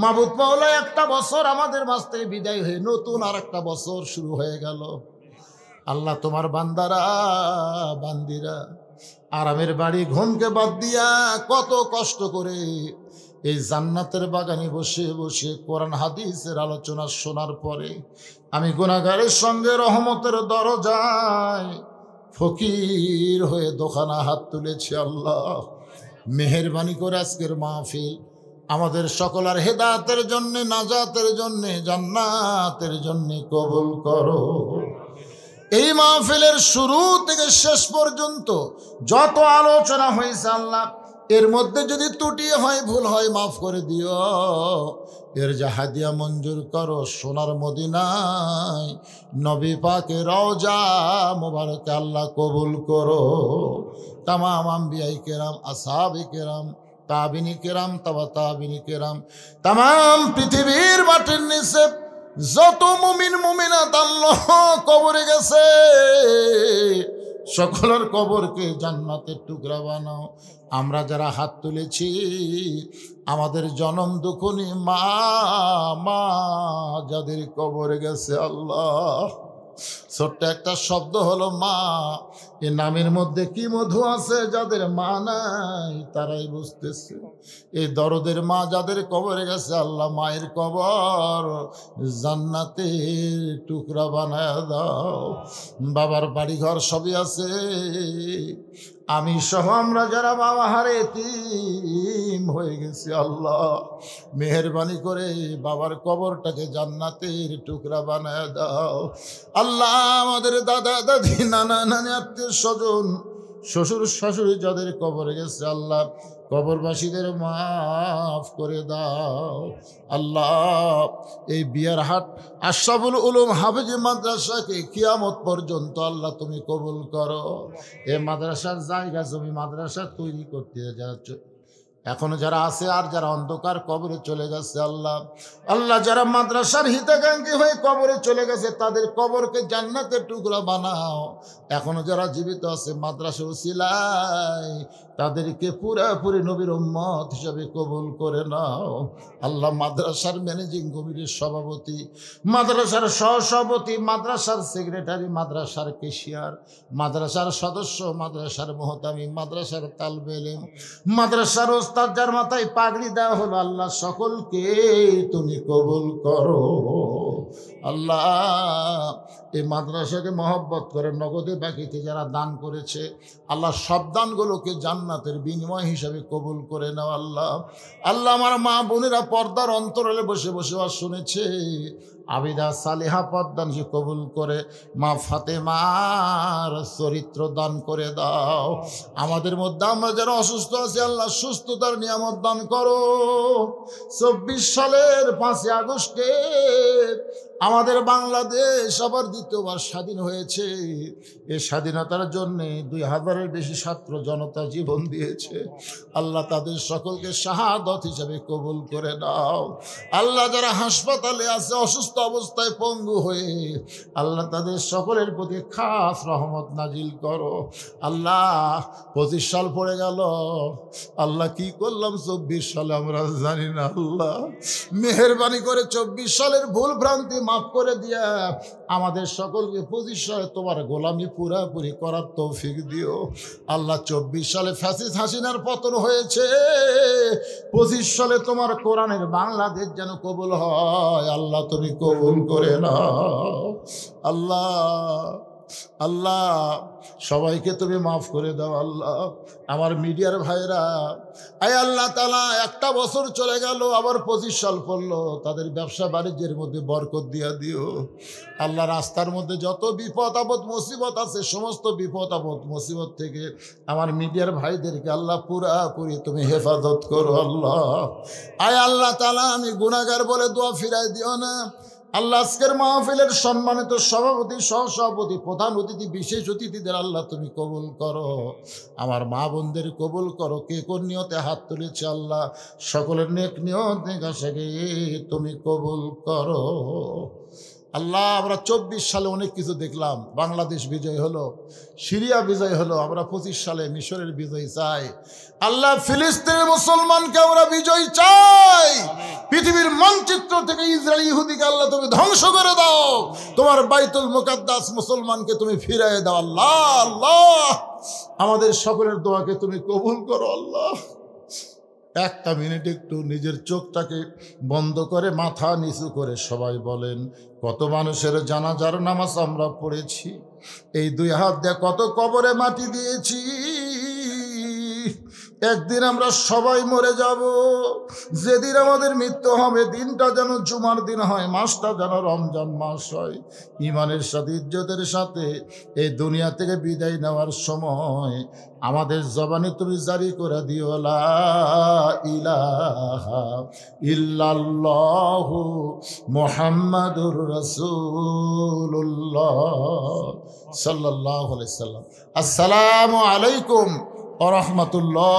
মাবুদ মাওলা একটা বছর আমাদের মাঝ থেকে বিদায় হয়ে নতুন আর একটা বছর শুরু হয়ে গেল। আল্লাহ তোমার বান্দারা বান্দিরা আরামের বাড়ি ঘুমকে বাদ দিয়া কত কষ্ট করে এই জান্নাতের বাগানে বসে বসে কোরআন হাদিসের আলোচনা শোনার পরে আমি গুনাহগারের সঙ্গে রহমতের দরজায় ফকির হয়ে দোকানা হাত তুলেছি। আল্লাহ মেহেরবানি করে আজকের মাহফিল আমাদের সকলের হেদায়েতের জন্যে, নাজাতের জন্যে, জান্নাতের জন্যে কবুল করো। এই মাহফিলের শুরু থেকে শেষ পর্যন্ত যত আলোচনা হয়েছে আল্লাহ, এর মধ্যে যদি ত্রুটি হয়, ভুল হয়, মাফ করে দিও। এর যা হাদিয়া মঞ্জুর করো সোনার মদিনায় নবী পাকের রওজা মোবারকে আল্লাহ কবুল করো। তামাম আম্বিয়াই কেরাম, আসহাবে কেরাম, তাবিনী কেরাম, তাবা তাবিনী কেরাম, তামাম পৃথিবীর মাটির নিচে যত মুমিন মুমিনাত আল্লাহ কবরে গেছে সকলের কবরকে জান্নাতের টুকরা বানাও। আমরা যারা হাত তুলেছি আমাদের জনম দুঃখনী মা মা যাদের কবরে গেছে আল্লাহ, ছোট্ট একটা শব্দ হলো মা, এ নামের মধ্যে কি মধু আছে, যাদের মা নাই তারাই বুঝতেছে। এই দরদের মা যাদের কবরে গেছে আল্লাহ, মায়ের কবর জান্নাতের টুকরা বানায় দাও। বাবার বাড়ি ঘর সবই আছে, আমি সহ আমরা যারা বাবা হারে এতিম হয়ে গেছি আল্লাহ মেহেরবানি করে বাবার কবরটাকে জান্নাতের টুকরা বানায় দাও। আল্লাহ আমাদের দাদা দাদি, নানা নানি, আত্মীয় স্বজন, শ্বশুর শাশুড়ি যাদের কবরে গেছে আল্লাহ কবরবাসীদের মাফ করে দাও। আল্লাহ এই বিয়ারহাট আশরাফুল উলুম হাফেজি মাদ্রাসাকে কিয়ামত পর্যন্ত আল্লাহ তুমি কবুল করো। এই মাদ্রাসার জায়গা জমি মাদ্রাসা তৈরি করতে যারা এখনো যারা আছে আর যারা অন্ধকার কবরে চলে গেছে আল্লাহ, আল্লাহ যারা মাদ্রাসার হিতাকাঙ্ক্ষী হয়ে কবরে চলে গেছে তাদের কবরকে জান্নাতের টুকরা বানাও। এখনো যারা জীবিত আছে মাদ্রাসার উসিলায় তাদেরকে পুরাপুরি নবীর উম্মত হিসাবে কবুল করে নাও। আল্লাহ মাদ্রাসার ম্যানেজিং কমিটির সভাপতি, মাদ্রাসার সহসভাপতি, মাদ্রাসার সেক্রেটারি, মাদ্রাসার কেশিয়ার, মাদ্রাসার সদস্য, মাদ্রাসার মোহতামি, মাদ্রাসার তালবে ইলম, মাদ্রাসার ওস্তাদ যার মাথায় পাগড়ি দেওয়া হলো আল্লাহ সকলকে তুমি কবুল করো। আল্লাহ এই মাদ্রাসাকে মহব্বত করে নগদে বাকিতে যারা দান করেছে আল্লাহ সব দানগুলোকে জান্নাতের বিনিময় হিসাবে কবুল করে নাও আল্লাহ। আল্লাহ আমার মা বোনেরা পর্দার অন্তরালে বসে বসে আর শুনেছে, আবিদা সালেহা পদ্দান যে কবুল করে, মা ফাতেমার চরিত্র দান করে দাও। আমাদের মধ্যে আমরা যারা অসুস্থ আছি আল্লাহ সুস্থতার নিয়ামত দান করো। 24 সালের 5 আগস্টে আমাদের বাংলাদেশ আবার দ্বিতীয়বার স্বাধীন হয়েছে। এই স্বাধীনতার জন্যে 2000-এর বেশি ছাত্র জনতা জীবন দিয়েছে। আল্লাহ তাদের সকলকে শাহাদত হিসাবে কবুল করে দাও। আল্লাহ যারা হাসপাতালে আছে অসুস্থ অবস্থায় পঙ্গু হয়ে, আল্লাহ তাদের সকলের প্রতি খাস রহমত নাজিল করো। আল্লাহ 25 সাল পড়ে গেল, আল্লাহ কি করলাম 24 সালে আমরা জানি না। আল্লাহ মেহেরবানি করে 24 সালের ভুল ভ্রান্তি মাফ করে দিয়া আমাদের সকলকে 25 সালে তোমার গোলামি পুরাপুরি করার তৌফিক দিও। আল্লাহ 24 সালে ফ্যাসিস্ট হাসিনার পতন হয়েছে, 25 সালে তোমার কোরআনের বাংলাদেশ যেন কবুল হয়। আল্লাহ তুমি কবুল করে নাও। আল্লাহ আল্লাহ সবাইকে তুমি মাফ করে দাও। আল্লাহ আমার মিডিয়ার ভাইরা, আয় আল্লাহ তাআলা একটা বছর চলে গেল, আবার 25 সাল পড়লো, তাদের ব্যবসা বাণিজ্যের মধ্যে বরকত দিয়া দিও। আল্লাহ রাস্তার মধ্যে যত বিপদ আপদ মুসিবত আছে সমস্ত বিপদ আপদ মুসিবত থেকে আমার মিডিয়ার ভাইদেরকে আল্লাহ পুরাপুরি তুমি হেফাজত করো। আল্লাহ আয় আল্লাহ তাআলা আমি গুনাহগার বলে দোয়া ফিরাই দিও না। আল্লাহ আজকের মাহফিলের সম্মানিত সভাপতি, সহসভাপতি, প্রধান অতিথি, বিশেষ অতিথিদের আল্লাহ তুমি কবুল করো। আমার মা বোনদের কবুল করো। কে কোন নিয়তে হাত তুলেছে আল্লাহ সকলের নেক নিয়ত নেকাশাকে তুমি কবুল করো। আল্লাহ আমরা 24 সালে অনেক কিছু দেখলাম। বাংলাদেশ বিজয় হলো, সিরিয়া বিজয় হলো, আমরা 25 সালে মিশরের বিজয় চাই। আল্লাহ ফিলিস্তিনের মুসলমানকে আমরা বিজয় চাই। পৃথিবীর মানচিত্র থেকে ইসরায়েল ইহুদিকে আল্লাহ তুমি ধ্বংস করে দাও। তোমার বাইতুল মুকাদ্দাস মুসলমানকে তুমি ফিরিয়ে দাও। আল্লাহ আল্লাহ আমাদের সকলের দোয়াকে তুমি কবুল করো। আল্লাহ একটা মিনিট একটু নিজের চোখটাকে বন্ধ করে মাথা নিচু করে সবাই বলেন, কত মানুষের জানাজার নামাজ আমরা পড়েছি, এই 2 হাত দিয়ে কত কবরে মাটি দিয়েছি। একদিন আমরা সবাই মরে যাব। যেদিন আমাদের মৃত্যু হবে দিনটা যেন জুমার দিন হয়, মাসটা যেন রমজান মাস হয়। ইমানের সাথে ইজ্জতের সাথে এই দুনিয়া থেকে বিদায় নেওয়ার সময় আমাদের জবানে তুমি জারি করে দিও, লা ইলাহা ইল্লাল্লাহু মুহাম্মাদুর রাসূলুল্লাহ সাল্লাল্লাহু আলাইহি সাল্লাম। আসসালামু আলাইকুম ওয়া রাহমাতুল্লাহ।